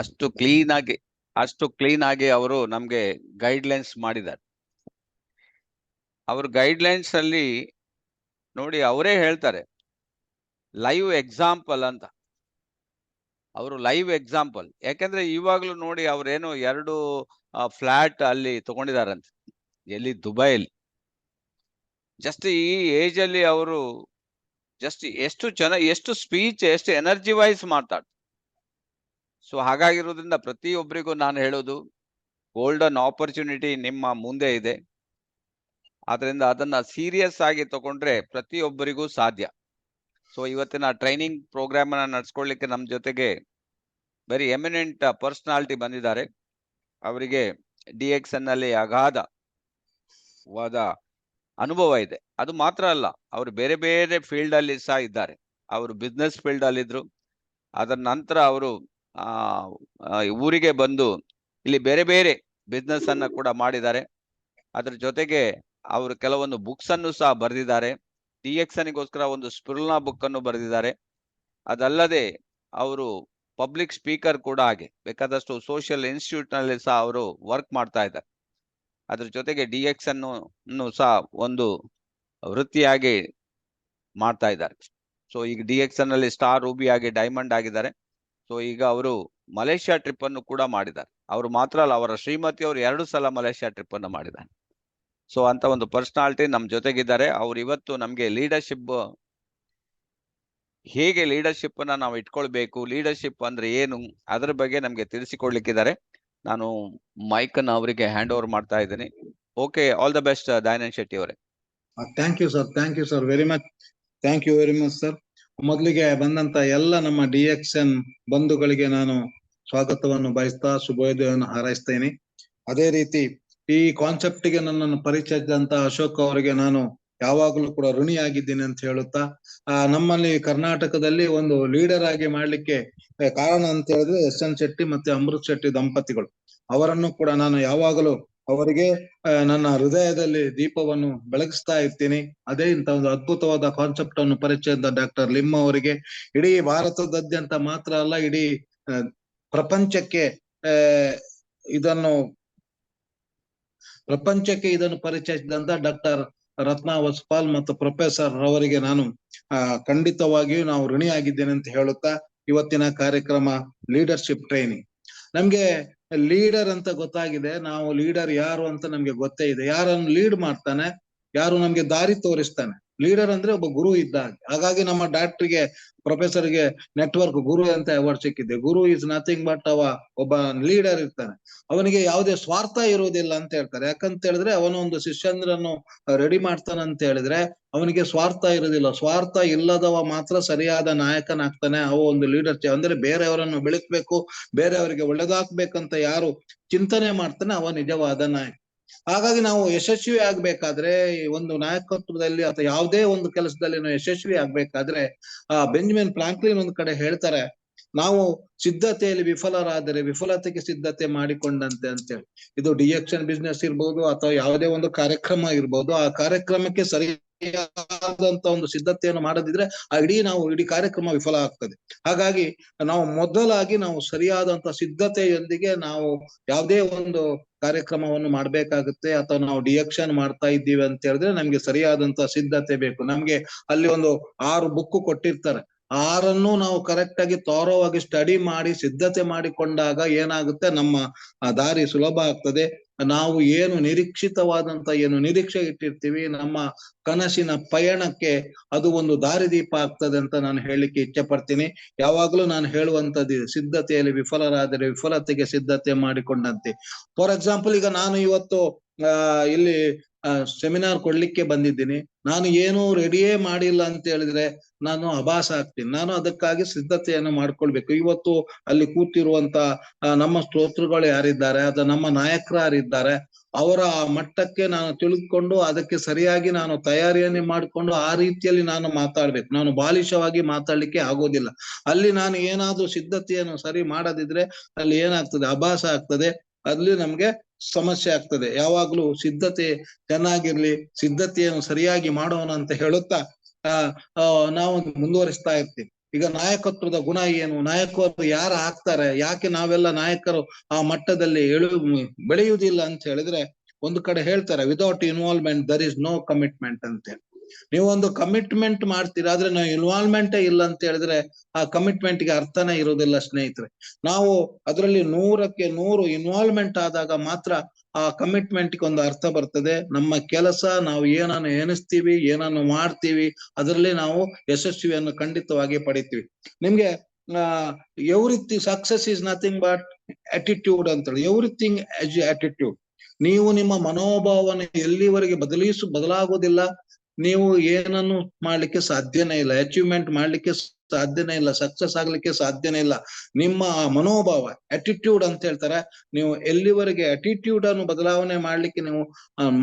ಅಷ್ಟು ಕ್ಲೀನ್ ಆಗಿ ಅವರು ನಮ್ಗೆ ಗೈಡ್ಲೈನ್ಸ್ ಮಾಡಿದ್ದಾರೆ. ಅವ್ರ ಗೈಡ್ಲೈನ್ಸ್ ಅಲ್ಲಿ ನೋಡಿ ಅವರೇ ಹೇಳ್ತಾರೆ ಲೈವ್ ಎಕ್ಸಾಂಪಲ್ ಅಂತ. ಅವರು ಲೈವ್ ಎಕ್ಸಾಂಪಲ್. ಯಾಕಂದ್ರೆ ಇವಾಗ್ಲೂ ನೋಡಿ ಅವ್ರೇನು 2 ಫ್ಲಾಟ್ ಅಲ್ಲಿ ತಗೊಂಡಿದಾರಂತೆ, ಎಲ್ಲಿ ದುಬೈಲಿ. ಜಸ್ಟ್ ಈ ಏಜ್ ಅಲ್ಲಿ ಅವರು ಜಸ್ಟ್ ಎಷ್ಟು ಸ್ಪೀಚ್, ಎಷ್ಟು ಎನರ್ಜಿ ವೈಸ್ ಮಾತಾಡ್ತಾರೆ. ಸೊ ಹಾಗಾಗಿರೋದ್ರಿಂದ ಪ್ರತಿಯೊಬ್ಬರಿಗೂ ನಾನು ಹೇಳೋದು, ಗೋಲ್ಡನ್ ಆಪರ್ಚುನಿಟಿ ನಿಮ್ಮ ಮುಂದೆ ಇದೆ. ಆದ್ರಿಂದ ಅದನ್ನ ಸೀರಿಯಸ್ ಆಗಿ ತಗೊಂಡ್ರೆ ಪ್ರತಿಯೊಬ್ಬರಿಗೂ ಸಾಧ್ಯ. ಸೊ ಇವತ್ತಿನ ಟ್ರೈನಿಂಗ್ ಪ್ರೋಗ್ರಾಮ್ ಅನ್ನ ನಡೆಸ್ಕೊಳ್ಳಿಕ್ಕೆ ನಮ್ಮ ಜೊತೆಗೆ ವೆರಿ ಎಮಿನೆಂಟ್ ಪರ್ಸನಾಲಿಟಿ ಬಂದಿದ್ದಾರೆ. ಅವರಿಗೆ DXN ನಲ್ಲಿ ಅಗಾಧವಾದ ಅನುಭವ ಇದೆ. ಅದು ಮಾತ್ರ ಅಲ್ಲ, ಅವರು ಬೇರೆ ಬೇರೆ ಫೀಲ್ಡ್ ಅಲ್ಲಿ ಸಹ ಇದ್ದಾರೆ. ಅವರು ಬಿಸ್ನೆಸ್ ಫೀಲ್ಡ್ ಅಲ್ಲಿ ಇದ್ರು. ಅದರ ನಂತರ ಅವರು ಊರಿಗೆ ಬಂದು ಇಲ್ಲಿ ಬೇರೆ ಬೇರೆ ಬಿಸ್ನೆಸ್ ಅನ್ನ ಕೂಡ ಮಾಡಿದ್ದಾರೆ. ಅದ್ರ ಜೊತೆಗೆ ಅವರು ಕೆಲವೊಂದು ಬುಕ್ಸ್ ಅನ್ನು ಸಹ ಬರೆದಿದ್ದಾರೆ. DXN ಗೋಸ್ಕರ ಒಂದು ಸ್ಪಿರುಲ್ನಾ ಬುಕ್ ಅನ್ನು ಬರೆದಿದ್ದಾರೆ. ಅದಲ್ಲದೆ ಅವರು ಪಬ್ಲಿಕ್ ಸ್ಪೀಕರ್ ಕೂಡ ಹಾಗೆ ಬೇಕಾದಷ್ಟು ಸೋಷಿಯಲ್ ಇನ್ಸ್ಟಿಟ್ಯೂಟ್ ನಲ್ಲಿ ಸಹ ಅವರು ವರ್ಕ್ ಮಾಡ್ತಾ ಇದ್ದಾರೆ. ಅದ್ರ ಜೊತೆಗೆ DXN ಸಹ ಒಂದು ವೃತ್ತಿಯಾಗಿ ಮಾಡ್ತಾ ಇದ್ದಾರೆ. ಸೊ ಈಗ DXN ನಲ್ಲಿ ಸ್ಟಾರ್ ರೂಬಿ ಆಗಿ ಡೈಮಂಡ್ ಆಗಿದ್ದಾರೆ. ಸೊ ಈಗ ಅವರು ಮಲೇಷ್ಯಾ ಟ್ರಿಪ್ ಅನ್ನು ಕೂಡ ಮಾಡಿದ್ದಾರೆ. ಅವರು ಮಾತ್ರ ಅಲ್ಲ, ಅವರ ಶ್ರೀಮತಿ ಅವರು 2 ಸಲ ಮಲೇಷ್ಯಾ ಟ್ರಿಪ್ ಅನ್ನು ಮಾಡಿದ್ದಾರೆ. ಸೊ ಅಂತ ಒಂದು ಪರ್ಸನಾಲಿಟಿ ನಮ್ ಜೊತೆಗಿದ್ದಾರೆ. ಅವ್ರು ಇವತ್ತು ನಮ್ಗೆ ಹೇಗೆ ಲೀಡರ್ಶಿಪ್ ಅನ್ನ ನಾವು ಇಟ್ಕೊಳ್ಬೇಕು, ಲೀಡರ್ಶಿಪ್ ಅಂದ್ರೆ ಏನು, ಅದ್ರ ಬಗ್ಗೆ ನಮ್ಗೆ ತಿಳಿಸಿಕೊಡ್ಲಿಕ್ಕಿದ್ದಾರೆ. ನಾನು ಮೈಕ್ ಅನ್ನು ಅವರಿಗೆ ಹ್ಯಾಂಡ್ ಓವರ್ ಮಾಡ್ತಾ ಇದ್ದೀನಿ. Okay, all the best Dayanand Shetty ಅವರೇ. Thank you sir very much. Thank you very much sir. ಮೊದಲಿಗೆ ಬಂದಂತ ಎಲ್ಲ ನಮ್ಮ DXN ಬಂಧುಗಳಿಗೆ ನಾನು ಸ್ವಾಗತವನ್ನು ಬಯಸ್ತಾ ಶುಭೋದಯವನ್ನು ಹಾರೈಸ್ತೇನೆ. ಅದೇ ರೀತಿ ಈ ಕಾನ್ಸೆಪ್ಟ್ ಗೆ ನನ್ನನ್ನು ಪರಿಚಯಿಸಿದಂತ ಅಶೋಕ್ ಅವರಿಗೆ ನಾನು ಯಾವಾಗಲೂ ಕೂಡ ಋಣಿಯಾಗಿದ್ದೀನಿ ಅಂತ ಹೇಳುತ್ತಾ, ನಮ್ಮಲ್ಲಿ ಕರ್ನಾಟಕದಲ್ಲಿ ಒಂದು ಲೀಡರ್ ಆಗಿ ಮಾಡ್ಲಿಕ್ಕೆ ಕಾರಣ ಅಂತ ಹೇಳಿದ್ರೆ SN ಶೆಟ್ಟಿ ಮತ್ತೆ ಅಮೃತ್ ಶೆಟ್ಟಿ ದಂಪತಿಗಳು. ಅವರನ್ನು ಕೂಡ ನಾನು ಯಾವಾಗಲೂ ಅವರಿಗೆ ನನ್ನ ಹೃದಯದಲ್ಲಿ ದೀಪವನ್ನು ಬೆಳಗಿಸ್ತಾ ಇರ್ತೀನಿ. ಅದೇ ಇಂಥ ಒಂದು ಅದ್ಭುತವಾದ ಕಾನ್ಸೆಪ್ಟ್ ಅನ್ನು ಪರಿಚಯದ ಡಾಕ್ಟರ್ ಲಿಮ್ ಅವರಿಗೆ, ಇಡೀ ಭಾರತದಾದ್ಯಂತ ಮಾತ್ರ ಅಲ್ಲ, ಇಡೀ ಪ್ರಪಂಚಕ್ಕೆ ಇದನ್ನು ಪರಿಚಯಿಸಿದಂತ ಡಾಕ್ಟರ್ ರತ್ನಾ ವಸ್ಪಾಲ್ ಮತ್ತು ಪ್ರೊಫೆಸರ್ ರವರಿಗೆ ನಾನು ಖಂಡಿತವಾಗಿಯೂ ನಾವು ಋಣಿಯಾಗಿದ್ದೇನೆ ಅಂತ ಹೇಳುತ್ತಾ, ಇವತ್ತಿನ ಕಾರ್ಯಕ್ರಮ ಲೀಡರ್ಶಿಪ್ ಟ್ರೈನಿಂಗ್. ನಮ್ಗೆ ಲೀಡರ್ ಅಂತ ಗೊತ್ತಾಗಿದೆ. ನಾವು ಲೀಡರ್ ಯಾರು ಅಂತ ನಮ್ಗೆ ಗೊತ್ತೇ ಇದೆ. ಯಾರನ್ನು ಲೀಡ್ ಮಾಡ್ತಾನೆ, ಯಾರು ನಮ್ಗೆ ದಾರಿ ತೋರಿಸ್ತಾನೆ. ಲೀಡರ್ ಅಂದ್ರೆ ಒಬ್ಬ ಗುರು ಇದ್ದಾಗ. ಹಾಗಾಗಿ ನಮ್ಮ ಡಾಕ್ಟರ್ಗೆ, ಪ್ರೊಫೆಸರ್ಗೆ ನೆಟ್ವರ್ಕ್ ಗುರು ಅಂತ ಅವಾರ್ಡ್ ಸಿಕ್ಕಿದೆ. ಗುರು ಇಸ್ ನಥಿಂಗ್ ಬಟ್ ಒಬ್ಬ ಲೀಡರ್ ಇರ್ತಾನೆ, ಅವನಿಗೆ ಯಾವುದೇ ಸ್ವಾರ್ಥ ಇರುವುದಿಲ್ಲ ಅಂತ ಹೇಳ್ತಾರೆ. ಯಾಕಂತ ಹೇಳಿದ್ರೆ ಅವನು ಒಂದು ಶಿಷ್ಯಂದ್ರನ್ನು ರೆಡಿ ಮಾಡ್ತಾನಂತ ಹೇಳಿದ್ರೆ ಅವನಿಗೆ ಸ್ವಾರ್ಥ ಇರುವುದಿಲ್ಲ. ಸ್ವಾರ್ಥ ಇಲ್ಲದವ ಮಾತ್ರ ಸರಿಯಾದ ನಾಯಕನಾಗ್ತಾನೆ. ಅವ ಒಂದು ಲೀಡರ್ ಅಂದ್ರೆ ಬೇರೆಯವರನ್ನು ಬೆಳೆಸ್ಬೇಕು, ಬೇರೆಯವರಿಗೆ ಒಳ್ಳೇದಾಗ್ಬೇಕಂತ ಯಾರು ಚಿಂತನೆ ಮಾಡ್ತಾನೆ ಅವ ನಿಜವಾದ ನಾಯಕ. ಹಾಗಾಗಿ ನಾವು ಯಶಸ್ವಿ ಆಗ್ಬೇಕಾದ್ರೆ ಒಂದು ನಾಯಕತ್ವದಲ್ಲಿ ಅಥವಾ ಯಾವುದೇ ಒಂದು ಕೆಲಸದಲ್ಲಿ ನಾವು ಯಶಸ್ವಿ ಆಗ್ಬೇಕಾದ್ರೆ ಬೆಂಜಮಿನ್ ಫ್ರಾಂಕ್ಲಿನ್ ಒಂದು ಕಡೆ ಹೇಳ್ತಾರೆ, ನಾವು ಸಿದ್ಧತೆಯಲ್ಲಿ ವಿಫಲರಾದರೆ ವಿಫಲತೆಗೆ ಸಿದ್ಧತೆ ಮಾಡಿಕೊಂಡಂತೆ ಅಂತೇಳಿ. ಇದು DXN ಬಿಸ್ನೆಸ್ ಇರ್ಬೋದು ಅಥವಾ ಯಾವುದೇ ಒಂದು ಕಾರ್ಯಕ್ರಮ ಇರ್ಬೋದು, ಆ ಕಾರ್ಯಕ್ರಮಕ್ಕೆ ಸರಿಯಾದಂತ ಒಂದು ಸಿದ್ಧತೆಯನ್ನು ಮಾಡದಿದ್ರೆ ಇಡೀ ಕಾರ್ಯಕ್ರಮ ವಿಫಲ ಆಗ್ತದೆ. ಹಾಗಾಗಿ ನಾವು ಮೊದಲಾಗಿ ನಾವು ಸರಿಯಾದಂತ ಸಿದ್ಧತೆಯೊಂದಿಗೆ ನಾವು ಯಾವುದೇ ಒಂದು ಕಾರ್ಯಕ್ರಮವನ್ನು ಮಾಡ್ಬೇಕಾಗುತ್ತೆ. ಅಥವಾ ನಾವು DXN ಮಾಡ್ತಾ ಇದ್ದೀವಿ ಅಂತ ಹೇಳಿದ್ರೆ ನಮ್ಗೆ ಸರಿಯಾದಂತ ಸಿದ್ಧತೆ ಬೇಕು. ನಮ್ಗೆ ಅಲ್ಲಿ ಒಂದು 6 ಬುಕ್ ಕೊಟ್ಟಿರ್ತಾರೆ. 6 ನಾವು ಕರೆಕ್ಟ್ ಆಗಿ ತೋರವಾಗಿ ಸ್ಟಡಿ ಮಾಡಿ ಸಿದ್ಧತೆ ಮಾಡಿಕೊಂಡಾಗ ಏನಾಗುತ್ತೆ, ನಮ್ಮ ದಾರಿ ಸುಲಭ ಆಗ್ತದೆ. ನಾವು ಏನು ನಿರೀಕ್ಷೆ ಇಟ್ಟಿರ್ತೀವಿ, ನಮ್ಮ ಕನಸಿನ ಪಯಣಕ್ಕೆ ಅದು ಒಂದು ದಾರಿದೀಪ ಆಗ್ತದೆ ಅಂತ ನಾನು ಹೇಳಲಿಕ್ಕೆ ಇಚ್ಛೆ ಪಡ್ತೀನಿ. ಯಾವಾಗ್ಲೂ ನಾನು ಹೇಳುವಂತದ್ದು, ಸಿದ್ಧತೆಯಲ್ಲಿ ವಿಫಲರಾದರೆ ವಿಫಲತೆಗೆ ಸಿದ್ಧತೆ ಮಾಡಿಕೊಂಡಂತೆ. ಫಾರ್ ಎಕ್ಸಾಂಪಲ್, ಈಗ ನಾನು ಇವತ್ತು ಇಲ್ಲಿ ಸೆಮಿನಾರ್ ಕೊಡ್ಲಿಕ್ಕೆ ಬಂದಿದ್ದೀನಿ. ನಾನು ಏನೂ ರೆಡಿಯೇ ಮಾಡಿಲ್ಲ ಅಂತ ಹೇಳಿದ್ರೆ ನಾನು ಅಭಾಸ ಆಗ್ತೀನಿ. ನಾನು ಅದಕ್ಕಾಗಿ ಸಿದ್ಧತೆಯನ್ನು ಮಾಡ್ಕೊಳ್ಬೇಕು. ಇವತ್ತು ಅಲ್ಲಿ ಕೂತಿರುವಂತ ನಮ್ಮ ಸ್ತೋತ್ರಗಳು ಯಾರಿದ್ದಾರೆ ಅಥವಾ ನಮ್ಮ ನಾಯಕರು ಯಾರಿದ್ದಾರೆ, ಅವರ ಮಟ್ಟಕ್ಕೆ ನಾನು ತಿಳಿದುಕೊಂಡು ಅದಕ್ಕೆ ಸರಿಯಾಗಿ ನಾನು ತಯಾರಿಯನ್ನೇ ಮಾಡಿಕೊಂಡು ಆ ರೀತಿಯಲ್ಲಿ ನಾನು ಮಾತಾಡ್ಬೇಕು. ನಾನು ಬಾಲಿಶವಾಗಿ ಮಾತಾಡ್ಲಿಕ್ಕೆ ಆಗೋದಿಲ್ಲ. ಅಲ್ಲಿ ನಾನು ಏನಾದ್ರೂ ಸಿದ್ಧತೆಯನ್ನು ಸರಿ ಮಾಡದಿದ್ರೆ ಅಲ್ಲಿ ಏನಾಗ್ತದೆ, ಅಭಾಸ ಆಗ್ತದೆ. ಅಲ್ಲಿ ನಮ್ಗೆ ಸಮಸ್ಯೆ ಆಗ್ತದೆ. ಯಾವಾಗ್ಲೂ ಸಿದ್ಧತೆ ಚೆನ್ನಾಗಿರ್ಲಿ, ಸಿದ್ಧತೆಯನ್ನು ಸರಿಯಾಗಿ ಮಾಡೋಣ ಅಂತ ಹೇಳುತ್ತಾ ನಾವು ಮುಂದುವರಿಸ್ತಾ ಇರ್ತೀವಿ. ಈಗ ನಾಯಕತ್ವದ ಗುಣ ಏನು, ನಾಯಕರು ಯಾರು ಆಗ್ತಾರೆ, ಯಾಕೆ ನಾವೆಲ್ಲ ನಾಯಕರು ಆ ಮಟ್ಟದಲ್ಲಿ ಬೆಳೆಯುವುದಿಲ್ಲ ಅಂತ ಹೇಳಿದ್ರೆ, ಒಂದು ಕಡೆ ಹೇಳ್ತಾರೆ without involvement there is no commitment ಅಂತ. ನೀವು ಒಂದು ಕಮಿಟ್ಮೆಂಟ್ ಮಾಡ್ತೀರಾ, ಆದ್ರೆ ನಾವು ಇನ್ವಾಲ್ವ್ಮೆಂಟೇ ಇಲ್ಲ ಅಂತ ಹೇಳಿದ್ರೆ ಆ ಕಮಿಟ್ಮೆಂಟ್ ಗೆ ಅರ್ಥನೇ ಇರೋದಿಲ್ಲ ಸ್ನೇಹಿತರೆ. ನಾವು ಅದರಲ್ಲಿ 100ಕ್ಕೆ 100 ಇನ್ವಾಲ್ವ್ಮೆಂಟ್ ಆದಾಗ ಮಾತ್ರ ಆ ಕಮಿಟ್ಮೆಂಟ್ ಗೆ ಒಂದು ಅರ್ಥ ಬರ್ತದೆ. ನಮ್ಮ ಕೆಲಸ ನಾವು ಏನನ್ನು ಎಣಿಸ್ತೀವಿ, ಏನನ್ನು ಮಾಡ್ತೀವಿ, ಅದರಲ್ಲಿ ನಾವು ಯಶಸ್ವಿಯನ್ನು ಖಂಡಿತವಾಗಿ ಪಡಿತೀವಿ. ನಿಮ್ಗೆ everything success is nothing but attitude ಅಂತ ಹೇಳಿ. Everything as attitude. ನೀವು ನಿಮ್ಮ ಮನೋಭಾವನೆ ಎಲ್ಲಿವರೆಗೆ ಬದಲಾಗೋದಿಲ್ಲ, ನೀವು ಏನನ್ನು ಮಾಡ್ಲಿಕ್ಕೆ ಸಾಧ್ಯನೇ ಇಲ್ಲ, ಅಚೀವ್ಮೆಂಟ್ ಮಾಡ್ಲಿಕ್ಕೆ ಸಾಧ್ಯನೇ ಇಲ್ಲ, ಸಕ್ಸಸ್ ಆಗ್ಲಿಕ್ಕೆ ಸಾಧ್ಯನೇ ಇಲ್ಲ. ನಿಮ್ಮ ಮನೋಭಾವ ಅಟಿಟ್ಯೂಡ್ ಅಂತ ಹೇಳ್ತಾರೆ. ನೀವು ಎಲ್ಲಿವರೆಗೆ ಅಟಿಟ್ಯೂಡ್ ಅನ್ನು ಬದಲಾವಣೆ ಮಾಡ್ಲಿಕ್ಕೆ ನೀವು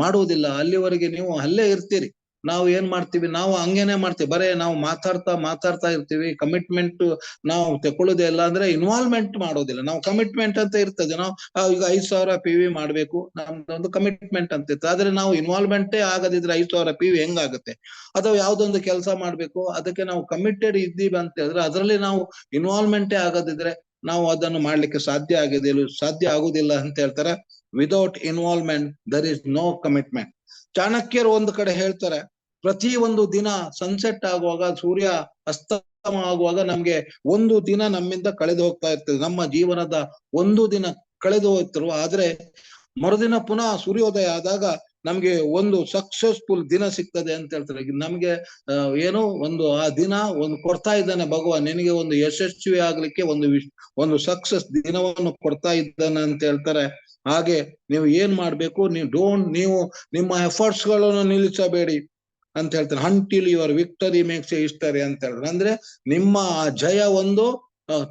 ಮಾಡುವುದಿಲ್ಲ, ಅಲ್ಲಿವರೆಗೆ ನೀವು ಅಲ್ಲೇ ಇರ್ತೀರಿ. ನಾವು ಏನ್ ಮಾಡ್ತೀವಿ, ನಾವು ಹಂಗೇನೆ ಮಾಡ್ತೀವಿ, ಬರೇ ನಾವು ಮಾತಾಡ್ತಾ ಇರ್ತೀವಿ. ಕಮಿಟ್ಮೆಂಟ್ ನಾವು ತಕೊಳ್ಳೋದೇ ಇಲ್ಲ, ಅಂದ್ರೆ ಇನ್ವಾಲ್ವ್ಮೆಂಟ್ ಮಾಡೋದಿಲ್ಲ. ನಾವು ಕಮಿಟ್ಮೆಂಟ್ ಅಂತ ಇರ್ತದೆ, ನಾವು ಈಗ 5,000 PV ಮಾಡ್ಬೇಕು, ನಮ್ದೊಂದು ಕಮಿಟ್ಮೆಂಟ್ ಅಂತ ಇರ್ತದೆ. ಆದ್ರೆ ನಾವು ಇನ್ವಾಲ್ವ್ಮೆಂಟೇ ಆಗದಿದ್ರೆ 5,000 PV ಹೆಂಗಾಗುತ್ತೆ? ಅಥವಾ ಯಾವ್ದೊಂದು ಕೆಲಸ ಮಾಡ್ಬೇಕು, ಅದಕ್ಕೆ ನಾವು ಕಮಿಟೆಡ್ ಇದ್ದೀವಿ ಅಂತ ಹೇಳಿದ್ರೆ, ಅದರಲ್ಲಿ ನಾವು ಇನ್ವಾಲ್ವ್ಮೆಂಟೇ ಆಗದಿದ್ರೆ ನಾವು ಅದನ್ನು ಮಾಡ್ಲಿಕ್ಕೆ ಸಾಧ್ಯ ಆಗುದಿಲ್ಲ ಅಂತ ಹೇಳ್ತಾರೆ. Without involvement there is no commitment. ಚಾಣಕ್ಯರು ಒಂದು ಕಡೆ ಹೇಳ್ತಾರೆ, ಪ್ರತಿ ಒಂದು ದಿನ ಸನ್ಸೆಟ್ ಆಗುವಾಗ, ಸೂರ್ಯ ಅಸ್ತಮ ಆಗುವಾಗ ನಮ್ಗೆ ಒಂದು ದಿನ ನಮ್ಮಿಂದ ಕಳೆದು ಹೋಗ್ತಾ ಇರ್ತದೆ. ನಮ್ಮ ಜೀವನದ ಒಂದು ದಿನ ಕಳೆದು ಹೋಗ್ತಿರುವ, ಆದ್ರೆ ಮರುದಿನ ಪುನಃ ಸೂರ್ಯೋದಯ ಆದಾಗ ನಮ್ಗೆ ಒಂದು ಸಕ್ಸಸ್ಫುಲ್ ದಿನ ಸಿಗ್ತದೆ ಅಂತ ಹೇಳ್ತಾರೆ. ನಮ್ಗೆ ಏನೋ ಒಂದು ಆ ದಿನ ಒಂದು ಕೊಡ್ತಾ ಇದ್ದಾನೆ ಭಗವಾನ್, ನಿನಗೆ ಒಂದು ಯಶಸ್ವಿ ಆಗ್ಲಿಕ್ಕೆ ಒಂದು ಸಕ್ಸಸ್ ದಿನವನ್ನು ಕೊಡ್ತಾ ಇದ್ದಾನೆ ಅಂತ ಹೇಳ್ತಾರೆ. ಹಾಗೆ ನೀವು ಏನ್ ಮಾಡ್ಬೇಕು, ನೀವು ನಿಮ್ಮ ಎಫರ್ಟ್ಸ್ ಗಳನ್ನು ನಿಲ್ಲಿಸಬೇಡಿ ಅಂತ ಹೇಳ್ತಾರೆ. Until your victory makes A history ಅಂತ ಹೇಳಿದ್ರೆ, ಅಂದ್ರೆ ನಿಮ್ಮ ಜಯ ಒಂದು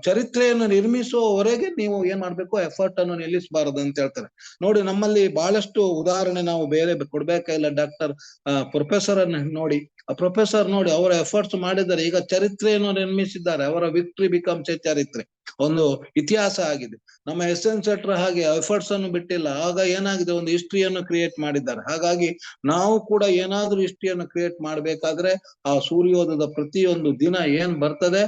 ಚರಿತ್ರೆಯನ್ನು ನಿರ್ಮಿಸುವವರೆಗೆ ನೀವು ಏನ್ ಮಾಡ್ಬೇಕು, ಎಫರ್ಟ್ ಅನ್ನು ನಿಲ್ಲಿಸಬಾರದು ಅಂತ ಹೇಳ್ತಾರೆ. ನೋಡಿ, ನಮ್ಮಲ್ಲಿ ಬಹಳಷ್ಟು ಉದಾಹರಣೆ ನಾವು ಬೇರೆ ಕೊಡ್ಬೇಕಾಗಿಲ್ಲ. ಡಾಕ್ಟರ್ ಪ್ರೊಫೆಸರ್ ಅನ್ನು ನೋಡಿ, ಆ ಪ್ರೊಫೆಸರ್ ನೋಡಿ, ಅವರ ಎಫರ್ಟ್ಸ್ ಮಾಡಿದ್ದಾರೆ, ಈಗ ಚರಿತ್ರೆಯನ್ನು ನಿರ್ಮಿಸಿದ್ದಾರೆ. ಅವರ ವಿಕ್ಟ್ರಿ ಬಿಕಮ್ಸ್ ಎ ಚರಿತ್ರೆ, ಒಂದು ಇತಿಹಾಸ ಆಗಿದೆ. ನಮ್ಮ SN ಶೆಟ್ಟರ್ ಹಾಗೆ ಎಫರ್ಟ್ಸ್ ಅನ್ನು ಬಿಟ್ಟಿಲ್ಲ, ಆಗ ಏನಾಗಿದೆ, ಒಂದು ಹಿಸ್ಟ್ರಿಯನ್ನು ಕ್ರಿಯೇಟ್ ಮಾಡಿದ್ದಾರೆ. ಹಾಗಾಗಿ ನಾವು ಕೂಡ ಏನಾದ್ರೂ ಹಿಸ್ಟ್ರಿಯನ್ನು ಕ್ರಿಯೇಟ್ ಮಾಡ್ಬೇಕಾದ್ರೆ ಆ ಸೂರ್ಯೋದಯದ ಪ್ರತಿಯೊಂದು ದಿನ ಏನ್ ಬರ್ತದೆ,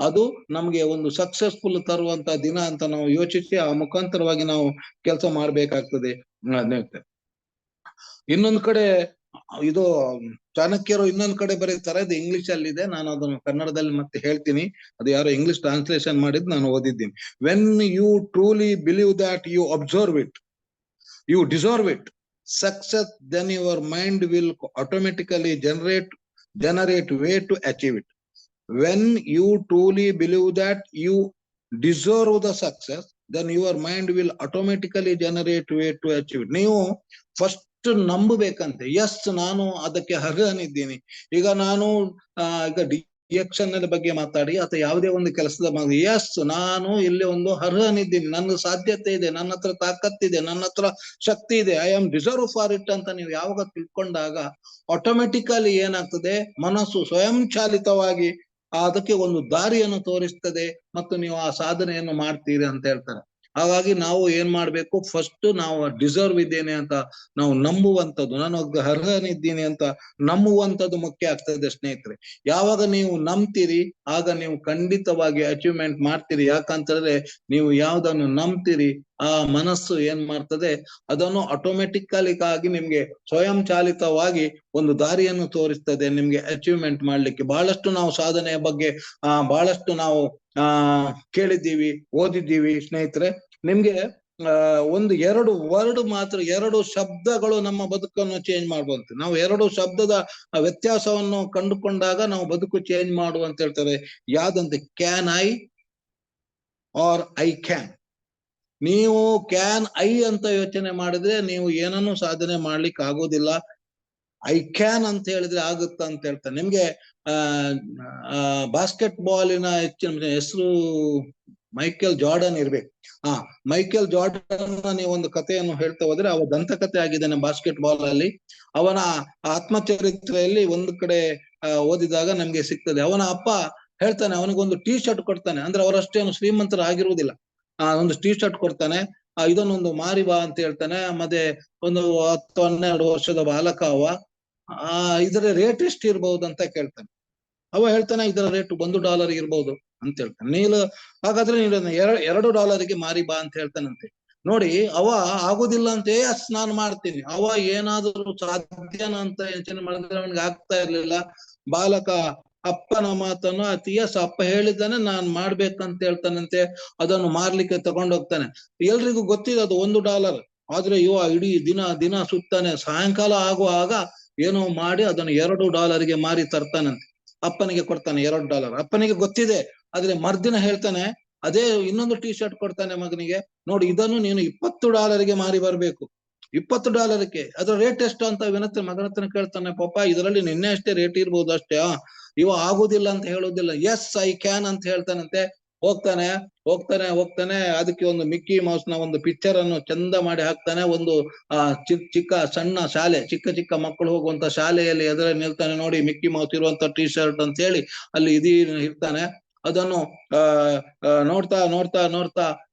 ಅದು ನಮ್ಗೆ ಒಂದು ಸಕ್ಸಸ್ಫುಲ್ ತರುವಂತ ದಿನ ಅಂತ ನಾವು ಯೋಚಿಸಿ ಆ ಮುಖಾಂತರವಾಗಿ ನಾವು ಕೆಲಸ ಮಾಡ್ಬೇಕಾಗ್ತದೆ. ಇನ್ನೊಂದು ಕಡೆ ಇದು ಚಾಣಕ್ಯರು ಇನ್ನೊಂದು ಕಡೆ ಬರೀತಾರೆ, ಅದು ಇಂಗ್ಲಿಷ್ ಅಲ್ಲಿ ಇದೆ, ನಾನು ಅದನ್ನು ಕನ್ನಡದಲ್ಲಿ ಮತ್ತೆ ಹೇಳ್ತೀನಿ. ಅದು ಯಾರೋ ಇಂಗ್ಲಿಷ್ ಟ್ರಾನ್ಸ್ಲೇಷನ್ ಮಾಡಿದ್ ನಾನು ಓದಿದ್ದೀನಿ. When you truly believe that you observe it, you deserve it success, then your mind will automatically generate way to achieve it. When you truly believe that you deserve the success, then your mind will automatically generate way to achieve it. ನೀವು first ನಂಬಬೇಕಂತೆ, S ನಾನು ಅದಕ್ಕೆ ಅರ್ಹನಿದ್ದೀನಿ. ಈಗ ನಾನು ಈಗ ಡಿಎಕ್ಷನ್ ಬಗ್ಗೆ ಮಾತಾಡಿ ಅಥವಾ ಯಾವುದೇ ಒಂದು ಕೆಲಸದ ಎಸ್ ನಾನು ಇಲ್ಲಿ ಒಂದು ಅರ್ಹನಿದ್ದೀನಿ, ನನ್ನ ಸಾಧ್ಯತೆ ಇದೆ, ನನ್ನ ಹತ್ರ ತಾಕತ್ತಿದೆ, ನನ್ನ ಹತ್ರ ಶಕ್ತಿ ಇದೆ, I am deserve for it ಅಂತ ನೀವು ಯಾವಾಗ ತಿಳ್ಕೊಂಡಾಗ ಆಟೋಮೆಟಿಕಲಿ ಏನಾಗ್ತದೆ, ಮನಸ್ಸು ಸ್ವಯಂ ಚಾಲಿತವಾಗಿ ಅದಕ್ಕೆ ಒಂದು ದಾರಿಯನ್ನು ತೋರಿಸ್ತದೆ ಮತ್ತು ನೀವು ಆ ಸಾಧನೆಯನ್ನು ಮಾಡ್ತೀರಿ ಅಂತ ಹೇಳ್ತಾರೆ. ಹಾಗಾಗಿ ನಾವು ಏನ್ ಮಾಡ್ಬೇಕು, ಫಸ್ಟ್ ನಾವು ಡಿಸರ್ವ್ ಇದ್ದೇನೆ ಅಂತ ನಾವು ನಂಬುವಂಥದ್ದು, ನಾನು ಅರ್ಹನಿದ್ದೀನಿ ಅಂತ ನಂಬುವಂಥದ್ದು ಮುಖ್ಯ ಆಗ್ತದೆ ಸ್ನೇಹಿತರೆ. ಯಾವಾಗ ನೀವು ನಂಬ್ತೀರಿ ಆಗ ನೀವು ಖಂಡಿತವಾಗಿ ಅಚೀವ್ಮೆಂಟ್ ಮಾಡ್ತೀರಿ. ಯಾಕಂತಂದ್ರೆ ನೀವು ಯಾವ್ದನ್ನು ನಂಬ್ತೀರಿ ಆ ಮನಸ್ಸು ಏನ್ ಮಾಡ್ತದೆ, ಅದನ್ನು ಆಟೋಮೆಟಿಕಲಿ ಆಗಿ ನಿಮ್ಗೆ ಸ್ವಯಂ ಚಾಲಿತವಾಗಿ ಒಂದು ದಾರಿಯನ್ನು ತೋರಿಸ್ತದೆ ನಿಮ್ಗೆ ಅಚೀವ್ಮೆಂಟ್ ಮಾಡ್ಲಿಕ್ಕೆ. ಬಹಳಷ್ಟು ನಾವು ಸಾಧನೆಯ ಬಗ್ಗೆ ಬಹಳಷ್ಟು ನಾವು ಕೇಳಿದ್ದೀವಿ, ಓದಿದ್ದೀವಿ ಸ್ನೇಹಿತರೆ. ನಿಮ್ಗೆ ಒಂದು 2 ವರ್ಡ್ ಮಾತ್ರ, 2 ಶಬ್ದಗಳು ನಮ್ಮ ಬದುಕನ್ನು ಚೇಂಜ್ ಮಾಡುವಂತೆ. ನಾವು 2 ಶಬ್ದದ ವ್ಯತ್ಯಾಸವನ್ನು ಕಂಡುಕೊಂಡಾಗ ನಾವು ಬದುಕು ಚೇಂಜ್ ಮಾಡುವಂತ ಹೇಳ್ತಾರೆ. ಯಾವ್ದಂತೆ, can I or I can. ನೀವು ಕ್ಯಾನ್ ಐ ಅಂತ ಯೋಚನೆ ಮಾಡಿದ್ರೆ ನೀವು ಏನನ್ನು ಸಾಧನೆ ಮಾಡ್ಲಿಕ್ಕೆ ಆಗೋದಿಲ್ಲ. ಐ ಕ್ಯಾನ್ ಅಂತ ಹೇಳಿದ್ರೆ ಆಗುತ್ತ ಅಂತ ಹೇಳ್ತಾರೆ. ನಿಮ್ಗೆ ಬಾಸ್ಕೆಟ್ ಬಾಲಿನ ಹೆಚ್ಚಿನ ಹೆಸರು ಮೈಕೆಲ್ ಜಾರ್ಡನ್ ಇರ್ಬೇಕು. ಮೈಕೆಲ್ ಜಾರ್ಡನ್ ನೀವು ಒಂದು ಕಥೆಯನ್ನು ಹೇಳ್ತಾ ಹೋದ್ರೆ, ಅವ ದಂತಕಥೆ ಆಗಿದ್ದಾನೆ ಬಾಸ್ಕೆಟ್ ಬಾಲ್ ಅಲ್ಲಿ. ಅವನ ಆತ್ಮಚರಿತ್ರೆಯಲ್ಲಿ ಒಂದು ಕಡೆ ಓದಿದಾಗ ನಮ್ಗೆ ಸಿಗ್ತದೆ. ಅವನ ಅಪ್ಪ ಹೇಳ್ತಾನೆ, ಅವನಿಗೊಂದು ಟೀ ಶರ್ಟ್ ಕೊಡ್ತಾನೆ. ಅಂದ್ರೆ ಅವರಷ್ಟೇನು ಶ್ರೀಮಂತರ ಆಗಿರುವುದಿಲ್ಲ. ಒಂದು ಟೀ ಶರ್ಟ್ ಕೊಡ್ತಾನೆ, ಇದನ್ನೊಂದು ಮಾರಿ ಬಾ ಅಂತ ಹೇಳ್ತಾನೆ. ಮತ್ತೆ ಒಂದು 10-12 ವರ್ಷದ ಬಾಲಕ ಅವ. ಇದರ ರೇಟ್ ಎಷ್ಟು ಇರ್ಬಹುದು ಅಂತ ಕೇಳ್ತಾನೆ. ಅವ ಹೇಳ್ತಾನೆ ಇದರ ರೇಟ್ $1 ಇರ್ಬೋದು ಅಂತ ಹೇಳ್ತಾನೆ. ನೀನು ಹಾಗಾದ್ರೆ ನೀನು $2 ಮಾರಿ ಬಾ ಅಂತ ಹೇಳ್ತಾನಂತೆ. ನೋಡಿ, ಅವ ಆಗುದಿಲ್ಲ ಅಂತ ನಾನು ಮಾಡ್ತೀನಿ. ಅವ ಏನಾದರೂ ಸಾಧ್ಯನ ಅಂತ ಯೋಚನೆ ಮಾಡಿದ್ರೆ ಅವನಿಗೆ ಆಗ್ತಾ ಇರ್ಲಿಲ್ಲ. ಬಾಲಕ ಅಪ್ಪನ ಮಾತನ್ನು ಅಪ್ಪ ಹೇಳಿದ್ದಾನೆ ನಾನ್ ಮಾಡ್ಬೇಕಂತ ಹೇಳ್ತಾನಂತೆ. ಅದನ್ನು ಮಾರ್ಲಿಕ್ಕೆ ತಗೊಂಡೋಗ್ತಾನೆ. ಎಲ್ರಿಗೂ ಗೊತ್ತಿದೆ ಅದು $1. ಆದ್ರೆ ಇವ ಇಡೀ ದಿನ ಸುತ್ತಾನೆ. ಸಾಯಂಕಾಲ ಆಗುವಾಗ ಏನೋ ಮಾಡಿ ಅದನ್ನು $2 ಮಾರಿ ತರ್ತಾನಂತೆ. ಅಪ್ಪನಿಗೆ ಕೊಡ್ತಾನೆ $2. ಅಪ್ಪನಿಗೆ ಗೊತ್ತಿದೆ. ಆದ್ರೆ ಮರ್ದಿನ ಹೇಳ್ತಾನೆ, ಅದೇ ಇನ್ನೊಂದು ಟಿ ಶರ್ಟ್ ಕೊಡ್ತಾನೆ ಮಗನಿಗೆ. ನೋಡಿ, ಇದನ್ನು ನೀನು $20 ಮಾರಿ ಬರ್ಬೇಕು. $20. ಅದ್ರ ರೇಟ್ ಎಷ್ಟು ಅಂತ ಮಗನ ಹತ್ರ ಕೇಳ್ತಾನೆ. ಪಾಪ ಇದರಲ್ಲಿ ನಿನ್ನೆ ಅಷ್ಟೇ ರೇಟ್ ಇರ್ಬೋದು ಅಷ್ಟೇ. ಇವ ಆಗುದಿಲ್ಲ ಅಂತ ಹೇಳುದಿಲ್ಲ. ಎಸ್ ಐ ಕ್ಯಾನ್ ಅಂತ ಹೇಳ್ತಾನಂತೆ. ಹೋಗ್ತಾನೆ. ಅದಕ್ಕೆ ಒಂದು ಮಿಕ್ಕಿ ಮೌಸ್ ನ ಒಂದು ಪಿಕ್ಚರ್ ಅನ್ನು ಚಂದ ಮಾಡಿ ಹಾಕ್ತಾನೆ. ಒಂದು ಚಿಕ್ಕ ಸಣ್ಣ ಶಾಲೆ, ಚಿಕ್ಕ ಮಕ್ಕಳು ಹೋಗುವಂತ ಶಾಲೆಯಲ್ಲಿ ಎದುರಲ್ಲಿ ನಿಲ್ತಾನೆ. ನೋಡಿ, ಮಿಕ್ಕಿ ಮೌಸ್ ಇರುವಂತ ಟಿ ಶರ್ಟ್ ಅಂತ ಹೇಳಿ ಅಲ್ಲಿ ಇರ್ತಾನೆ. ಅದನ್ನು ನೋಡ್ತಾ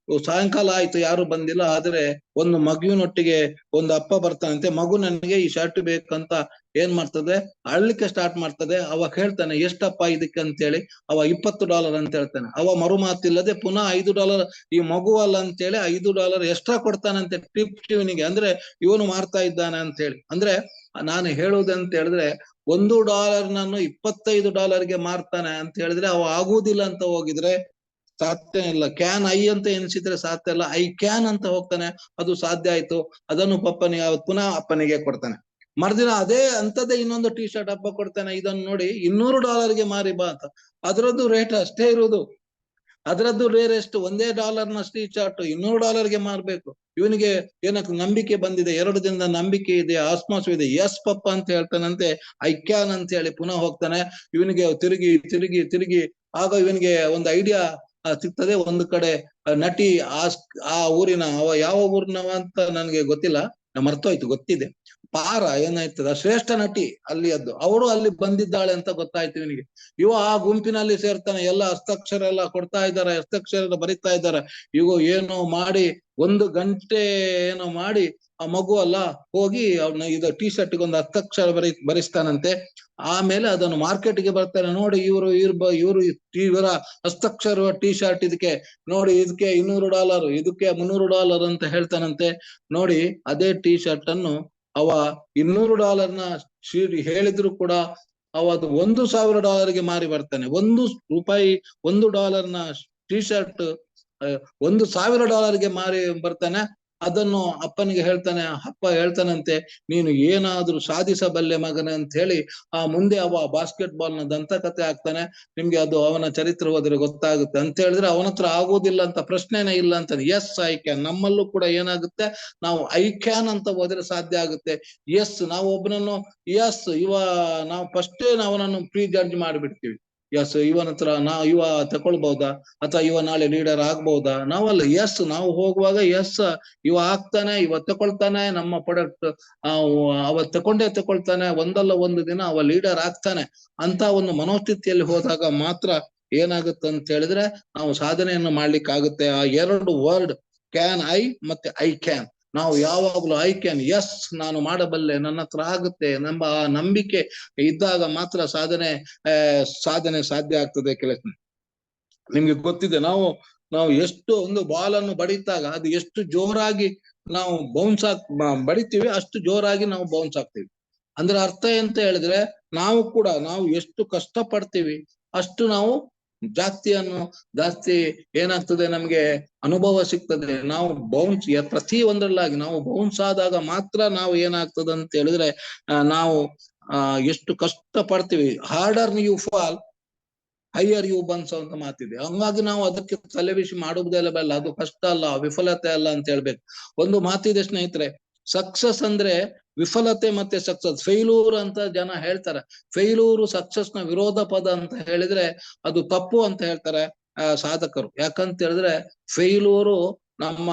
ಸಾಯಂಕಾಲ ಆಯ್ತು, ಯಾರು ಬಂದಿಲ್ಲ. ಆದ್ರೆ ಒಂದು ಮಗುವಿನೊಟ್ಟಿಗೆ ಒಂದು ಅಪ್ಪ ಬರ್ತಾನಂತೆ. ಮಗು ನನಗೆ ಈ ಶರ್ಟ್ ಬೇಕಂತ ಏನ್ ಮಾಡ್ತದೆ, ಅಳ್ಲಿಕ್ಕೆ ಸ್ಟಾರ್ಟ್ ಮಾಡ್ತದೆ. ಅವ ಹೇಳ್ತಾನೆ, ಎಷ್ಟಪ್ಪ ಇದಕ್ಕೆ ಅಂತ ಹೇಳಿ. ಅವ $20 ಅಂತ ಹೇಳ್ತಾನೆ. ಅವ ಮರು ಮಾತಿಲ್ಲದೆ ಪುನಃ $5 ಈ ಮಗು ಅಲ್ಲ ಅಂತ ಹೇಳಿ $5 ಎಕ್ಸ್ಟ್ರಾ ಕೊಡ್ತಾನಂತೆ ಟಿಪ್ ಇವನಿಗೆ. ಅಂದ್ರೆ ಇವನು ಮಾರ್ತಾ ಇದ್ದಾನೆ ಅಂತ ಹೇಳಿ. ಅಂದ್ರೆ ನಾನು ಹೇಳುವುದಂತ ಹೇಳಿದ್ರೆ, $1 ನಾನು $25 ಮಾರ್ತಾನೆ ಅಂತ ಹೇಳಿದ್ರೆ ಅವ ಆಗುವುದಿಲ್ಲ ಅಂತ ಹೋಗಿದ್ರೆ ಸಾಧ್ಯ ಇಲ್ಲ. ಕ್ಯಾನ್ ಐ ಅಂತ ಎನಿಸಿದ್ರೆ ಸಾಧ್ಯ ಇಲ್ಲ. ಐ ಕ್ಯಾನ್ ಅಂತ ಹೋಗ್ತಾನೆ, ಅದು ಸಾಧ್ಯ ಆಯ್ತು. ಅದನ್ನು ಪುನಃ ಅಪ್ಪನಿಗೆ ಕೊಡ್ತಾನೆ. ಮರ್ದಿನ ಅದೇ ಅಂತದೇ ಇನ್ನೊಂದು ಟಿ ಶರ್ಟ್ ಅಪ್ಪ ಕೊಡ್ತಾನೆ. ಇದನ್ನು ನೋಡಿ $200 ಮಾರಿ ಬಾ ಅಂತ. ಅದರದ್ದು ರೇಟ್ ಅಷ್ಟೇ ಇರುವುದು. ಅದರದ್ದು ರೇರ್ ಎಷ್ಟು, $1 ಟಿ ಶರ್ಟ್ $200 ಮಾರ್ಬೇಕು. ಇವನಿಗೆ ಏನಕ್ಕೆ ನಂಬಿಕೆ ಬಂದಿದೆ, 2 ದಿನದ ನಂಬಿಕೆ ಇದೆ, ಆಸ್ಮಾಸು ಇದೆ. ಎಸ್ ಪಪ್ಪ ಅಂತ ಹೇಳ್ತಾನಂತೆ. ಐ ಕ್ಯಾನ್ ಅಂತ ಹೇಳಿ ಪುನಃ ಹೋಗ್ತಾನೆ. ಇವನಿಗೆ ತಿರುಗಿ ಆಗ ಇವನಿಗೆ ಒಂದು ಐಡಿಯಾ ಸಿಗ್ತದೆ. ಒಂದು ಕಡೆ ನಟಿ ಆ ಊರಿನ, ಅವ ಯಾವ ಊರಿನವ ಅಂತ ನನ್ಗೆ ಗೊತ್ತಿಲ್ಲ, ಮರ್ತೋಯ್ತು. ಗೊತ್ತಿದೆ, ಪಾರ ಏನಾಯ್ತದ ಶ್ರೇಷ್ಠ ನಟಿ ಅಲ್ಲಿಯದ್ದು, ಅವಳು ಅಲ್ಲಿ ಬಂದಿದ್ದಾಳೆ ಅಂತ ಗೊತ್ತಾಯ್ತು ಇವನಿಗೆ. ಇವ ಆ ಗುಂಪಿನಲ್ಲಿ ಸೇರ್ತಾನೆ. ಎಲ್ಲ ಹಸ್ತಾಕ್ಷರ ಎಲ್ಲ ಕೊಡ್ತಾ ಇದ್ದಾರೆ, ಹಸ್ತಾಕ್ಷರ ಬರಿತಾ ಇದ್ದಾರೆ. ಇವ ಏನೋ ಮಾಡಿ 1 ಗಂಟೆ ಏನೋ ಮಾಡಿ ಆ ಮಗು ಅಲ್ಲ ಹೋಗಿ ಅವ್ನ ಇದು ಟಿ ಶರ್ಟ್ಗೆ ಒಂದು ಹಸ್ತಾಕ್ಷರ ಬರಿಸ್ತಾನಂತೆ. ಆಮೇಲೆ ಅದನ್ನು ಮಾರ್ಕೆಟ್ಗೆ ಬರ್ತಾನೆ. ನೋಡಿ, ಇವರ ಹಸ್ತಾಕ್ಷರ ಟಿ ಶರ್ಟ್ ಇದಕ್ಕೆ ನೋಡಿ, ಇದಕ್ಕೆ $200, ಇದಕ್ಕೆ $300 ಅಂತ ಹೇಳ್ತಾನಂತೆ. ನೋಡಿ, ಅದೇ ಟಿ ಶರ್ಟ್ ಅನ್ನು ಅವ $200 ಹೇಳಿದ್ರು ಕೂಡ ಅವ ಅದು $1,000 ಮಾರಿ ಬರ್ತಾನೆ. $1 ಟಿ ಶರ್ಟ್ $1,000 ಮಾರಿ ಬರ್ತಾನೆ. ಅದನ್ನು ಅಪ್ಪನಿಗೆ ಹೇಳ್ತಾನೆ. ಅಪ್ಪ ಹೇಳ್ತಾನಂತೆ, ನೀನು ಏನಾದ್ರೂ ಸಾಧಿಸಬಲ್ಲೆ ಮಗನ ಅಂತ ಹೇಳಿ. ಮುಂದೆ ಅವ ಬಾಸ್ಕೆಟ್ ಬಾಲ್ ನ ದಂತಕಥೆ ಆಗ್ತಾನೆ. ನಿಮ್ಗೆ ಅದು ಅವನ ಚರಿತ್ರೆ ಹೋದ್ರೆ ಗೊತ್ತಾಗುತ್ತೆ. ಅಂತ ಹೇಳಿದ್ರೆ ಅವನ ಹತ್ರ ಆಗೋದಿಲ್ಲ ಅಂತ ಪ್ರಶ್ನೆನೇ ಇಲ್ಲ ಅಂತ. Yes I can. ನಮ್ಮಲ್ಲೂ ಕೂಡ ಏನಾಗುತ್ತೆ, ನಾವು ಐ ಕ್ಯಾನ್ ಅಂತ ಹೋದ್ರೆ ಸಾಧ್ಯ ಆಗುತ್ತೆ. ಎಸ್, ನಾವು ಒಬ್ಬನನ್ನು ನಾವು ಫಸ್ಟೇ ಅವನನ್ನು ಪ್ರೀ ಜಡ್ಜ್ ಮಾಡಿಬಿಡ್ತೀವಿ. ಎಸ್, ಇವನ ಹತ್ರ ಇವ ತಕೊಳ್ಬಹುದಾ, ಅಥವಾ ಇವ ನಾಳೆ ಲೀಡರ್ ಆಗ್ಬಹುದಾ? ನಾವಲ್ಲ. ಎಸ್, ನಾವು ಹೋಗುವಾಗ ಎಸ್ ಇವ ಆಗ್ತಾನೆ, ಇವ ತಕೊಳ್ತಾನೆ, ನಮ್ಮ ಪ್ರಾಡಕ್ಟ್ ಅವ ತಕೊಳ್ತಾನೆ, ಒಂದಲ್ಲ ಒಂದು ದಿನ ಅವ ಲೀಡರ್ ಆಗ್ತಾನೆ ಅಂತ ಒಂದು ಮನೋಸ್ಥಿತಿಯಲ್ಲಿ ಹೋದಾಗ ಮಾತ್ರ ಏನಾಗುತ್ತೆ ಅಂತ ಹೇಳಿದ್ರೆ ನಾವು ಸಾಧನೆಯನ್ನು ಮಾಡ್ಲಿಕ್ಕೆ ಆಗುತ್ತೆ. ಆ 2 ವರ್ಡ್ ಕ್ಯಾನ್ ಐ ಮತ್ತೆ ಐ ಕ್ಯಾನ್, ನಾವು ಯಾವಾಗ್ಲೂ ಐ ಕ್ಯಾನ್, ಎಸ್ ನಾನು ಮಾಡಬಲ್ಲೆ, ನನ್ನ ಹತ್ರ ಆಗುತ್ತೆ, ಆ ನಂಬಿಕೆ ಇದ್ದಾಗ ಮಾತ್ರ ಸಾಧನೆ ಸಾಧ್ಯ ಆಗ್ತದೆ. ಕೆಲಸ ನಿಮ್ಗೆ ಗೊತ್ತಿದೆ, ನಾವು ಎಷ್ಟು ಒಂದು ಬಾಲ್ ಅನ್ನು ಬಡಿತಾಗ ಅದು ಎಷ್ಟು ಜೋರಾಗಿ ನಾವು ಬಡಿತೀವಿ, ಅಷ್ಟು ಜೋರಾಗಿ ನಾವು ಬೌನ್ಸ್ ಆಗ್ತೀವಿ. ಅಂದ್ರೆ ಅರ್ಥ ಎಂತ ಹೇಳಿದ್ರೆ, ನಾವು ಎಷ್ಟು ಕಷ್ಟ ಪಡ್ತೀವಿ ಅಷ್ಟು ನಾವು ಜಾಸ್ತಿ ಏನಾಗ್ತದೆ, ನಮ್ಗೆ ಅನುಭವ ಸಿಗ್ತದೆ. ನಾವು ಪ್ರತಿ ಒಂದರಲ್ಲಾಗಿ ನಾವು ಬೌನ್ಸ್ ಆದಾಗ ಮಾತ್ರ ನಾವು ಏನಾಗ್ತದೆ ಅಂತ ಹೇಳಿದ್ರೆ, ನಾವು ಎಷ್ಟು ಕಷ್ಟ ಪಡ್ತೀವಿ. Harder you fall higher you bounce ಅಂತ ಮಾತಿದೆ. ಹಂಗಾಗಿ ನಾವು ಅದಕ್ಕೆ ತಲೆಬಿಸಿ ಮಾಡುವುದೆಲ್ಲ ಬೇಡ. ಅದು ಕಷ್ಟ ಅಲ್ಲ, ವಿಫಲತೆ ಅಲ್ಲ ಅಂತ ಹೇಳ್ಬೇಕು. ಒಂದು ಮಾತಿದೆ ಸ್ನೇಹಿತರೆ, ಸಕ್ಸಸ್ ಅಂದ್ರೆ ವಿಫಲತೆ ಮತ್ತೆ ಸಕ್ಸಸ್. ಫೇಲ್ಯೂರ್ ಅಂತ ಜನ ಹೇಳ್ತಾರೆ. ಫೇಲ್ಯೂರು ಸಕ್ಸಸ್ ನ ವಿರೋಧ ಪದ ಅಂತ ಹೇಳಿದ್ರೆ ಅದು ತಪ್ಪು ಅಂತ ಹೇಳ್ತಾರೆ ಸಾಧಕರು. ಯಾಕಂತ ಹೇಳಿದ್ರೆ ಫೇಲ್ಯೂರು ನಮ್ಮ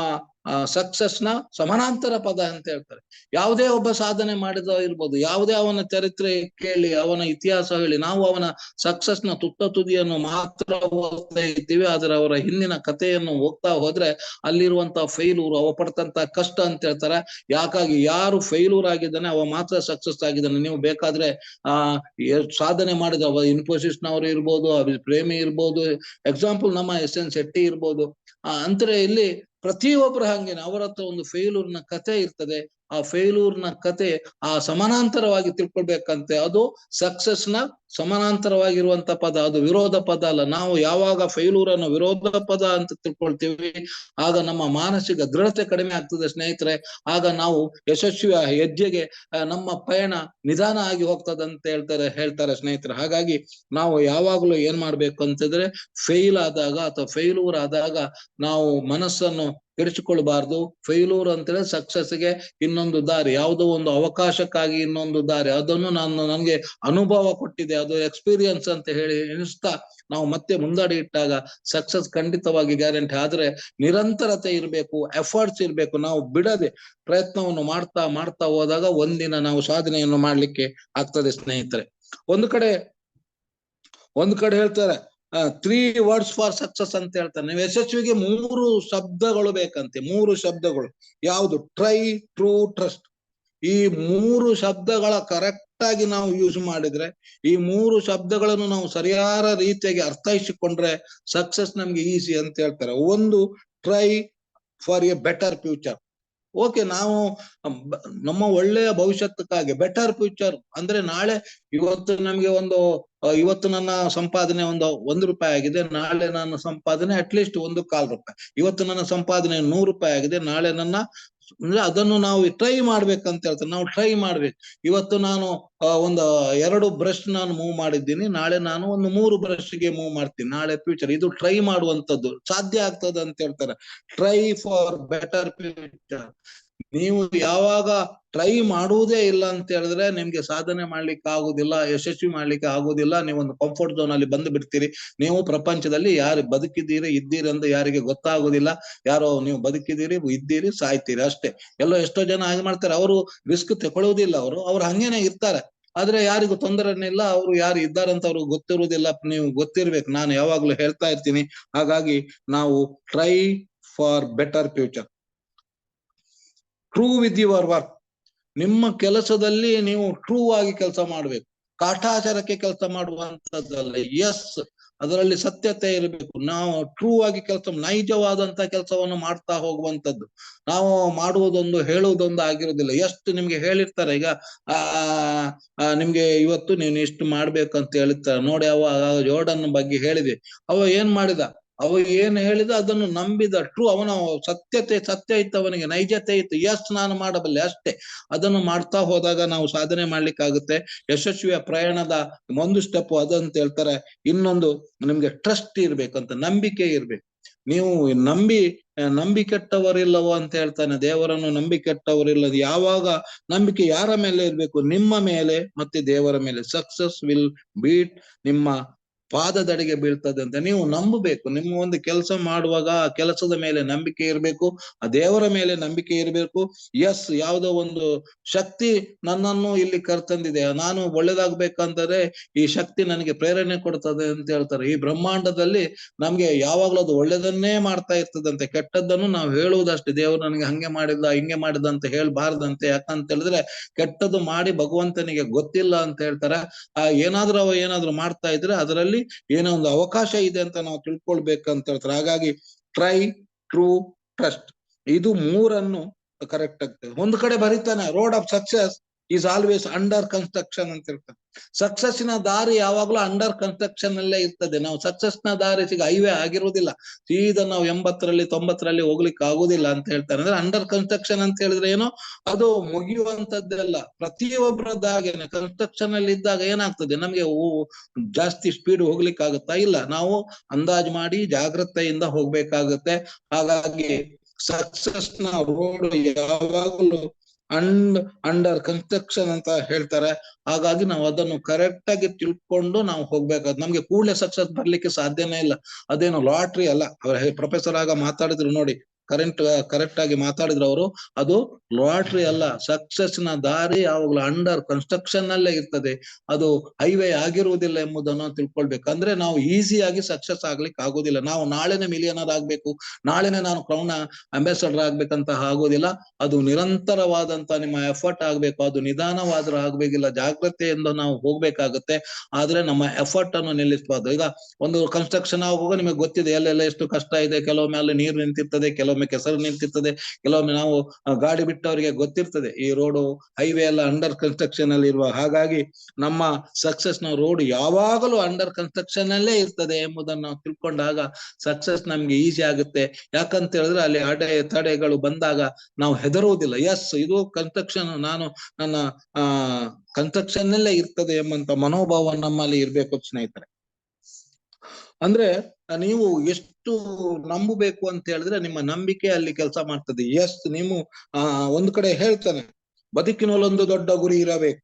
ಸಕ್ಸಸ್ ನ ಸಮಾನಾಂತರ ಪದ ಅಂತ ಹೇಳ್ತಾರೆ. ಯಾವುದೇ ಒಬ್ಬ ಸಾಧನೆ ಮಾಡಿದ ಇರ್ಬೋದು, ಯಾವುದೇ ಅವನ ಚರಿತ್ರೆ ಕೇಳಿ, ಅವನ ಇತಿಹಾಸ ಹೇಳಿ, ನಾವು ಅವನ ಸಕ್ಸಸ್ ನ ತುತ್ತ ತುದಿಯನ್ನು ಮಾತ್ರ ಓದ್ತಾ ಇದ್ದೀವಿ. ಆದ್ರೆ ಅವರ ಹಿಂದಿನ ಕಥೆಯನ್ನು ಹೋಗ್ತಾ ಹೋದ್ರೆ ಅಲ್ಲಿರುವಂತಹ ಫೇಲ್ಯೂರ್, ಅವ ಪಡ್ತಂತ ಕಷ್ಟ ಅಂತ ಹೇಳ್ತಾರೆ. ಯಾಕಾಗಿ ಯಾರು ಫೇಲ್ಯೂರ್ ಆಗಿದ್ದಾನೆ ಅವ ಮಾತ್ರ ಸಕ್ಸಸ್ ಆಗಿದ್ದಾನೆ. ನೀವು ಬೇಕಾದ್ರೆ ಸಾಧನೆ ಮಾಡಿದ ಇನ್ಫೋಸಿಸ್ ನವರು ಇರ್ಬೋದು, ಪ್ರೇಮಿ ಇರ್ಬೋದು, ಎಕ್ಸಾಂಪಲ್ ನಮ್ಮ SN ಶೆಟ್ಟಿ ಇರ್ಬೋದು. ಅಂದ್ರೆ ಇಲ್ಲಿ ಪ್ರತಿಯೊಬ್ಬರು ಹಂಗೇನೆ ಅವರ ಹತ್ರ ಒಂದು ಫೇಲ್ಯೂರ್ ನ ಕತೆ ಇರ್ತದೆ. ಆ ಫೇಲ್ಯೂರ್ ನ ಕತೆ ಸಮಾನಾಂತರವಾಗಿ ತಿಳ್ಕೊಳ್ಬೇಕಂತೆ. ಅದು ಸಕ್ಸಸ್ ನ ಸಮಾನಾಂತರವಾಗಿರುವಂತ ಪದ, ಅದು ವಿರೋಧ ಪದ ಅಲ್ಲ. ನಾವು ಯಾವಾಗ ಫೇಲ್ಯೂರ್ ಅನ್ನು ವಿರೋಧ ಪದ ಅಂತ ತಿಳ್ಕೊಳ್ತೀವಿ, ಆಗ ನಮ್ಮ ಮಾನಸಿಕ ದೃಢತೆ ಕಡಿಮೆ ಆಗ್ತದೆ ಸ್ನೇಹಿತರೆ. ಆಗ ನಾವು ಯಶಸ್ವಿಯ ಹೆಜ್ಜೆಗೆ ನಮ್ಮ ಪಯಣ ನಿಧಾನ ಆಗಿ ಹೋಗ್ತದೆ ಅಂತ ಹೇಳ್ತಾರೆ ಸ್ನೇಹಿತರೆ. ಹಾಗಾಗಿ ನಾವು ಯಾವಾಗ್ಲೂ ಏನ್ ಮಾಡ್ಬೇಕು ಅಂತಂದ್ರೆ, ಫೇಲ್ ಆದಾಗ ಅಥವಾ ಫೇಲ್ಯೂರ್ ಆದಾಗ ನಾವು ಮನಸ್ಸನ್ನು ಕೆಡಿಸಿಕೊಳ್ಬಾರ್ದು. ಫೇಲ್ಯೂರ್ ಅಂತೇಳಿ ಸಕ್ಸಸ್ಗೆ ಇನ್ನೊಂದು ದಾರಿ, ಯಾವುದೋ ಒಂದು ಅವಕಾಶಕ್ಕಾಗಿ ಇನ್ನೊಂದು ದಾರಿ, ಅದನ್ನು ನನಗೆ ಅನುಭವ ಕೊಟ್ಟಿದೆ, ಅದು ಎಕ್ಸ್ಪೀರಿಯನ್ಸ್ ಅಂತ ಹೇಳಿ ಎಣಿಸ್ತಾ ನಾವು ಮತ್ತೆ ಮುಂದಾಡಿ ಇಟ್ಟಾಗ ಸಕ್ಸಸ್ ಖಂಡಿತವಾಗಿ ಗ್ಯಾರಂಟಿ. ಆದ್ರೆ ನಿರಂತರತೆ ಇರ್ಬೇಕು, ಎಫರ್ಟ್ಸ್ ಇರ್ಬೇಕು. ನಾವು ಬಿಡದೆ ಪ್ರಯತ್ನವನ್ನು ಮಾಡ್ತಾ ಮಾಡ್ತಾ ಹೋದಾಗ ಒಂದಿನ ನಾವು ಸಾಧನೆಯನ್ನು ಮಾಡ್ಲಿಕ್ಕೆ ಆಗ್ತದೆ ಸ್ನೇಹಿತರೆ. ಒಂದು ಕಡೆ ಹೇಳ್ತಾರೆ 3 words ಫಾರ್ ಸಕ್ಸಸ್ ಅಂತ ಹೇಳ್ತಾರೆ. ನೀವು ಯಶಸ್ವಿಗೆ 3 ಶಬ್ದಗಳು ಬೇಕಂತೆ. 3 ಶಬ್ದಗಳು ಯಾವುದು? Try, true, trust. ಈ 3 ಶಬ್ದಗಳ ಕರೆಕ್ಟ್ ಆಗಿ ನಾವು ಯೂಸ್ ಮಾಡಿದ್ರೆ, ಈ 3 ಶಬ್ದಗಳನ್ನು ನಾವು ಸರಿಯಾದ ರೀತಿಯಾಗಿ ಅರ್ಥೈಸಿಕೊಂಡ್ರೆ ಸಕ್ಸಸ್ ನಮ್ಗೆ ಈಸಿ ಅಂತ ಹೇಳ್ತಾರೆ. ಒಂದು, try for A better future. Okay, ನಾವು ನಮ್ಮ ಒಳ್ಳೆಯ ಭವಿಷ್ಯಕ್ಕಾಗಿ ಬೆಟರ್ ಫ್ಯೂಚರ್ ಅಂದ್ರೆ ನಾಳೆ, ಇವತ್ತು ನನ್ನ ಸಂಪಾದನೆ ಒಂದು ರೂಪಾಯಿ ಆಗಿದೆ, ನಾಳೆ ನನ್ನ ಸಂಪಾದನೆ ಅಟ್ಲೀಸ್ಟ್ 1.25 ರೂಪಾಯಿ. ಇವತ್ತು ನನ್ನ ಸಂಪಾದನೆ 100 ರೂಪಾಯಿ ಆಗಿದೆ, ನಾಳೆ ಅದನ್ನು ನಾವು ಟ್ರೈ ಮಾಡ್ಬೇಕಂತ ಹೇಳ್ತಾರೆ. ನಾವು ಟ್ರೈ ಮಾಡ್ಬೇಕು. ಇವತ್ತು ನಾನು 2 ಬ್ರಷ್ ನಾನು ಮೂವ್ ಮಾಡಿದ್ದೀನಿ, ನಾಳೆ ನಾನು 3 ಬ್ರಷ್ಗೆ ಮೂವ್ ಮಾಡ್ತೀನಿ, ನಾಳೆ ಫ್ಯೂಚರ್. ಇದು ಟ್ರೈ ಮಾಡುವಂತದ್ದು ಸಾಧ್ಯ ಆಗ್ತದೆ ಅಂತ ಹೇಳ್ತಾರೆ. Try for better future. ನೀವು ಯಾವಾಗ ಟ್ರೈ ಮಾಡುವುದೇ ಇಲ್ಲ ಅಂತ ಹೇಳಿದ್ರೆ ನಿಮ್ಗೆ ಸಾಧನೆ ಮಾಡ್ಲಿಕ್ಕೆ ಆಗುದಿಲ್ಲ, ಯಶಸ್ವಿ ಮಾಡ್ಲಿಕ್ಕೆ ಆಗುದಿಲ್ಲ. ನೀವೊಂದು ಕಂಫರ್ಟ್ ಝೋನ್ ಅಲ್ಲಿ ಬಂದು ಬಿಡ್ತೀರಿ. ನೀವು ಪ್ರಪಂಚದಲ್ಲಿ ಯಾರು ಇದ್ದೀರಿ ಅಂತ ಯಾರಿಗೆ ಗೊತ್ತಾಗುದಿಲ್ಲ. ಯಾರೋ ನೀವು ಬದುಕಿದ್ದೀರಿ, ಇದ್ದೀರಿ, ಸಾಯ್ತೀರಿ ಅಷ್ಟೇ. ಎಷ್ಟೋ ಜನ ಹಾಗೆ ಮಾಡ್ತಾರೆ. ಅವರು ರಿಸ್ಕ್ ತಗೊಳ್ಳುವುದಿಲ್ಲ, ಅವ್ರು ಹಂಗೇನೆ ಇರ್ತಾರೆ. ಆದ್ರೆ ಯಾರಿಗೂ ತೊಂದರೆನೇ ಇಲ್ಲ, ಅವ್ರು ಯಾರು ಇದ್ದಾರಂತ ಅವ್ರಿಗೆ ಗೊತ್ತಿರುವುದಿಲ್ಲ. ನೀವು ಗೊತ್ತಿರ್ಬೇಕು, ನಾನು ಯಾವಾಗ್ಲೂ ಹೇಳ್ತಾ ಇರ್ತೀನಿ. ಹಾಗಾಗಿ ನಾವು try for better future. True with your work. ನಿಮ್ಮ ಕೆಲಸದಲ್ಲಿ ನೀವು ಟ್ರೂ ಆಗಿ ಕೆಲಸ ಮಾಡ್ಬೇಕು, ಕಾಟಾಚಾರಕ್ಕೆ ಕೆಲಸ ಮಾಡುವಂತದ್ದಲ್ಲ. ಅದರಲ್ಲಿ ಸತ್ಯತೆ ಇರಬೇಕು. ನಾವು ಟ್ರೂ ಆಗಿ ನೈಜವಾದಂತ ಕೆಲಸವನ್ನು ಮಾಡ್ತಾ ಹೋಗುವಂತದ್ದು. ನಾವು ಮಾಡುವುದೊಂದು ಹೇಳುವುದೊಂದು ಆಗಿರುವುದಿಲ್ಲ. ಎಷ್ಟು ನಿಮ್ಗೆ ಹೇಳಿರ್ತಾರೆ, ಈಗ ನಿಮ್ಗೆ ಇವತ್ತು ನೀನು ಇಷ್ಟು ಮಾಡ್ಬೇಕಂತ ಹೇಳಿರ್ತಾರೆ ನೋಡಿ. ಜೋರ್ಡನ್ ಬಗ್ಗೆ ಹೇಳಿದೆ. ಅವ ಏನ್ ಮಾಡಿದ? ಏನ್ ಹೇಳಿದ ಅದನ್ನು ನಂಬಿದ. ಟ್ರೂ, ಅವನ ಸತ್ಯ ಇತ್ತು, ಅವನಿಗೆ ನೈಜತೆ ಇತ್ತು. ನಾನು ಮಾಡಬಲ್ಲೆ ಅಷ್ಟೇ. ಅದನ್ನು ಮಾಡ್ತಾ ಹೋದಾಗ ನಾವು ಸಾಧನೆ ಮಾಡ್ಲಿಕ್ಕಾಗುತ್ತೆ. ಯಶಸ್ವಿಯ ಪ್ರಯಾಣದ ಒಂದು ಸ್ಟೆಪ್ ಅದಂತ ಹೇಳ್ತಾರೆ. ಇನ್ನೊಂದು, ನಿಮ್ಗೆ ಟ್ರಸ್ಟ್ ಇರ್ಬೇಕಂತ, ನಂಬಿಕೆ ಇರ್ಬೇಕು. ನೀವು ನಂಬಿಕೆಟ್ಟವರಿಲ್ಲವೋ ಅಂತ ಹೇಳ್ತಾನೆ. ದೇವರನ್ನು ನಂಬಿಕೆಟ್ಟವರಿಲ್ಲ. ಯಾವಾಗ ನಂಬಿಕೆ ಯಾರ ಮೇಲೆ ಇರ್ಬೇಕು? ನಿಮ್ಮ ಮೇಲೆ ಮತ್ತೆ ದೇವರ ಮೇಲೆ. ಸಕ್ಸಸ್ ವಿಲ್ ಬೀಟ್ ನಿಮ್ಮ ಪಾದದಡಿಗೆ ಬೀಳ್ತದೆ ಅಂತ ನೀವು ನಂಬಬೇಕು. ನಿಮ್ಮ ಒಂದು ಕೆಲಸ ಮಾಡುವಾಗ ಆ ಕೆಲಸದ ಮೇಲೆ ನಂಬಿಕೆ ಇರಬೇಕು, ಆ ದೇವರ ಮೇಲೆ ನಂಬಿಕೆ ಇರಬೇಕು. ಯಾವುದೋ ಒಂದು ಶಕ್ತಿ ನನ್ನನ್ನು ಇಲ್ಲಿ ಕರ್ತಂದಿದೆ, ನಾನು ಒಳ್ಳೇದಾಗ್ಬೇಕಂತಂದ್ರೆ ಈ ಶಕ್ತಿ ನನಗೆ ಪ್ರೇರಣೆ ಕೊಡ್ತದೆ ಅಂತ ಹೇಳ್ತಾರೆ. ಈ ಬ್ರಹ್ಮಾಂಡದಲ್ಲಿ ನಮ್ಗೆ ಯಾವಾಗ್ಲೂ ಅದು ಒಳ್ಳೇದನ್ನೇ ಮಾಡ್ತಾ ಇರ್ತದಂತೆ. ಕೆಟ್ಟದ್ದನ್ನು ನಾವು ಹೇಳುವುದಷ್ಟೇ. ದೇವರು ನನಗೆ ಹಂಗೆ ಮಾಡಿದ ಹಿಂಗೆ ಮಾಡಿದ ಅಂತ ಹೇಳ್ಬಾರ್ದಂತೆ. ಯಾಕಂತ ಹೇಳಿದ್ರೆ ಕೆಟ್ಟದ್ದು ಮಾಡಿ ಭಗವಂತನಿಗೆ ಗೊತ್ತಿಲ್ಲ ಅಂತ ಹೇಳ್ತಾರೆ. ಏನಾದ್ರೂ ಮಾಡ್ತಾ ಇದ್ರೆ ಅದರಲ್ಲಿ ಏನೋ ಒಂದು ಅವಕಾಶ ಇದೆ ಅಂತ ನಾವು ತಿಳ್ಕೊಳ್ಬೇಕಂತ ಹೇಳ್ತಾರೆ. ಹಾಗಾಗಿ ಟ್ರೈ, ಟ್ರೂ, ಟ್ರಸ್ಟ್, ಇದು 3 ಕರೆಕ್ಟ್ ಆಗ್ತದೆ. ಒಂದು ಕಡೆ ಬರೀತಾನೆ, road of success is always under construction ಅಂತ ಹೇಳ್ತಾರೆ. ಸಕ್ಸಸ್ಸಿನ ದಾರಿ ಯಾವಾಗ್ಲೂ ಅಂಡರ್ ಕನ್ಸ್ಟ್ರಕ್ಷನ್ ಅಲ್ಲೇ ಇರ್ತದೆ. ನಾವು ಸಕ್ಸಸ್ನ ದಾರಿ ಹೈವೇ ಆಗಿರುವುದಿಲ್ಲ. ಸೀದಾ ನಾವು 80ರಲ್ಲಿ 90ರಲ್ಲಿ ಹೋಗ್ಲಿಕ್ಕೆ ಆಗುದಿಲ್ಲ ಅಂತ ಹೇಳ್ತಾರೆ. ಅಂದ್ರೆ ಅಂಡರ್ ಕನ್ಸ್ಟ್ರಕ್ಷನ್ ಅಂತ ಹೇಳಿದ್ರೆ ಏನೋ ಅದು ಮುಗಿಯುವಂತದ್ದೆಲ್ಲ. ಪ್ರತಿಯೊಬ್ಬರದ್ದಾಗೇನೆ ಕನ್ಸ್ಟ್ರಕ್ಷನ್ ಅಲ್ಲಿ ಇದ್ದಾಗ ಏನಾಗ್ತದೆ, ನಮ್ಗೆ ಜಾಸ್ತಿ ಸ್ಪೀಡ್ ಹೋಗ್ಲಿಕ್ಕೆ ಆಗುತ್ತಾ? ಇಲ್ಲ. ನಾವು ಅಂದಾಜು ಮಾಡಿ ಜಾಗ್ರತೆಯಿಂದ ಹೋಗ್ಬೇಕಾಗುತ್ತೆ. ಹಾಗಾಗಿ ಸಕ್ಸಸ್ ನ ರೋಡ್ ಯಾವಾಗಲೂ ಅಂಡರ್ ಕನ್ಸ್ಟ್ರಕ್ಷನ್ ಅಂತ ಹೇಳ್ತಾರೆ. ಹಾಗಾಗಿ ನಾವು ಅದನ್ನು ಕರೆಕ್ಟ್ ಆಗಿ ತಿಳ್ಕೊಂಡು ನಾವು ಹೋಗ್ಬೇಕಾದ್. ನಮ್ಗೆ ಕೂಡಲೇ ಸಕ್ಸಸ್ ಬರ್ಲಿಕ್ಕೆ ಸಾಧ್ಯನೇ ಇಲ್ಲ. ಅದೇನು ಲಾಟ್ರಿ ಅಲ್ಲ. ಪ್ರೊಫೆಸರ್ ಆಗ ಮಾತಾಡಿದ್ರು ನೋಡಿ, ಕರೆಕ್ಟ್ ಆಗಿ ಮಾತಾಡಿದ್ರು ಅವರು. ಅದು ಲಾಟ್ರಿ ಅಲ್ಲ, ಸಕ್ಸಸ್ ನ ದಾರಿ ಯಾವಾಗ್ಲೂ ಅಂಡರ್ ಕನ್ಸ್ಟ್ರಕ್ಷನ್ ನಲ್ಲೇ ಇರ್ತದೆ, ಅದು ಹೈವೇ ಆಗಿರುವುದಿಲ್ಲ ಎಂಬುದನ್ನು ತಿಳ್ಕೊಳ್ಬೇಕು. ಅಂದ್ರೆ ನಾವು ಈಸಿಯಾಗಿ ಸಕ್ಸಸ್ ಆಗ್ಲಿಕ್ಕೆ ಆಗೋದಿಲ್ಲ. ನಾವು ನಾಳೆನೆ ಮಿಲಿಯನರ್ ಆಗ್ಬೇಕು, ನಾಳೆನೆ ನಾನು ಕ್ರೌನ್ ಅಂಬಾಸಡರ್ ಆಗ್ಬೇಕಂತ ಆಗೋದಿಲ್ಲ. ಅದು ನಿರಂತರವಾದಂತ ನಿಮ್ಮ ಎಫರ್ಟ್ ಆಗ್ಬೇಕು. ಅದು ನಿಧಾನವಾದ್ರೂ ಆಗ್ಬೇಕಿಲ್ಲ, ಜಾಗ್ರತೆಯಿಂದ ನಾವು ಹೋಗ್ಬೇಕಾಗುತ್ತೆ. ಆದ್ರೆ ನಮ್ಮ ಎಫರ್ಟ್ ಅನ್ನು ನಿಲ್ಲಿಸಬಾರ್ದು. ಈಗ ಒಂದು ಕನ್ಸ್ಟ್ರಕ್ಷನ್ ಆಗುವಾಗ ನಿಮಗೆ ಗೊತ್ತಿದೆ ಎಲ್ಲೆಲ್ಲ ಎಷ್ಟು ಕಷ್ಟ ಇದೆ. ಕೆಲವೊಮ್ಮೆ ಅಲ್ಲಿ ನೀರು ನಿಂತಿರ್ತದೆ, ಕೆಲವೊಮ್ಮೆ ಕೆಸರು ನಿಂತಿರ್ತದೆ, ಕೆಲವೊಮ್ಮೆ ನಾವು ಗಾಡಿ ಬಿಟ್ಟವರಿಗೆ ಗೊತ್ತಿರ್ತದೆ ಈ ರೋಡು ಹೈವೇ ಎಲ್ಲ ಅಂಡರ್ ಕನ್ಸ್ಟ್ರಕ್ಷನ್ ಅಲ್ಲಿ ಇರುವ. ಹಾಗಾಗಿ ನಮ್ಮ ಸಕ್ಸಸ್ ನ ರೋಡ್ ಯಾವಾಗಲೂ ಅಂಡರ್ ಕನ್ಸ್ಟ್ರಕ್ಷನ್ ಅಲ್ಲೇ ಇರ್ತದೆ ಎಂಬುದನ್ನು ನಾವು ತಿಳ್ಕೊಂಡಾಗ ಸಕ್ಸಸ್ ನಮ್ಗೆ ಈಸಿ ಆಗುತ್ತೆ. ಯಾಕಂತ ಹೇಳಿದ್ರೆ ಅಲ್ಲಿ ತಡೆಗಳು ಬಂದಾಗ ನಾವು ಹೆದರುವುದಿಲ್ಲ. ಎಸ್, ಇದು ಕನ್ಸ್ಟ್ರಕ್ಷನ್, ನಾನು ನನ್ನ ಕನ್ಸ್ಟ್ರಕ್ಷನ್ ನಲ್ಲೇ ಇರ್ತದೆ ಎಂಬಂತ ಮನೋಭಾವ ನಮ್ಮಲ್ಲಿ ಇರ್ಬೇಕು ಸ್ನೇಹಿತರೆ. ಅಂದ್ರೆ ನೀವು ಎಷ್ಟು ನಂಬಬೇಕು ಅಂತ ಹೇಳಿದ್ರೆ ನಿಮ್ಮ ನಂಬಿಕೆ ಅಲ್ಲಿ ಕೆಲಸ ಮಾಡ್ತದೆ. ಎಸ್, ನೀವು ಒಂದು ಕಡೆ ಹೇಳ್ತಾನೆ, ಬದುಕಿನಲ್ಲೊಂದು ದೊಡ್ಡ ಗುರಿ ಇರಬೇಕು,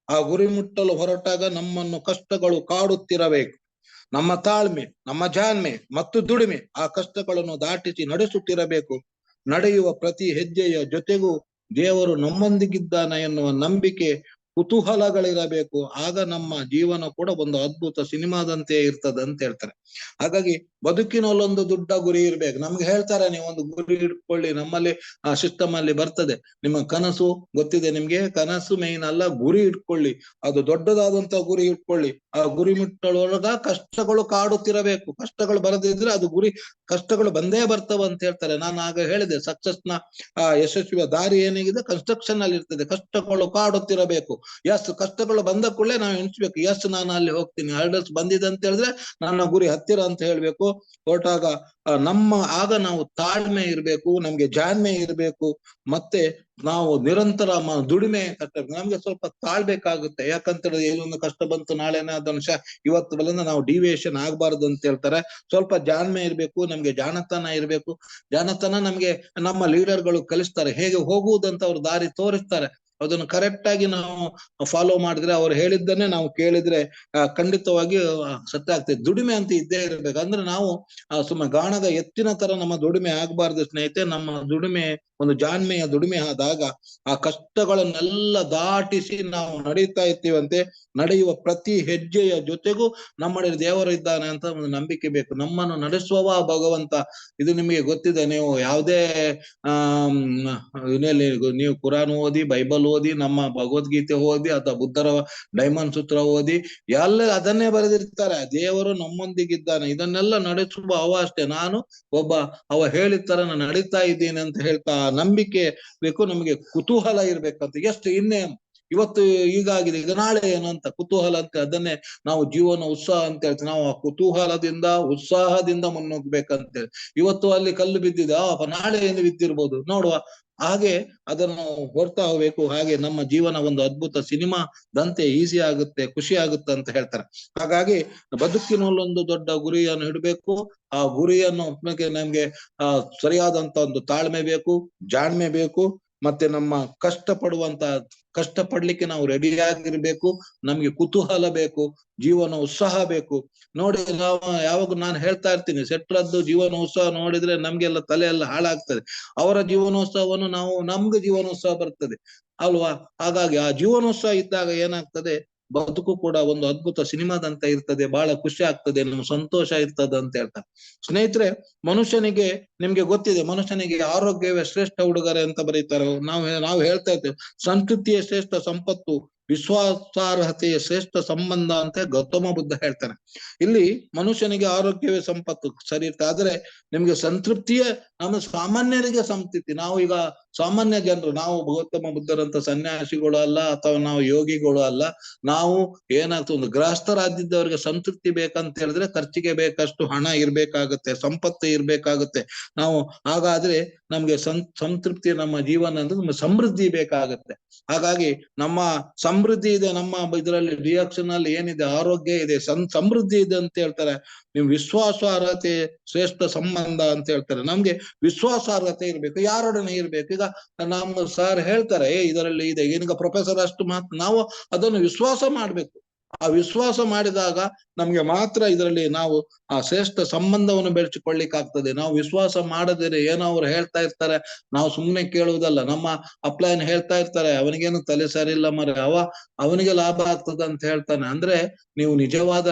ಆ ಗುರಿ ಮುಟ್ಟಲು ಹೊರಟಾಗ ನಮ್ಮನ್ನು ಕಷ್ಟಗಳು ಕಾಡುತ್ತಿರಬೇಕು. ನಮ್ಮ ತಾಳ್ಮೆ, ನಮ್ಮ ಜಾಣ್ಮೆ ಮತ್ತು ದುಡಿಮೆ ಆ ಕಷ್ಟಗಳನ್ನು ದಾಟಿಸಿ ನಡೆಸುತ್ತಿರಬೇಕು. ನಡೆಯುವ ಪ್ರತಿ ಹೆಜ್ಜೆಯ ಜೊತೆಗೂ ದೇವರು ನಮ್ಮೊಂದಿಗಿದ್ದಾನೆ ಎನ್ನುವ ನಂಬಿಕೆ, ಕುತೂಹಲಗಳಿರಬೇಕು. ಆಗ ನಮ್ಮ ಜೀವನ ಕೂಡ ಒಂದು ಅದ್ಭುತ ಸಿನಿಮಾದಂತೆ ಇರ್ತದೆ ಅಂತ ಹೇಳ್ತಾರೆ. ಹಾಗಾಗಿ ಬದುಕಿನಲ್ಲೊಂದು ದೊಡ್ಡ ಗುರಿ ಇರ್ಬೇಕು. ನಮ್ಗೆ ಹೇಳ್ತಾರೆ, ನೀವು ಒಂದು ಗುರಿ ಇಟ್ಕೊಳ್ಳಿ, ನಮ್ಮಲ್ಲಿ ಸಿಸ್ಟಮ್ ಅಲ್ಲಿ ಬರ್ತದೆ. ನಿಮ್ಮ ಕನಸು ಗೊತ್ತಿದೆ ನಿಮ್ಗೆ, ಕನಸು ಮೇನ್ ಅಲ್ಲ, ಗುರಿ ಇಟ್ಕೊಳ್ಳಿ, ಅದು ದೊಡ್ಡದಾದಂತ ಗುರಿ ಇಟ್ಕೊಳ್ಳಿ. ಆ ಗುರಿ ಮುಟ್ಟಲೊಳಗ ಕಷ್ಟಗಳು ಕಾಡುತ್ತಿರಬೇಕು. ಕಷ್ಟಗಳು ಬರದಿದ್ರೆ ಅದು ಗುರಿ, ಕಷ್ಟಗಳು ಬಂದೇ ಬರ್ತವ ಅಂತ ಹೇಳ್ತಾರೆ. ನಾನು ಆಗ ಹೇಳಿದೆ, ಸಕ್ಸಸ್ ನ ಯಶಸ್ವಿಯ ದಾರಿ ಏನಾಗಿದೆ, ಕನ್ಸ್ಟ್ರಕ್ಷನ್ ಅಲ್ಲಿ ಇರ್ತದೆ. ಕಷ್ಟಗಳು ಕಾಡುತ್ತಿರಬೇಕು. ಎಸ್, ಕಷ್ಟಗಳು ಬಂದ ಕೂಡಲೇ ನಾವು ಎಣಿಸ್ಬೇಕು, ಎಸ್ ನಾನು ಅಲ್ಲಿ ಹೋಗ್ತೀನಿ, ಹರ್ಡಲ್ಸ್ ಬಂದಿದೆ ಅಂತ ಹೇಳಿದ್ರೆ ನನ್ನ ಗುರಿ ಹತ್ತಿರ ಅಂತ ಹೇಳ್ಬೇಕು. ಹೊರಟಾಗ ಆಗ ನಾವು ತಾಳ್ಮೆ ಇರ್ಬೇಕು, ನಮ್ಗೆ ಜಾಣ್ಮೆ ಇರ್ಬೇಕು, ಮತ್ತೆ ನಾವು ನಿರಂತರ ದುಡಿಮೆ ಕಟ್ಟಬೇಕು. ನಮ್ಗೆ ಸ್ವಲ್ಪ ತಾಳ್ಬೇಕಾಗುತ್ತೆ. ಯಾಕಂತ ಹೇಳಿದ್ರೆ ಏನೊಂದು ಕಷ್ಟ ಬಂತು, ನಾಳೆನೇ ಅದನ್ನು ಇವತ್ತು ಬಲಿಂದ ನಾವು ಡಿವಿಯೇಷನ್ ಆಗ್ಬಾರ್ದು ಅಂತ ಹೇಳ್ತಾರೆ. ಸ್ವಲ್ಪ ಜಾಣ್ಮೆ ಇರ್ಬೇಕು, ನಮ್ಗೆ ಜಾಣತನ ಇರ್ಬೇಕು. ಜಾಣತನ ನಮ್ಗೆ ನಮ್ಮ ಲೀಡರ್ಗಳು ಕಲಿಸ್ತಾರೆ, ಹೇಗೆ ಹೋಗುವುದಂತ ಅವ್ರು ದಾರಿ ತೋರಿಸ್ತಾರೆ. ಅದನ್ನು ಕರೆಕ್ಟ್ ಆಗಿ ನಾವು ಫಾಲೋ ಮಾಡಿದ್ರೆ, ಅವ್ರು ಹೇಳಿದ್ದನ್ನೇ ನಾವು ಕೇಳಿದ್ರೆ ಖಂಡಿತವಾಗಿ ಸತ್ಯ ಆಗ್ತದೆ. ದುಡಿಮೆ ಅಂತ ಇದ್ದೇ ಇರ್ಬೇಕು. ಅಂದ್ರೆ ನಾವು ಸುಮ್ಮನೆ ಗಾಣದ ಎತ್ತಿನ ತರ ನಮ್ಮ ದುಡಿಮೆ ಆಗ್ಬಾರ್ದು ಸ್ನೇಹಿತೆ. ನಮ್ಮ ದುಡಿಮೆ ಒಂದು ಜಾಣ್ಮೆಯ ದುಡಿಮೆ ಆದಾಗ ಆ ಕಷ್ಟಗಳನ್ನೆಲ್ಲ ದಾಟಿಸಿ ನಾವು ನಡೀತಾ ಇರ್ತೀವಂತೆ. ನಡೆಯುವ ಪ್ರತಿ ಹೆಜ್ಜೆಯ ಜೊತೆಗೂ ನಮ್ಮಲ್ಲಿ ದೇವರು ಇದ್ದಾನೆ ಅಂತ ಒಂದು ನಂಬಿಕೆ ಬೇಕು. ನಮ್ಮನ್ನು ನಡೆಸುವವ ಭಗವಂತ. ಇದು ನಿಮಗೆ ಗೊತ್ತಿದೆ. ನೀವು ಯಾವುದೇ ನೀವು ಕುರಾನ್ ಓದಿ, ಬೈಬಲ್ ಓದಿ, ನಮ್ಮ ಭಗವದ್ಗೀತೆ ಓದಿ, ಅಥವಾ ಬುದ್ಧರ ಡೈಮಂಡ್ ಸೂತ್ರ ಓದಿ, ಎಲ್ಲ ಅದನ್ನೇ ಬರೆದಿರ್ತಾರೆ. ದೇವರು ನಮ್ಮೊಂದಿಗಿದ್ದಾನೆ, ಇದನ್ನೆಲ್ಲ ನಡೆಸುವ ಅವ ಅಷ್ಟೇ. ನಾನು ಒಬ್ಬ ಅವ ಹೇಳಿದ ತರ ನಾನು ನಡೀತಾ ಇದ್ದೀನಿ ಅಂತ ಹೇಳ್ತಾ ನಂಬಿಕೆ ಬೇಕು. ನಮಗೆ ಕುತೂಹಲ ಇರ್ಬೇಕಂತ. ಎಷ್ಟು ಇನ್ನೇನು ಇವತ್ತು ಹೀಗಾಗಿದೆ, ಈಗ ನಾಳೆ ಏನು ಅಂತ ಕುತೂಹಲ ಅಂತ, ಅದನ್ನೇ ನಾವು ಜೀವನ ಉತ್ಸಾಹ ಅಂತ ಹೇಳ್ತೀವಿ. ನಾವು ಆ ಕುತೂಹಲದಿಂದ ಉತ್ಸಾಹದಿಂದ ಮುನ್ನುಗ್ಬೇಕಂತೇಳಿ. ಇವತ್ತು ಅಲ್ಲಿ ಕಲ್ಲು ಬಿದ್ದಿದೆ, ನಾಳೆ ಏನು ಬಿದ್ದಿರ್ಬೋದು ನೋಡುವ, ಹಾಗೆ ಅದನ್ನು ಹೊರ್ತಾ ಹೋಗ್ಬೇಕು. ಹಾಗೆ ನಮ್ಮ ಜೀವನ ಒಂದು ಅದ್ಭುತ ಸಿನಿಮಾದಂತೆ ಈಸಿ ಆಗುತ್ತೆ, ಖುಷಿ ಆಗುತ್ತೆ ಅಂತ ಹೇಳ್ತಾರೆ. ಹಾಗಾಗಿ ಬದುಕಿನಲ್ಲೊಂದು ದೊಡ್ಡ ಗುರಿಯನ್ನು ಇಡಬೇಕು. ಆ ಗುರಿಯನ್ನು ನಮ್ಗೆ ಸರಿಯಾದಂತ ಒಂದು ತಾಳ್ಮೆ ಬೇಕು, ಜಾಣ್ಮೆ ಬೇಕು, ಮತ್ತೆ ನಮ್ಮ ಕಷ್ಟ ಪಡ್ಲಿಕ್ಕೆ ನಾವು ರೆಡಿಯಾಗಿರ್ಬೇಕು. ನಮ್ಗೆ ಕುತೂಹಲ ಬೇಕು, ಜೀವನ ಉತ್ಸಾಹ ಬೇಕು. ನೋಡಿ, ನಾವು ಯಾವಾಗ ನಾನು ಹೇಳ್ತಾ ಇರ್ತೀನಿ, ಸೆಟ್ರದ್ದು ಜೀವನ ಉತ್ಸವ ನೋಡಿದ್ರೆ ನಮ್ಗೆಲ್ಲ ತಲೆ ಎಲ್ಲ ಹಾಳಾಗ್ತದೆ. ಅವರ ಜೀವನೋತ್ಸವವನ್ನು ನಮ್ಗೆ ಜೀವನೋತ್ಸವ ಬರ್ತದೆ ಅಲ್ವಾ? ಹಾಗಾಗಿ ಆ ಜೀವನೋತ್ಸವ ಇದ್ದಾಗ ಏನಾಗ್ತದೆ, ಬದುಕು ಕೂಡ ಒಂದು ಅದ್ಭುತ ಸಿನಿಮಾದಂತ ಇರ್ತದೆ, ಬಹಳ ಖುಷಿ ಆಗ್ತದೆ, ನಮ್ಗೆ ಸಂತೋಷ ಇರ್ತದೆ ಅಂತ ಹೇಳ್ತಾರೆ. ಸ್ನೇಹಿತರೆ, ಮನುಷ್ಯನಿಗೆ ನಿಮ್ಗೆ ಗೊತ್ತಿದೆ, ಮನುಷ್ಯನಿಗೆ ಆರೋಗ್ಯವೇ ಶ್ರೇಷ್ಠ ಉಡುಗೊರೆ ಅಂತ ಬರೀತಾರೆ. ನಾವು ಹೇಳ್ತಾ ಇರ್ತೇವೆ, ಸಂಸ್ಕೃತಿಯ ಶ್ರೇಷ್ಠ ಸಂಪತ್ತು, ವಿಶ್ವಾಸಾರ್ಹತೆಯ ಶ್ರೇಷ್ಠ ಸಂಬಂಧ ಅಂತ ಗೌತಮ ಬುದ್ಧ ಹೇಳ್ತಾನೆ. ಇಲ್ಲಿ ಮನುಷ್ಯನಿಗೆ ಆರೋಗ್ಯವೇ ಸಂಪತ್ತು ಸರಿ ಇರ್ತದೆ, ಆದ್ರೆ ನಿಮ್ಗೆ ಸಂತೃಪ್ತಿಯೇ ನಮ್ಮ ಸಾಮಾನ್ಯರಿಗೆ ಸಂತೃಪ್ತಿ. ನಾವು ಈಗ ಸಾಮಾನ್ಯ ಜನರು, ನಾವು ಗೌತಮ ಬುದ್ಧರಂತ ಸನ್ಯಾಸಿಗಳು ಅಲ್ಲ, ಅಥವಾ ನಾವು ಯೋಗಿಗಳು ಅಲ್ಲ. ನಾವು ಏನಾಗ್ತದೆ, ಒಂದು ಗೃಹಸ್ಥರಾದಿದ್ದವರಿಗೆ ಸಂತೃಪ್ತಿ ಬೇಕಂತ ಹೇಳಿದ್ರೆ ಖರ್ಚಿಗೆ ಬೇಕಷ್ಟು ಹಣ ಇರ್ಬೇಕಾಗುತ್ತೆ, ಸಂಪತ್ತು ಇರ್ಬೇಕಾಗುತ್ತೆ. ನಾವು ಹಾಗಾದ್ರೆ ನಮ್ಗೆ ಸಂತೃಪ್ತಿ, ನಮ್ಮ ಜೀವನ ಅಂದ್ರೆ ನಮ್ಮ ಸಮೃದ್ಧಿ ಬೇಕಾಗುತ್ತೆ. ಹಾಗಾಗಿ ನಮ್ಮ ಸಮೃದ್ಧಿ ಇದೆ, ನಮ್ಮ ಇದರಲ್ಲಿ ರಿಯಾಕ್ಷನ್ ಅಲ್ಲಿ ಏನಿದೆ, ಆರೋಗ್ಯ ಇದೆ, ಸಮೃದ್ಧಿ ಇದೆ ಅಂತ ಹೇಳ್ತಾರೆ. ನೀವು ವಿಶ್ವಾಸಾರ್ಹತೆ ಶ್ರೇಷ್ಠ ಸಂಬಂಧ ಅಂತ ಹೇಳ್ತಾರೆ. ನಮ್ಗೆ ವಿಶ್ವಾಸಾರ್ಹತೆ ಇರ್ಬೇಕು, ಯಾರೊಡನೆ ಇರ್ಬೇಕು. ಈಗ ನಮ್ಮ ಸರ್ ಹೇಳ್ತಾರೆ ಇದರಲ್ಲಿ ಇದೆ, ಏನೀಗ ಪ್ರೊಫೆಸರ್ ಅಷ್ಟು ಮಾತ್ರ ನಾವು ಅದನ್ನು ವಿಶ್ವಾಸ ಮಾಡ್ಬೇಕು. ಆ ವಿಶ್ವಾಸ ಮಾಡಿದಾಗ ನಮ್ಗೆ ಮಾತ್ರ ಇದರಲ್ಲಿ ನಾವು ಆ ಶ್ರೇಷ್ಠ ಸಂಬಂಧವನ್ನು ಬೆಳೆಸಿಕೊಳ್ಳಿಕ್ಕಾಗ್ತದೆ. ನಾವು ವಿಶ್ವಾಸ ಮಾಡದಿರಿ ಏನೋ ಅವ್ರು ಹೇಳ್ತಾ ಇರ್ತಾರೆ, ನಾವು ಸುಮ್ಮನೆ ಕೇಳುವುದಲ್ಲ. ನಮ್ಮ ಅಪ್ಲೈನ್ ಹೇಳ್ತಾ ಇರ್ತಾರೆ, ಅವನಿಗೇನು ತಲೆ ಸರಿ ಇಲ್ಲ ಮರೆ, ಅವನಿಗೆ ಲಾಭ ಆಗ್ತದೆ ಅಂತ ಹೇಳ್ತಾನೆ. ಅಂದ್ರೆ ನೀವು ನಿಜವಾದ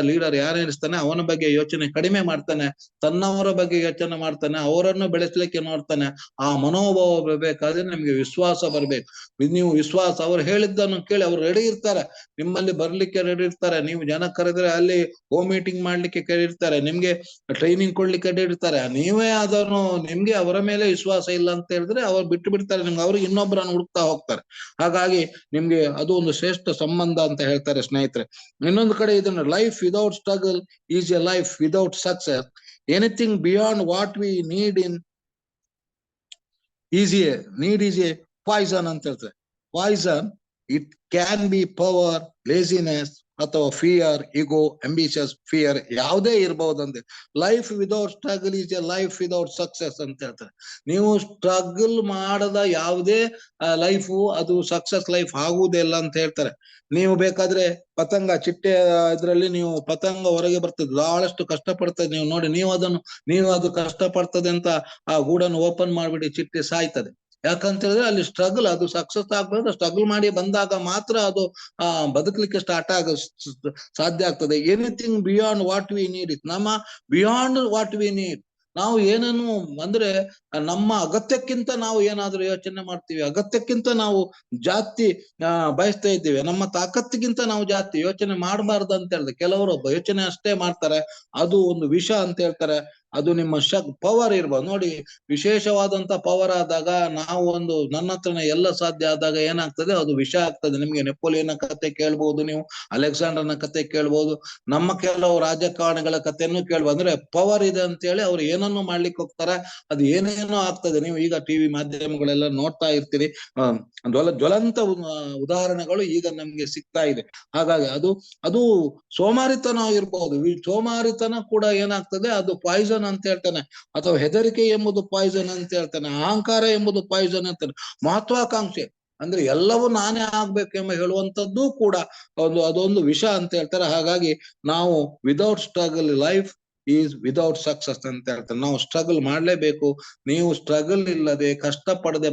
ಲೀಡರ್ ಯಾರೇನಿಸ್ತಾನೆ ಅವನ ಬಗ್ಗೆ ಯೋಚನೆ ಕಡಿಮೆ ಮಾಡ್ತಾನೆ, ತನ್ನವರ ಬಗ್ಗೆ ಯೋಚನೆ ಮಾಡ್ತಾನೆ, ಅವರನ್ನು ಬೆಳೆಸಲಿಕ್ಕೆ ನೋಡ್ತಾನೆ. ಆ ಮನೋಭಾವ ಬರ್ಬೇಕಾದ್ರೆ ನಿಮ್ಗೆ ವಿಶ್ವಾಸ ಬರ್ಬೇಕು. ನೀವು ವಿಶ್ವಾಸ, ಅವ್ರು ಹೇಳಿದ್ದನ್ನು ಕೇಳಿ ಅವ್ರು ರೆಡಿ ಇರ್ತಾರೆ, ನಿಮ್ಮಲ್ಲಿ ಬರ್ಲಿಕ್ಕೆ ರೆಡಿ ಇರ್ತಾರೆ. ನೀವು ಜನ ಕರೆದ್ರೆ ಅಲ್ಲಿ ಹೋಮ್ ಮೀಟಿಂಗ್ ಮಾಡ್ಲಿಕ್ಕೆ ಕರೆದಿರ್ತಾರೆ, ನಿಮ್ಗೆ ಟ್ರೈನಿಂಗ್ ಕೊಡ್ಲಿಕ್ಕೆ ರೆಡಿ ಇರ್ತಾರೆ. ನೀವೇ ಅದನ್ನು ನಿಮ್ಗೆ ಅವರ ಮೇಲೆ ವಿಶ್ವಾಸ ಇಲ್ಲ ಅಂತ ಹೇಳಿದ್ರೆ ಅವ್ರು ಬಿಟ್ಟು ಬಿಡ್ತಾರೆ ನಿಮ್ಗೆ, ಅವ್ರಿಗೆ ಇನ್ನೊಬ್ಬರನ್ನು ಹುಡುಕ್ತಾ ಹೋಗ್ತಾರೆ. ಹಾಗಾಗಿ ನಿಮ್ಗೆ ಅದು ಒಂದು ಶ್ರೇಷ್ಠ ಸಂಬಂಧ ಅಂತ ಹೇಳ್ತಾರೆ ಸ್ನೇಹಿತರೆ. ಇನ್ನೊಂದು ಕಡೆ ಇದನ್ನು life without struggle is a life without success. Anything beyond what we need is a poison ಅಂತ ಹೇಳ್ತಾರೆ. Poison, it can be power, laziness ಅಥವಾ ಫಿಯರ್, ಈಗೋ, ಅಂಬಿಷಸ್, ಫಿಯರ್ ಯಾವುದೇ ಇರಬಹುದಂತೆ. Life without struggle is a life without success ಅಂತ ಹೇಳ್ತಾರೆ. ನೀವು struggle ಮಾಡದ ಯಾವುದೇ ಲೈಫು ಅದು ಸಕ್ಸಸ್ ಲೈಫ್ ಆಗುವುದೇ ಇಲ್ಲ ಅಂತ ಹೇಳ್ತಾರೆ. ನೀವು ಬೇಕಾದ್ರೆ ಪತಂಗ ಚಿಟ್ಟೆ ಇದ್ರಲ್ಲಿ ನೀವು ಪತಂಗ ಹೊರಗೆ ಬರ್ತದೆ, ಬಹಳಷ್ಟು ಕಷ್ಟ ಪಡ್ತದೆ, ನೀವು ನೋಡಿ, ನೀವು ಅದು ಕಷ್ಟ ಪಡ್ತದೆ ಅಂತ ಆ ಗೂಡನ್ನು ಓಪನ್ ಮಾಡ್ಬಿಡಿ, ಚಿಟ್ಟೆ ಸಾಯ್ತದೆ. ಯಾಕಂತ ಹೇಳಿದ್ರೆ ಅಲ್ಲಿ ಸ್ಟ್ರಗಲ್, ಅದು ಸಕ್ಸಸ್ ಆಗ್ಬೋದು. ಸ್ಟ್ರಗಲ್ ಮಾಡಿ ಬಂದಾಗ ಮಾತ್ರ ಅದು ಬದುಕಲಿಕ್ಕೆ ಸ್ಟಾರ್ಟ್ ಸಾಧ್ಯ ಆಗ್ತದೆ. Anything beyond what we need it, ನಮ್ಮ ಬಿಯಾಂಡ್ ವಾಟ್ ವಿ ನೀಡ್, ನಾವು ಏನನ್ನು ಅಂದ್ರೆ ನಮ್ಮ ಅಗತ್ಯಕ್ಕಿಂತ ನಾವು ಏನಾದ್ರೂ ಯೋಚನೆ ಮಾಡ್ತೀವಿ, ಅಗತ್ಯಕ್ಕಿಂತ ನಾವು ಜಾಸ್ತಿ ಬಯಸ್ತಾ ಇದ್ದೀವಿ, ನಮ್ಮ ತಾಕತ್ತಿಗಿಂತ ನಾವು ಜಾಸ್ತಿ ಯೋಚನೆ ಮಾಡಬಾರ್ದು ಅಂತ ಹೇಳಿದ್ರೆ ಕೆಲವರು ಯೋಚನೆ ಅಷ್ಟೇ ಮಾಡ್ತಾರೆ, ಅದು ಒಂದು ವಿಷ ಅಂತ ಹೇಳ್ತಾರೆ. ಅದು ನಿಮ್ಮ ಪವರ್ ಇರ್ಬೋದು ನೋಡಿ, ವಿಶೇಷವಾದಂತ ಪವರ್ ಆದಾಗ ನಾವು ನನ್ನ ಹತ್ರನೇ ಎಲ್ಲ ಸಾಧ್ಯ ಆದಾಗ ಏನಾಗ್ತದೆ, ಅದು ವಿಷ ಆಗ್ತದೆ. ನಿಮ್ಗೆ ನೆಪೋಲಿಯನ್ ಕತೆ ಕೇಳ್ಬಹುದು, ನೀವು ಅಲೆಕ್ಸಾಂಡರ್ನ ಕತೆ ಕೇಳ್ಬಹುದು, ನಮ್ಮ ಕೆಲವು ರಾಜಕಾರಣಿಗಳ ಕಥೆಯನ್ನು ಕೇಳ್ಬೋದು. ಅಂದ್ರೆ ಪವರ್ ಇದೆ ಅಂತ ಹೇಳಿ ಅವ್ರು ಏನನ್ನು ಮಾಡ್ಲಿಕ್ಕೆ ಹೋಗ್ತಾರೆ, ಅದು ಏನೇನೋ ಆಗ್ತದೆ. ನೀವು ಈಗ ಟಿವಿ ಮಾಧ್ಯಮಗಳೆಲ್ಲ ನೋಡ್ತಾ ಇರ್ತೀರಿ, ಜ್ವಲಂತ ಉದಾಹರಣೆಗಳು ಈಗ ನಮ್ಗೆ ಸಿಗ್ತಾ ಇದೆ. ಹಾಗಾಗಿ ಅದು ಸೋಮಾರಿತನ ಇರ್ಬಹುದು. ಈ ಸೋಮಾರಿತನ ಕೂಡ ಏನಾಗ್ತದೆ, ಅದು ಪಾಯ್ಸನ್ ಅಂತ ಹೇಳ್ತಾನೆ. ಅಥವಾ ಹೆದರಿಕೆ ಎಂಬುದು ಪಾಯ್ಸನ್ ಅಂತ ಹೇಳ್ತಾನೆ, ಅಹಂಕಾರ ಎಂಬುದು ಪಾಯ್ಸನ್ ಅಂತಾನೆ, ಮಹತ್ವಾಕಾಂಕ್ಷೆ ಅಂದ್ರೆ ಎಲ್ಲವೂ ನಾನೇ ಆಗ್ಬೇಕೆಂಬ ಹೇಳುವಂತದ್ದು ಕೂಡ ಅದೊಂದು ವಿಷ ಅಂತ ಹೇಳ್ತಾರೆ. ಹಾಗಾಗಿ ನಾವು without struggle life is without success ಅಂತ ಹೇಳ್ತಾರೆ. ನಾವು ಸ್ಟ್ರಗಲ್ ಮಾಡ್ಲೇಬೇಕು. ನೀವು ಸ್ಟ್ರಗಲ್ ಇಲ್ಲದೆ ಕಷ್ಟ ಪಡದೆ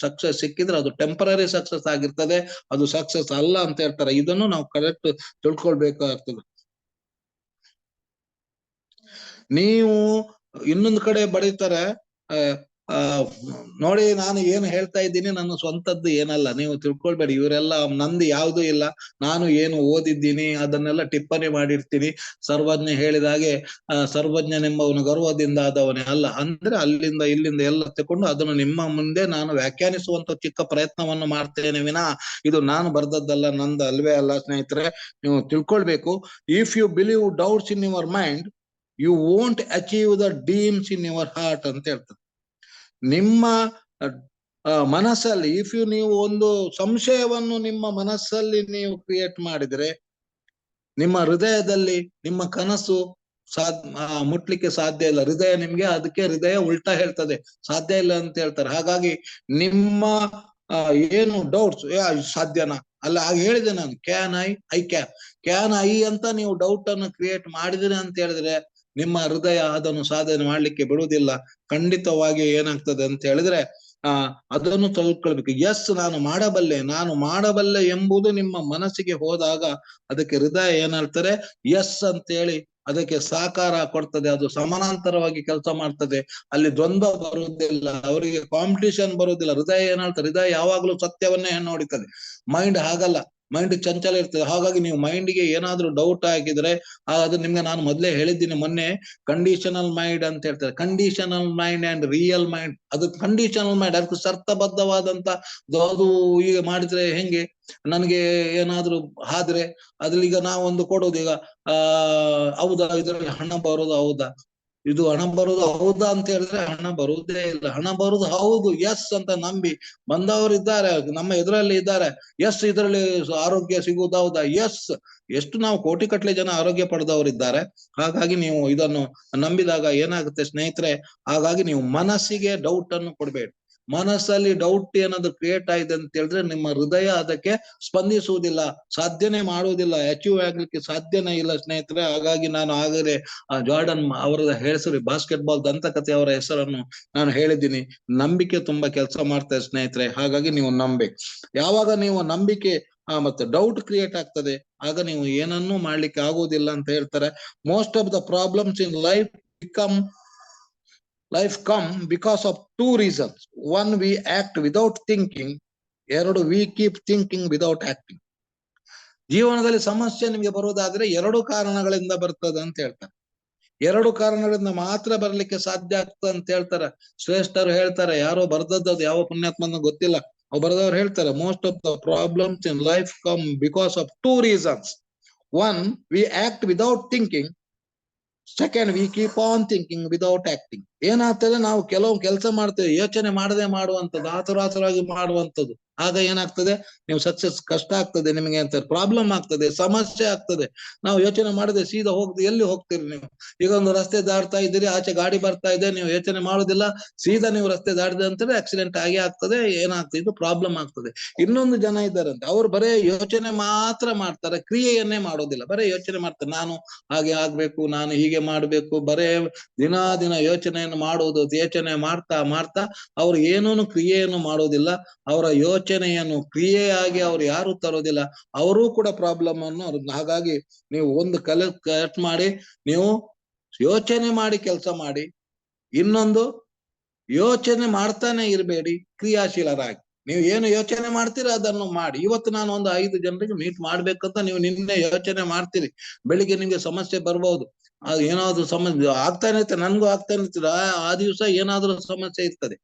ಸಕ್ಸಸ್ ಸಿಕ್ಕಿದ್ರೆ ಅದು ಟೆಂಪರರಿ ಸಕ್ಸಸ್ ಆಗಿರ್ತದೆ, ಅದು ಸಕ್ಸಸ್ ಅಲ್ಲ ಅಂತ ಹೇಳ್ತಾರೆ. ಇದನ್ನು ನಾವು ಕರೆಕ್ಟ್ ತಿಳ್ಕೊಳ್ಬೇಕಾಗ್ತದೆ. ನೀವು ಇನ್ನೊಂದು ಕಡೆ ಬರೀತಾರೆ, ನೋಡಿ ನಾನು ಏನು ಹೇಳ್ತಾ ಇದ್ದೀನಿ ನನ್ನ ಸ್ವಂತದ್ದು ಏನಲ್ಲ, ನೀವು ತಿಳ್ಕೊಳ್ಬೇಡಿ. ಇವರೆಲ್ಲ ನಂದು ಯಾವ್ದು ಇಲ್ಲ, ನಾನು ಏನು ಓದಿದ್ದೀನಿ ಅದನ್ನೆಲ್ಲ ಟಿಪ್ಪಣಿ ಮಾಡಿರ್ತೀನಿ. ಸರ್ವಜ್ಞ ಹೇಳಿದಾಗೆ ಸರ್ವಜ್ಞನೆಂಬವನು ಗರ್ವದಿಂದ ಆದವನೇ ಅಲ್ಲ. ಅಂದ್ರೆ ಅಲ್ಲಿಂದ ಇಲ್ಲಿಂದ ಎಲ್ಲ ತಕೊಂಡು ಅದನ್ನು ನಿಮ್ಮ ಮುಂದೆ ನಾನು ವ್ಯಾಖ್ಯಾನಿಸುವಂತ ಚಿಕ್ಕ ಪ್ರಯತ್ನವನ್ನು ಮಾಡ್ತೇನೆ ವಿನಾ ಇದು ನಾನು ಬರ್ದದ್ದಲ್ಲ, ನಂದು ಅಲ್ವೇ ಅಲ್ಲ ಸ್ನೇಹಿತರೆ. ನೀವು ತಿಳ್ಕೊಳ್ಬೇಕು, if you believe doubts in your mind you won't achieve the dreams in your heart ಅಂತ ಹೇಳ್ತದೆ. ನಿಮ್ಮ ಮನಸ್ಸಲ್ಲಿ ನೀವು ಒಂದು ಸಂಶಯವನ್ನು ನಿಮ್ಮ ಮನಸ್ಸಲ್ಲಿ ನೀವು ಕ್ರಿಯೇಟ್ ಮಾಡಿದ್ರೆ, ನಿಮ್ಮ ಹೃದಯದಲ್ಲಿ ನಿಮ್ಮ ಕನಸು ಮುಟ್ಲಿಕ್ಕೆ ಸಾಧ್ಯ ಇಲ್ಲ. ಹೃದಯ ನಿಮ್ಗೆ, ಅದಕ್ಕೆ ಹೃದಯ ಉಲ್ಟಾ ಹೇಳ್ತದೆ, ಸಾಧ್ಯ ಇಲ್ಲ ಅಂತ ಹೇಳ್ತಾರೆ. ಹಾಗಾಗಿ ನಿಮ್ಮ ಏನು ಡೌಟ್ಸ್, ಸಾಧ್ಯನಾ ಅಲ್ಲ, ಹಾಗೆ ಹೇಳಿದೆ ನಾನು, ಕ್ಯಾನ್ ಐ ಅಂತ ನೀವು ಡೌಟ್ ಅನ್ನು ಕ್ರಿಯೇಟ್ ಮಾಡಿದಿರಿ ಅಂತ ಹೇಳಿದ್ರೆ ನಿಮ್ಮ ಹೃದಯ ಅದನ್ನು ಸಾಧನೆ ಮಾಡ್ಲಿಕ್ಕೆ ಬಿಡುವುದಿಲ್ಲ. ಖಂಡಿತವಾಗಿ ಏನಾಗ್ತದೆ ಅಂತ ಹೇಳಿದ್ರೆ ಅದನ್ನು ತಿಳ್ಕೊಳ್ಬೇಕು. ಎಸ್ ನಾನು ಮಾಡಬಲ್ಲೆ ಎಂಬುದು ನಿಮ್ಮ ಮನಸ್ಸಿಗೆ ಹೋದಾಗ ಅದಕ್ಕೆ ಹೃದಯ ಏನ್ ಹೇಳ್ತಾರೆ, ಎಸ್ ಅಂತ ಹೇಳಿ ಅದಕ್ಕೆ ಸಾಕಾರ ಕೊಡ್ತದೆ. ಅದು ಸಮಾನಾಂತರವಾಗಿ ಕೆಲಸ ಮಾಡ್ತದೆ, ಅಲ್ಲಿ ದ್ವಂದ್ವ ಬರುವುದಿಲ್ಲ, ಅವರಿಗೆ ಕಾಂಪಿಟಿಷನ್ ಬರುವುದಿಲ್ಲ. ಹೃದಯ ಏನ್ ಹೇಳ್ತಾರೆ, ಹೃದಯ ಯಾವಾಗ್ಲೂ ಸತ್ಯವನ್ನೇ ನೋಡಿತದೆ. ಮೈಂಡ್ ಹಾಗಲ್ಲ, ಮೈಂಡ್ ಚಂಚಲ ಇರ್ತದೆ. ಹಾಗಾಗಿ ನೀವು ಮೈಂಡ್ಗೆ ಏನಾದ್ರೂ ಡೌಟ್ ಆಗಿದ್ರೆ ಅದು ನಿಮ್ಗೆ ನಾನು ಮೊದಲೇ ಹೇಳಿದ್ದೀನಿ ಮೊನ್ನೆ, ಕಂಡೀಷನಲ್ ಮೈಂಡ್ ಅಂತ ಹೇಳ್ತಾರೆ. Conditional mind and real mind. ಅದು ಕಂಡೀಷನಲ್ ಮೈಂಡ್, ಅದಕ್ಕೆ ಶರ್ತಬದ್ಧವಾದಂತ ಅದು ಈಗ ಮಾಡಿದ್ರೆ ಹೆಂಗೆ, ನನ್ಗೆ ಏನಾದ್ರೂ ಆದ್ರೆ ಅದ್ರಲ್ಲಿ ಈಗ ನಾವೊಂದು ಕೊಡೋದು, ಈಗ ಹೌದಾ ಇದರಲ್ಲಿ ಹಣ ಬರೋದು ಹೌದಾ, ಇದು ಹಣ ಬರುದು ಹೌದಾ ಅಂತ ಹೇಳಿದ್ರೆ ಹಣ ಬರುವುದೇ ಇಲ್ಲ. ಹಣ ಬರುದು ಹೌದು, ಎಸ್ ಅಂತ ನಂಬಿ ಬಂದವರು ಇದ್ದಾರೆ, ನಮ್ಮ ಎದುರಲ್ಲಿ ಇದ್ದಾರೆ. ಎಸ್ ಇದರಲ್ಲಿ ಆರೋಗ್ಯ ಸಿಗುವುದು ಹೌದಾ, ಎಸ್. ಎಷ್ಟು ನಾವು ಕೋಟಿ ಕಟ್ಲೆ ಜನ ಆರೋಗ್ಯ ಪಡೆದವರಿದ್ದಾರೆ. ಹಾಗಾಗಿ ನೀವು ಇದನ್ನು ನಂಬಿದಾಗ ಏನಾಗುತ್ತೆ ಸ್ನೇಹಿತರೆ, ಹಾಗಾಗಿ ನೀವು ಮನಸ್ಸಿಗೆ ಡೌಟ್ ಅನ್ನು ಕೊಡ್ಬೇಡಿ. ಮನಸ್ಸಲ್ಲಿ ಡೌಟ್ ಏನಾದ್ರು ಕ್ರಿಯೇಟ್ ಆಗಿದೆ ಅಂತ ಹೇಳಿದ್ರೆ ನಿಮ್ಮ ಹೃದಯ ಅದಕ್ಕೆ ಸ್ಪಂದಿಸುವುದಿಲ್ಲ, ಸಾಧ್ಯನೇ ಮಾಡುವುದಿಲ್ಲ, ಅಚೀವ್ ಆಗ್ಲಿಕ್ಕೆ ಸಾಧ್ಯನೇ ಇಲ್ಲ ಸ್ನೇಹಿತರೆ. ಹಾಗಾಗಿ ನಾನು ಆಗಲೇ ಜಾರ್ಡನ್ ಅವರ ಹೆಸರು ಬಾಸ್ಕೆಟ್ ಬಾಲ್ ದಂತಕಥೆ ಅವರ ಹೆಸರನ್ನು ನಾನು ಹೇಳಿದ್ದೀನಿ. ನಂಬಿಕೆ ತುಂಬಾ ಕೆಲಸ ಮಾಡ್ತಾರೆ ಸ್ನೇಹಿತರೆ. ಹಾಗಾಗಿ ನೀವು ನಂಬಿ, ಯಾವಾಗ ನೀವು ನಂಬಿಕೆ ಮತ್ತೆ ಡೌಟ್ ಕ್ರಿಯೇಟ್ ಆಗ್ತದೆ ಆಗ ನೀವು ಏನನ್ನೂ ಮಾಡ್ಲಿಕ್ಕೆ ಆಗುವುದಿಲ್ಲ ಅಂತ ಹೇಳ್ತಾರೆ. Most of the problems in life come because of two reasons. One, we act without thinking. ಎರಡು, we keep thinking without acting. ಜೀವನದಲ್ಲಿ ಸಮಸ್ಯೆ ನಿಮಗೆ ಬರುವುದಾದ್ರೆ ಎರಡು ಕಾರಣಗಳಿಂದ ಬರ್ತದೆ ಅಂತ ಹೇಳ್ತಾರೆ. ಎರಡು ಕಾರಣಗಳಿಂದ ಮಾತ್ರ ಬರ್ಲಿಕ್ಕೆ ಸಾಧ್ಯ ಆಗ್ತದೆ ಅಂತ ಹೇಳ್ತಾರೆ. ಶ್ರೇಷ್ಠರು ಹೇಳ್ತಾರೆ, ಯಾರೋ ಬರ್ದದ್ದು ಯಾವ ಪುಣ್ಯಾತ್ಮನ ಗೊತ್ತಿಲ್ಲ, ಅವ್ರು ಬರೆದವ್ರು ಹೇಳ್ತಾರೆ, most of the problems in life come because of two reasons. One, we act without thinking. Second, we keep on thinking without acting. ಏನಾಗ್ತದೆ, ನಾವು ಕೆಲವು ಕೆಲಸ ಮಾಡ್ತೇವೆ ಯೋಚನೆ ಮಾಡದೆ ಮಾಡುವಂಥದ್ದು, ಆತುರಾತುರಾಗಿ ಮಾಡುವಂಥದ್ದು. ಆಗ ಏನಾಗ್ತದೆ, ನೀವು ಸಕ್ಸಸ್ ಕಷ್ಟ ಆಗ್ತದೆ ನಿಮಗೆ ಅಂತ, ಪ್ರಾಬ್ಲಮ್ ಆಗ್ತದೆ, ಸಮಸ್ಯೆ ಆಗ್ತದೆ. ನಾವು ಯೋಚನೆ ಮಾಡದೆ ಸೀದಾ ಎಲ್ಲಿ ಹೋಗ್ತೀರಿ ನೀವು? ಈಗ ಒಂದು ರಸ್ತೆ ದಾಟ್ತಾ ಇದ್ದೀರಿ, ಆಚೆ ಗಾಡಿ ಬರ್ತಾ ಇದೆ, ನೀವು ಯೋಚನೆ ಮಾಡೋದಿಲ್ಲ, ಸೀದಾ ನೀವು ರಸ್ತೆ ದಾಟಿದೆ ಅಂತಂದ್ರೆ ಆಕ್ಸಿಡೆಂಟ್ ಆಗಿ ಆಗ್ತದೆ, ಏನಾಗ್ತದೆ, ಇದು ಪ್ರಾಬ್ಲಮ್ ಆಗ್ತದೆ. ಇನ್ನೊಂದು ಜನ ಇದ್ದಾರಂತೆ, ಅವ್ರು ಬರೇ ಯೋಚನೆ ಮಾತ್ರ ಮಾಡ್ತಾರೆ, ಕ್ರಿಯೆಯನ್ನೇ ಮಾಡೋದಿಲ್ಲ, ಬರೇ ಯೋಚನೆ ಮಾಡ್ತಾರೆ, ನಾನು ಹಾಗೆ ಆಗ್ಬೇಕು, ನಾನು ಹೀಗೆ ಮಾಡ್ಬೇಕು, ಬರೇ ದಿನ ಯೋಚನೆಯನ್ನು ಮಾಡುವುದು. ಯೋಚನೆ ಮಾಡ್ತಾ ಮಾಡ್ತಾ ಅವ್ರು ಏನೂ ಕ್ರಿಯೆಯನ್ನು ಮಾಡೋದಿಲ್ಲ. ಅವರ ಯೋಚನೆಯನ್ನು ಕ್ರಿಯೆಯಾಗಿ ಅವ್ರು ಯಾರು ತರೋದಿಲ್ಲ, ಅವರೂ ಕೂಡ ಪ್ರಾಬ್ಲಮ್ ಅನ್ನು. ಹಾಗಾಗಿ ನೀವು ಒಂದು ಕಟ್ ಮಾಡಿ, ನೀವು ಯೋಚನೆ ಮಾಡಿ ಕೆಲಸ ಮಾಡಿ. ಇನ್ನೊಂದು, ಯೋಚನೆ ಮಾಡ್ತಾನೆ ಇರಬೇಡಿ, ಕ್ರಿಯಾಶೀಲರಾಗಿ. ನೀವು ಏನು ಯೋಚನೆ ಮಾಡ್ತೀರಿ ಅದನ್ನು ಮಾಡಿ. ಇವತ್ತು ನಾನು ಒಂದು 5 ಜನರಿಗೆ ಮೀಟ್ ಮಾಡ್ಬೇಕಂತ ನೀವು ನಿನ್ನೆ ಯೋಚನೆ ಮಾಡ್ತೀರಿ, ಬೆಳಿಗ್ಗೆ ನಿಮ್ಗೆ ಸಮಸ್ಯೆ ಬರ್ಬಹುದು, ಅದು ಏನಾದ್ರು ಸಮಸ್ಯೆ ಆಗ್ತಾನೆ ಇರ್ತದೆ, ನನ್ಗೂ ಆಗ್ತಾನೆ ಇರ್ತದೆ. ಆ ದಿವಸ ಏನಾದ್ರೂ ಸಮಸ್ಯೆ ಇರ್ತದೆ.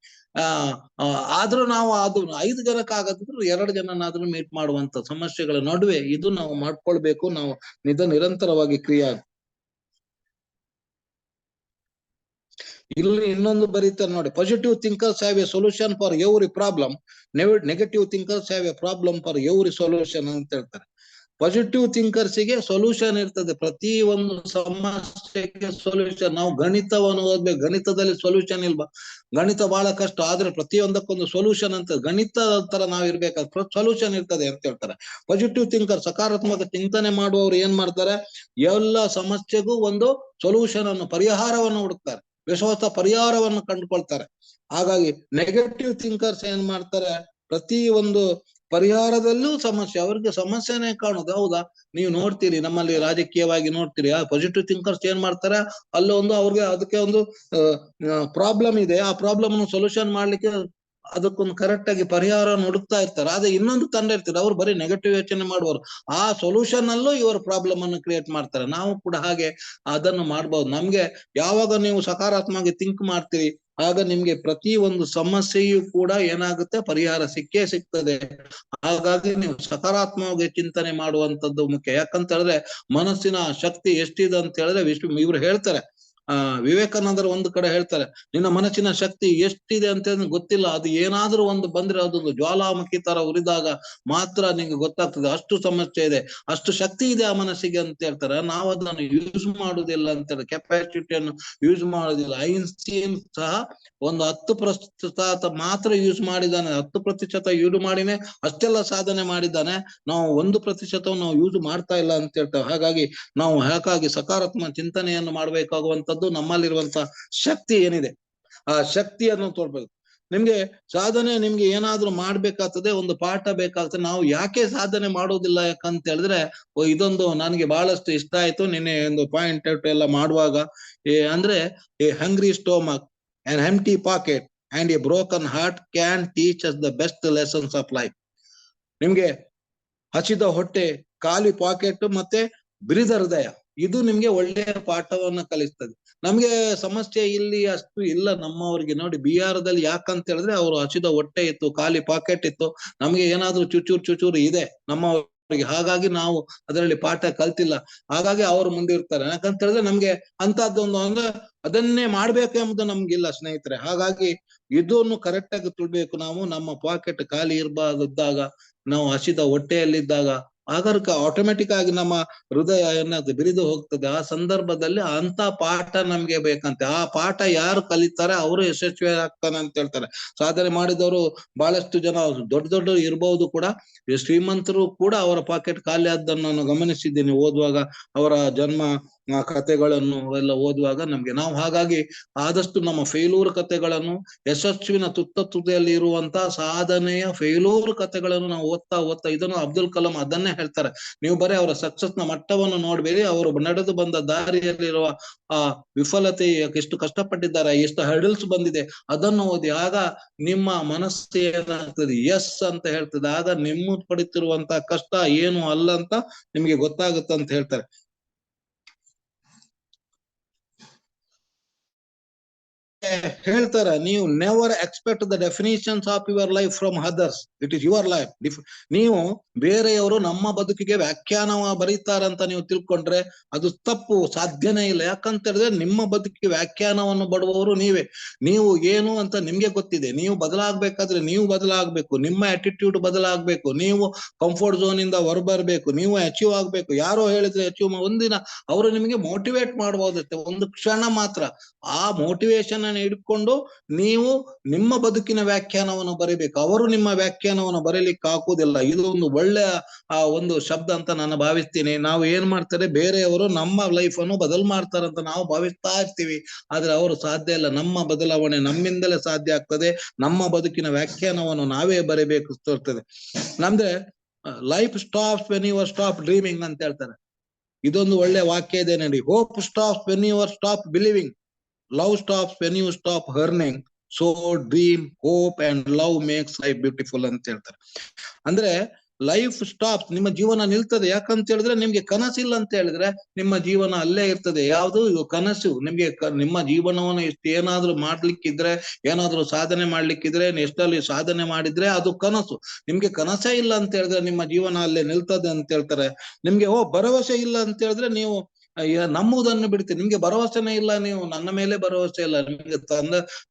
ಆದ್ರೂ ನಾವು ಅದು 5 ಜನಕ್ಕಾಗದಿದ್ರು 2 ಜನನಾದ್ರೂ ಮೀಟ್ ಮಾಡುವಂತ ಸಮಸ್ಯೆಗಳ ನಡುವೆ ಇದು ನಾವು ಮಾಡ್ಕೊಳ್ಬೇಕು. ನಾವು ನಿರಂತರವಾಗಿ ಕ್ರಿಯೆ. ಇಲ್ಲಿ ಇನ್ನೊಂದು ಬರೀತಾರೆ ನೋಡಿ, positive thinkers have A solution for every problem, negative thinkers have A problem for every solution ಅಂತ ಹೇಳ್ತಾರೆ. ಪಾಸಿಟಿವ್ ಥಿಂಕರ್ಸಿಗೆ ಸೊಲ್ಯೂಷನ್ ಇರ್ತದೆ, ಪ್ರತಿ ಒಂದು ಸಮಸ್ಯೆಗೆ ಸೊಲ್ಯೂಷನ್. ನಾವು ಗಣಿತವನ್ನು ಓದ್ಬೇಕು, ಗಣಿತದಲ್ಲಿ ಸೊಲ್ಯೂಷನ್ ಇಲ್ವಾ? ಗಣಿತ ಬಹಳ ಕಷ್ಟ, ಆದ್ರೆ ಪ್ರತಿಯೊಂದಕ್ಕೊಂದು ಸೊಲ್ಯೂಷನ್ ಅಂತ, ಗಣಿತ ತರ ನಾವ್ ಇರ್ಬೇಕಾದ್ರೆ ಸೊಲ್ಯೂಷನ್ ಇರ್ತದೆ ಅಂತ ಹೇಳ್ತಾರೆ. ಪಾಸಿಟಿವ್ ಥಿಂಕರ್, ಸಕಾರಾತ್ಮಕ ಚಿಂತನೆ ಮಾಡುವವರು ಏನ್ ಮಾಡ್ತಾರೆ, ಎಲ್ಲ ಸಮಸ್ಯೆಗೂ ಒಂದು ಸೊಲ್ಯೂಷನ್ ಅನ್ನು, ಪರಿಹಾರವನ್ನು ಹುಡುಕ್ತಾರೆ, ವಿಶ್ವಾಸ ಪರಿಹಾರವನ್ನು ಕಂಡುಕೊಳ್ತಾರೆ. ಹಾಗಾಗಿ ನೆಗೆಟಿವ್ ಥಿಂಕರ್ಸ್ ಏನ್ ಮಾಡ್ತಾರೆ, ಪ್ರತಿ ಒಂದು ಪರಿಹಾರದಲ್ಲೂ ಸಮಸ್ಯೆ, ಅವ್ರಿಗೆ ಸಮಸ್ಯೆನೇ ಕಾಣುದು. ಹೌದಾ, ನೀವು ನೋಡ್ತೀರಿ ನಮ್ಮಲ್ಲಿ ರಾಜಕೀಯವಾಗಿ ನೋಡ್ತೀರಿ, ಆ ಪಾಸಿಟಿವ್ ಥಿಂಕರ್ಸ್ ಏನ್ ಮಾಡ್ತಾರೆ, ಅಲ್ಲೊಂದು ಅವ್ರಿಗೆ ಅದಕ್ಕೆ ಒಂದು ಪ್ರಾಬ್ಲಮ್ ಇದೆ, ಆ ಪ್ರಾಬ್ಲಮ್ ಅನ್ನು ಸೊಲ್ಯೂಷನ್ ಮಾಡ್ಲಿಕ್ಕೆ ಅದಕ್ಕೊಂದು ಕರೆಕ್ಟ್ ಆಗಿ ಪರಿಹಾರವನ್ನು ಹುಡುಕ್ತಾ ಇರ್ತಾರೆ. ಆದ್ರೆ ಇನ್ನೊಂದು ತಂಡ ಇರ್ತಾರೆ, ಅವ್ರು ಬರೀ ನೆಗೆಟಿವ್ ಯೋಚನೆ ಮಾಡುವರು, ಆ ಸೊಲ್ಯೂಷನ್ ಅಲ್ಲೂ ಇವರು ಪ್ರಾಬ್ಲಮ್ ಅನ್ನು ಕ್ರಿಯೇಟ್ ಮಾಡ್ತಾರೆ. ನಾವು ಕೂಡ ಹಾಗೆ ಅದನ್ನು ಮಾಡ್ಬೋದು. ನಮ್ಗೆ ಯಾವಾಗ ನೀವು ಸಕಾರಾತ್ಮಕವಾಗಿ ಥಿಂಕ್ ಮಾಡ್ತೀರಿ, ಆಗ ನಿಮ್ಗೆ ಪ್ರತಿ ಒಂದು ಸಮಸ್ಯೆಯೂ ಕೂಡ ಏನಾಗುತ್ತೆ, ಪರಿಹಾರ ಸಿಕ್ಕೇ ಸಿಗ್ತದೆ. ಹಾಗಾಗಿ ನೀವು ಸಕಾರಾತ್ಮಕವಾಗಿ ಚಿಂತನೆ ಮಾಡುವಂತದ್ದು ಮುಖ್ಯ. ಯಾಕಂತ ಹೇಳಿದ್ರೆ ಮನಸ್ಸಿನ ಶಕ್ತಿ ಎಷ್ಟಿದೆ ಅಂತ ಹೇಳಿದ್ರೆ, ಇವ್ರು ಹೇಳ್ತಾರೆ, ವಿವೇಕಾನಂದರು ಒಂದು ಕಡೆ ಹೇಳ್ತಾರೆ, ನಿನ್ನ ಮನಸ್ಸಿನ ಶಕ್ತಿ ಎಷ್ಟಿದೆ ಅಂತ ಗೊತ್ತಿಲ್ಲ, ಅದು ಏನಾದ್ರೂ ಒಂದು ಬಂದ್ರೆ ಅದೊಂದು ಜ್ವಾಲಾಮುಖಿ ತರ ಉರಿದಾಗ ಮಾತ್ರ ನಿಂಗೆ ಗೊತ್ತಾಗ್ತದೆ, ಅಷ್ಟು ಸಮಸ್ಯೆ ಇದೆ, ಅಷ್ಟು ಶಕ್ತಿ ಇದೆ ಆ ಮನಸ್ಸಿಗೆ ಅಂತ ಹೇಳ್ತಾರೆ. ನಾವು ಅದನ್ನು ಯೂಸ್ ಮಾಡುದಿಲ್ಲ ಅಂತ ಹೇಳಿ, ಕೆಪಾಸಿಟಿಯನ್ನು ಯೂಸ್ ಮಾಡೋದಿಲ್ಲ. ಐನ್ಸ್ಟೀನ್ ಸಹ ಒಂದು 10% ಮಾತ್ರ ಯೂಸ್ ಮಾಡಿದ್ದಾನೆ, 10% ಯೂಸ್ ಮಾಡಿನೇ ಅಷ್ಟೆಲ್ಲ ಸಾಧನೆ ಮಾಡಿದ್ದಾನೆ. ನಾವು 1% ನಾವು ಯೂಸ್ ಮಾಡ್ತಾ ಇಲ್ಲ ಅಂತ ಹೇಳ್ತೇವೆ. ಹಾಗಾಗಿ ನಾವು ಸಕಾರಾತ್ಮಕ ಚಿಂತನೆಯನ್ನು ಮಾಡಬೇಕಾಗುವಂತದ್ದು, ನಮ್ಮಲ್ಲಿರುವಂತ ಶಕ್ತಿ ಏನಿದೆ ಆ ಶಕ್ತಿಯನ್ನು ತೋರ್ಬೇಕು. ನಿಮ್ಗೆ ಸಾಧನೆ, ನಿಮ್ಗೆ ಏನಾದ್ರೂ ಮಾಡ್ಬೇಕಾಗ್ತದೆ, ಒಂದು ಪಾಠ ಬೇಕಾಗ್ತದೆ. ನಾವು ಯಾಕೆ ಸಾಧನೆ ಮಾಡೋದಿಲ್ಲ ಯಾಕಂತ ಹೇಳಿದ್ರೆ, ಇದೊಂದು ನನಗೆ ಬಹಳಷ್ಟು ಇಷ್ಟ ಆಯ್ತು ನಿನ್ನೆ ಒಂದು ಪಾಯಿಂಟ್ ಎಲ್ಲ ಮಾಡುವಾಗ. ಅಂದ್ರೆ a hungry stomach, an empty pocket and a broken heart can teach us the best lessons of life. ನಿಮ್ಗೆ ಹಸಿದ ಹೊಟ್ಟೆ, ಖಾಲಿ ಪಾಕೆಟ್ ಮತ್ತೆ ಬಿರಿದ ಹೃದಯ, ಇದು ನಿಮ್ಗೆ ಒಳ್ಳೆಯ ಪಾಠವನ್ನ ಕಲಿಸ್ತದೆ. ನಮ್ಗೆ ಸಮಸ್ಯೆ ಇಲ್ಲಿ ಅಷ್ಟು ಇಲ್ಲ ನಮ್ಮವ್ರಿಗೆ. ನೋಡಿ ಬಿಹಾರದಲ್ಲಿ ಯಾಕಂತ ಹೇಳಿದ್ರೆ ಅವರು ಹಸಿದ ಹೊಟ್ಟೆ ಇತ್ತು, ಖಾಲಿ ಪಾಕೆಟ್ ಇತ್ತು, ನಮ್ಗೆ ಏನಾದ್ರೂ ಚುಚೂರು ಇದೆ ನಮ್ಮವರಿಗೆ. ಹಾಗಾಗಿ ನಾವು ಅದರಲ್ಲಿ ಪಾಠ ಕಲ್ತಿಲ್ಲ, ಹಾಗಾಗಿ ಅವರು ಮುಂದೆ ಇರ್ತಾರೆ. ಯಾಕಂತ ಹೇಳಿದ್ರೆ ನಮ್ಗೆ ಅಂತದ್ದೊಂದು ಅಂದ್ರೆ ಅದನ್ನೇ ಮಾಡ್ಬೇಕು ಎಂಬುದು ನಮ್ಗಿಲ್ಲ ಸ್ನೇಹಿತರೆ. ಹಾಗಾಗಿ ಇದನ್ನು ಕರೆಕ್ಟ್ ಆಗಿ ತುಳ್ಬೇಕು ನಾವು. ನಮ್ಮ ಪಾಕೆಟ್ ಖಾಲಿ ಇರಬಾರ್ದಿದ್ದಾಗ, ನಾವು ಹಸಿದ ಹೊಟ್ಟೆಯಲ್ಲಿದ್ದಾಗ ಆಗ ಆಟೋಮೆಟಿಕ್ ಆಗಿ ನಮ್ಮ ಹೃದಯ ಏನಾದ್ರು ಬಿರಿದು ಹೋಗ್ತದೆ. ಆ ಸಂದರ್ಭದಲ್ಲಿ ಅಂತ ಪಾಠ ನಮ್ಗೆ ಬೇಕಂತೆ. ಆ ಪಾಠ ಯಾರು ಕಲಿತಾರೆ ಅವರು ಯಶಸ್ವಿ ಆಗ್ತಾನೆ ಅಂತ ಹೇಳ್ತಾರೆ. ಸಾಧನೆ ಮಾಡಿದವರು ಬಹಳಷ್ಟು ಜನ ದೊಡ್ಡ ದೊಡ್ಡ ಇರಬಹುದು ಕೂಡ, ಶ್ರೀಮಂತರು ಕೂಡ ಅವರ ಪಾಕೆಟ್ ಖಾಲಿ ಆದ್ದನ್ನು ನಾನು ಗಮನಿಸಿದ್ದೀನಿ ಓದುವಾಗ, ಅವರ ಜನ್ಮ ಕಥೆಗಳನ್ನು ಎಲ್ಲ ಓದುವಾಗ ನಮ್ಗೆ. ನಾವು ಹಾಗಾಗಿ ಆದಷ್ಟು ನಮ್ಮ ಫೇಲೂರ್ ಕಥೆಗಳನ್ನು, ಯಶಸ್ವಿನ ತುದಿಯಲ್ಲಿ ಇರುವಂತ ಸಾಧನೆಯ ಫೇಲೂರ್ ಕಥೆಗಳನ್ನು ನಾವು ಓದ್ತಾ ಇದನ್ನು ಅಬ್ದುಲ್ ಕಲಾಂ ಅದನ್ನೇ ಹೇಳ್ತಾರೆ. ನೀವು ಬರೀ ಅವರ ಸಕ್ಸಸ್ ನ ಮಟ್ಟವನ್ನು ನೋಡ್ಬೇಡಿ, ಅವರು ನಡೆದು ಬಂದ ದಾರಿಯಲ್ಲಿರುವ ಆ ವಿಫಲತೆ, ಎಷ್ಟು ಕಷ್ಟಪಟ್ಟಿದ್ದಾರೆ, ಎಷ್ಟು ಹರ್ಡಲ್ಸ್ ಬಂದಿದೆ ಅದನ್ನು ಓದಿ. ಆಗ ನಿಮ್ಮ ಮನಸ್ಸು ಏನಾಗ್ತದೆ, ಎಸ್ ಅಂತ ಹೇಳ್ತದೆ. ಆಗ ನಿಮ್ಮ ಪಡುತ್ತಿರುವಂತ ಕಷ್ಟ ಏನು ಅಲ್ಲ ಅಂತ ನಿಮ್ಗೆ ಗೊತ್ತಾಗುತ್ತೆ ಅಂತ ಹೇಳ್ತಾರೆ. ಹೇಳ್ತಾರೆ, ನೀವು never expect the definitions of your life from others, it is your life. ನೀವು ಬೇರೆಯವರು ನಮ್ಮ ಬದುಕಿಗೆ ವ್ಯಾಖ್ಯಾನ ಬರೀತಾರಂತ ನೀವು ತಿಳ್ಕೊಂಡ್ರೆ ಅದು ತಪ್ಪು, ಸಾಧ್ಯನೇ ಇಲ್ಲ. ಯಾಕಂತ ಹೇಳಿದ್ರೆ ನಿಮ್ಮ ಬದುಕಿಗೆ ವ್ಯಾಖ್ಯಾನವನ್ನು ಬಡುವವರು ನೀವೇ. ನೀವು ಏನು ಅಂತ ನಿಮ್ಗೆ ಗೊತ್ತಿದೆ. ನೀವು ಬದಲಾಗಬೇಕಾದ್ರೆ ನೀವು ಬದಲಾಗಬೇಕು, ನಿಮ್ಮ ಆಟಿಟ್ಯೂಡ್ ಬದಲಾಗಬೇಕು, ನೀವು ಕಂಫರ್ಟ್ ಝೋನ್ ಇಂದ ಹೊರಬರ್ಬೇಕು, ನೀವು ಅಚೀವ್ ಆಗ್ಬೇಕು. ಯಾರೋ ಹೇಳಿದ್ರೆ ಅಚೀವ್ ಒಂದಿನ ಅವರು ನಿಮಗೆ ಮೋಟಿವೇಟ್ ಮಾಡಬಹುದತ್ತೆ, ಒಂದು ಕ್ಷಣ ಮಾತ್ರ. ಆ ಮೋಟಿವೇಶನ್ ಅನ್ನು ಹಿಡ್ಕೊಂಡು ನೀವು ನಿಮ್ಮ ಬದುಕಿನ ವ್ಯಾಖ್ಯಾನವನ್ನು ಬರೀಬೇಕು. ಅವರು ನಿಮ್ಮ ವ್ಯಾಖ್ಯಾನವನ್ನು ಬರೀಲಿಕ್ಕೆ ಹಾಕುವುದಿಲ್ಲ. ಇದು ಒಂದು ಒಳ್ಳೆಯ ಒಂದು ಶಬ್ದ ಅಂತ ನಾನು ಭಾವಿಸ್ತೀನಿ. ನಾವು ಏನ್ ಮಾಡ್ತಾರೆ, ಬೇರೆಯವರು ನಮ್ಮ ಲೈಫ್ ಅನ್ನು ಬದಲು ಮಾಡ್ತಾರಂತ ನಾವು ಭಾವಿಸ್ತಾ ಇರ್ತೀವಿ, ಆದ್ರೆ ಅವರು ಸಾಧ್ಯ ಇಲ್ಲ. ನಮ್ಮ ಬದಲಾವಣೆ ನಮ್ಮಿಂದಲೇ ಸಾಧ್ಯ ಆಗ್ತದೆ. ನಮ್ಮ ಬದುಕಿನ ವ್ಯಾಖ್ಯಾನವನ್ನು ನಾವೇ ಬರೀಬೇಕು ಇರ್ತದೆ. ನಮ್ದ್ರೆ life stops when you are stop dreaming ಅಂತ ಹೇಳ್ತಾರೆ. ಇದೊಂದು ಒಳ್ಳೆ ವಾಕ್ಯ ಇದೆ ನೋಡಿ. Hope stops when you are stop believing, love stops when you stop earning, so dream, hope and love makes life beautiful ಅಂತ ಹೇಳ್ತಾರೆ. ಅಂದ್ರೆ ಲೈಫ್ ಸ್ಟಾಪ್, ನಿಮ್ಮ ಜೀವನ ನಿಲ್ತದೆ. ಯಾಕಂತ ಹೇಳಿದ್ರೆ ನಿಮ್ಗೆ ಕನಸಿಲ್ಲ ಅಂತ ಹೇಳಿದ್ರೆ ನಿಮ್ಮ ಜೀವನ ಅಲ್ಲೇ ಇರ್ತದೆ. ಯಾವುದು ಕನಸು, ನಿಮ್ಗೆ ನಿಮ್ಮ ಜೀವನವನ್ನು ಎಷ್ಟು ಏನಾದ್ರೂ ಮಾಡ್ಲಿಕ್ಕಿದ್ರೆ, ಏನಾದ್ರೂ ಸಾಧನೆ ಮಾಡ್ಲಿಕ್ಕಿದ್ರೆ, ಎಷ್ಟಲ್ಲಿ ಸಾಧನೆ ಮಾಡಿದ್ರೆ ಅದು ಕನಸು. ನಿಮ್ಗೆ ಕನಸೇ ಇಲ್ಲ ಅಂತ ಹೇಳಿದ್ರೆ ನಿಮ್ಮ ಜೀವನ ಅಲ್ಲೇ ನಿಲ್ತದೆ ಅಂತ ಹೇಳ್ತಾರೆ. ನಿಮ್ಗೆ ಭರವಸೆ ಇಲ್ಲ ಅಂತ ಹೇಳಿದ್ರೆ ನೀವು ನಂಬುವುದನ್ನು ಬಿಡ್ತೀರಿ. ನಿಮ್ಗೆ ಭರವಸೆನೇ ಇಲ್ಲ, ನೀವು ನನ್ನ ಮೇಲೆ ಭರವಸೆ ಇಲ್ಲ, ನಿಮ್ಗೆ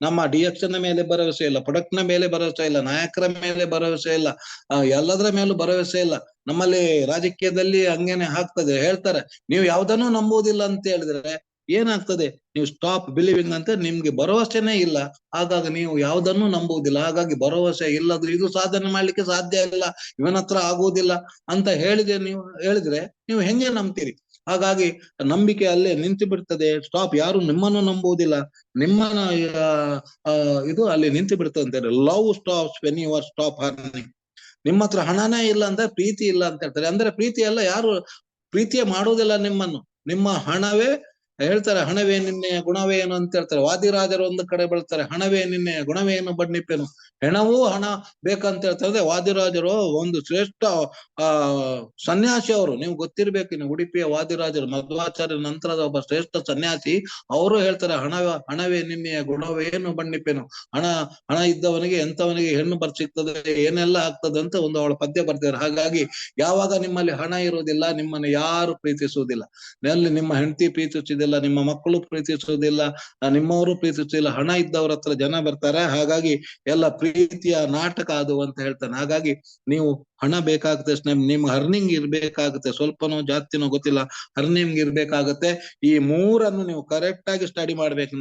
ನಮ್ಮ ಡಿಎಕ್ಷನ್ ಮೇಲೆ ಭರವಸೆ ಇಲ್ಲ, ಪ್ರೊಡಕ್ಟ್ ನ ಮೇಲೆ ಭರವಸೆ ಇಲ್ಲ, ನಾಯಕರ ಮೇಲೆ ಭರವಸೆ ಇಲ್ಲ, ಎಲ್ಲದರ ಮೇಲೂ ಭರವಸೆ ಇಲ್ಲ. ನಮ್ಮಲ್ಲಿ ರಾಜಕೀಯದಲ್ಲಿ ಹಂಗೇನೆ ಆಗ್ತದೆ. ಹೇಳ್ತಾರೆ, ನೀವು ಯಾವ್ದನ್ನೂ ನಂಬುವುದಿಲ್ಲ ಅಂತ ಹೇಳಿದ್ರೆ ಏನಾಗ್ತದೆ, ನೀವು ಸ್ಟಾಪ್ ಬಿಲೀವಿಂಗ್ ಅಂತ, ನಿಮ್ಗೆ ಭರವಸೆನೇ ಇಲ್ಲ, ಹಾಗಾಗಿ ನೀವು ಯಾವ್ದನ್ನು ನಂಬುವುದಿಲ್ಲ. ಹಾಗಾಗಿ ಭರವಸೆ ಇಲ್ಲದ್ರೆ ಇದು ಸಾಧನೆ ಮಾಡ್ಲಿಕ್ಕೆ ಸಾಧ್ಯ ಇಲ್ಲ, ಇವನ ಹತ್ರ ಆಗುವುದಿಲ್ಲ ಅಂತ ಹೇಳಿದ್ರೆ ನೀವು ಹೆಂಗೆ ನಂಬ್ತೀರಿ? ಹಾಗಾಗಿ ನಂಬಿಕೆ ಅಲ್ಲೇ ನಿಂತು ಬಿಡ್ತದೆ. ಸ್ಟಾಪ್, ಯಾರು ನಿಮ್ಮನ್ನು ನಂಬುವುದಿಲ್ಲ, ನಿಮ್ಮನ್ನ ಇದು ಅಲ್ಲಿ ನಿಂತು ಬಿಡ್ತದೆ ಅಂತಾರೆ. Love stops when you are stop earning. ನಿಮ್ಮ ಹತ್ರ ಹಣನೇ ಇಲ್ಲ ಅಂದ್ರೆ ಪ್ರೀತಿ ಇಲ್ಲ ಅಂತ ಹೇಳ್ತಾರೆ. ಅಂದ್ರೆ ಪ್ರೀತಿ ಎಲ್ಲ ಯಾರು ಪ್ರೀತಿಯೇ ಮಾಡುವುದಿಲ್ಲ ನಿಮ್ಮನ್ನು, ನಿಮ್ಮ ಹಣವೇ. ಹೇಳ್ತಾರೆ, ಹಣವೇ ನಿನ್ನೆಯ ಗುಣವೇನು ಅಂತ ಹೇಳ್ತಾರೆ. ವಾದಿರಾಜರು ಒಂದು ಕಡೆ ಬೆಳ್ತಾರೆ, ಹಣವೇ ನಿನ್ನೆಯ ಗುಣವೇನು ಬಣ್ಣಿಪೇನು. ಹೆಣವೂ ಹಣ ಬೇಕಂತ ಹೇಳ್ತಾರೆ. ವಾದಿರಾಜರು ಒಂದು ಶ್ರೇಷ್ಠ ಸನ್ಯಾಸಿ ಅವರು, ನೀವು ಗೊತ್ತಿರ್ಬೇಕು. ಇನ್ನು ಉಡುಪಿಯ ವಾದಿರಾಜರು ಮಧ್ವಾಚಾರ್ಯ ನಂತರದ ಒಬ್ಬ ಶ್ರೇಷ್ಠ ಸನ್ಯಾಸಿ. ಅವರು ಹೇಳ್ತಾರೆ, ಹಣವೇ ನಿನ್ನೆಯ ಗುಣವೇನು ಬಣ್ಣಿಪೇನು. ಹಣ ಇದ್ದವನಿಗೆ ಎಂತವನಿಗೆ ಹೆಣ್ಣು ಸಿಗ್ತದೆ, ಏನೆಲ್ಲ ಆಗ್ತದೆ ಅಂತ ಒಂದು ಅವಳ ಪದ್ಯ ಬರ್ತಿದ್ದಾರೆ. ಹಾಗಾಗಿ ಯಾವಾಗ ನಿಮ್ಮಲ್ಲಿ ಹಣ ಇರುವುದಿಲ್ಲ, ನಿಮ್ಮನ್ನು ಯಾರು ಪ್ರೀತಿಸುವುದಿಲ್ಲ. ನಿಮ್ಮ ಹೆಂಡತಿ ಪ್ರೀತಿಸುವುದಿಲ್ಲ, ನಿಮ್ಮ ಮಕ್ಕಳು ಪ್ರೀತಿಸುವುದಿಲ್ಲ, ನಿಮ್ಮವರು ಪ್ರೀತಿಸುವುದಿಲ್ಲ. ಹಣ ಇದ್ದವ್ರ ಹತ್ರ ಜನ ಬರ್ತಾರೆ. ಹಾಗಾಗಿ ಎಲ್ಲ ಪ್ರೀತಿಯ ನಾಟಕ ಅದು ಅಂತ ಹೇಳ್ತಾನೆ. ಹಾಗಾಗಿ ನೀವು ಹಣ ಬೇಕಾಗುತ್ತೆ, ನಿಮ್ ಅರ್ನಿಂಗ್ ಇರ್ಬೇಕಾಗುತ್ತೆ, ಸ್ವಲ್ಪನೋ ಜಾಸ್ತಿನೋ ಗೊತ್ತಿಲ್ಲ, ಅರ್ನಿಂಗ್ ಇರ್ಬೇಕಾಗತ್ತೆ. ಈ ಮೂರನ್ನು ನೀವು ಕರೆಕ್ಟ್ ಆಗಿ ಸ್ಟಡಿ ಮಾಡ್ಬೇಕು.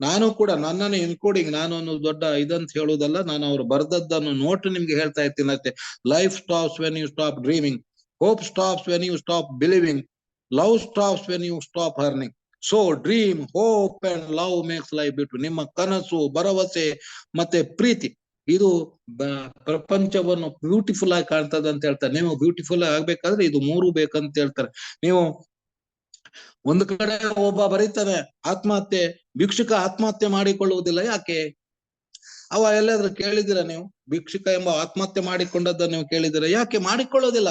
ನಾನು ಕೂಡ ನನ್ನನ್ನು ಇನ್ಕ್ಲೂಡಿಂಗ್, ನಾನು ಒಂದು ದೊಡ್ಡ ಇದಂತ ಹೇಳುವುದಲ್ಲ, ನಾನು ಅವ್ರು ಬರ್ದದ್ದನ್ನು ನೋಟ್ ನಿಮ್ಗೆ ಹೇಳ್ತಾ ಇರ್ತೀನಿ ಅಷ್ಟೇ. Life stops when you stop dreaming, hope stops when you stop believing, love stops when you stop earning, so dream, hope and love makes life beautiful. ನಿಮ್ಮ ಕನಸು, ಭರವಸೆ ಮತ್ತೆ ಪ್ರೀತಿ, ಇದು ಪ್ರಪಂಚವನ್ನು ಬ್ಯೂಟಿಫುಲ್ ಆಗಿ ಕಾಣ್ತದೆ ಅಂತ ಹೇಳ್ತಾರೆ. ನೀವು ಬ್ಯೂಟಿಫುಲ್ ಆಗ್ಬೇಕಾದ್ರೆ ಇದು ಮೂರು ಬೇಕಂತ ಹೇಳ್ತಾರೆ. ನೀವು ಒಂದು ಕಡೆ ಒಬ್ಬ ಬರೀತಾನೆ ಆತ್ಮಹತ್ಯೆ, ಭಿಕ್ಷುಕ ಆತ್ಮಹತ್ಯೆ ಮಾಡಿಕೊಳ್ಳುವುದಿಲ್ಲ, ಯಾಕೆ? ಅವ ಎಲ್ಲಾದ್ರೂ ಕೇಳಿದಿರ ನೀವು? ಭಿಕ್ಷುಕ ಎಂಬ ಆತ್ಮಹತ್ಯೆ ಮಾಡಿಕೊಂಡದ್ದನ್ನು ನೀವು ಕೇಳಿದಿರ? ಯಾಕೆ ಮಾಡಿಕೊಳ್ಳೋದಿಲ್ಲ?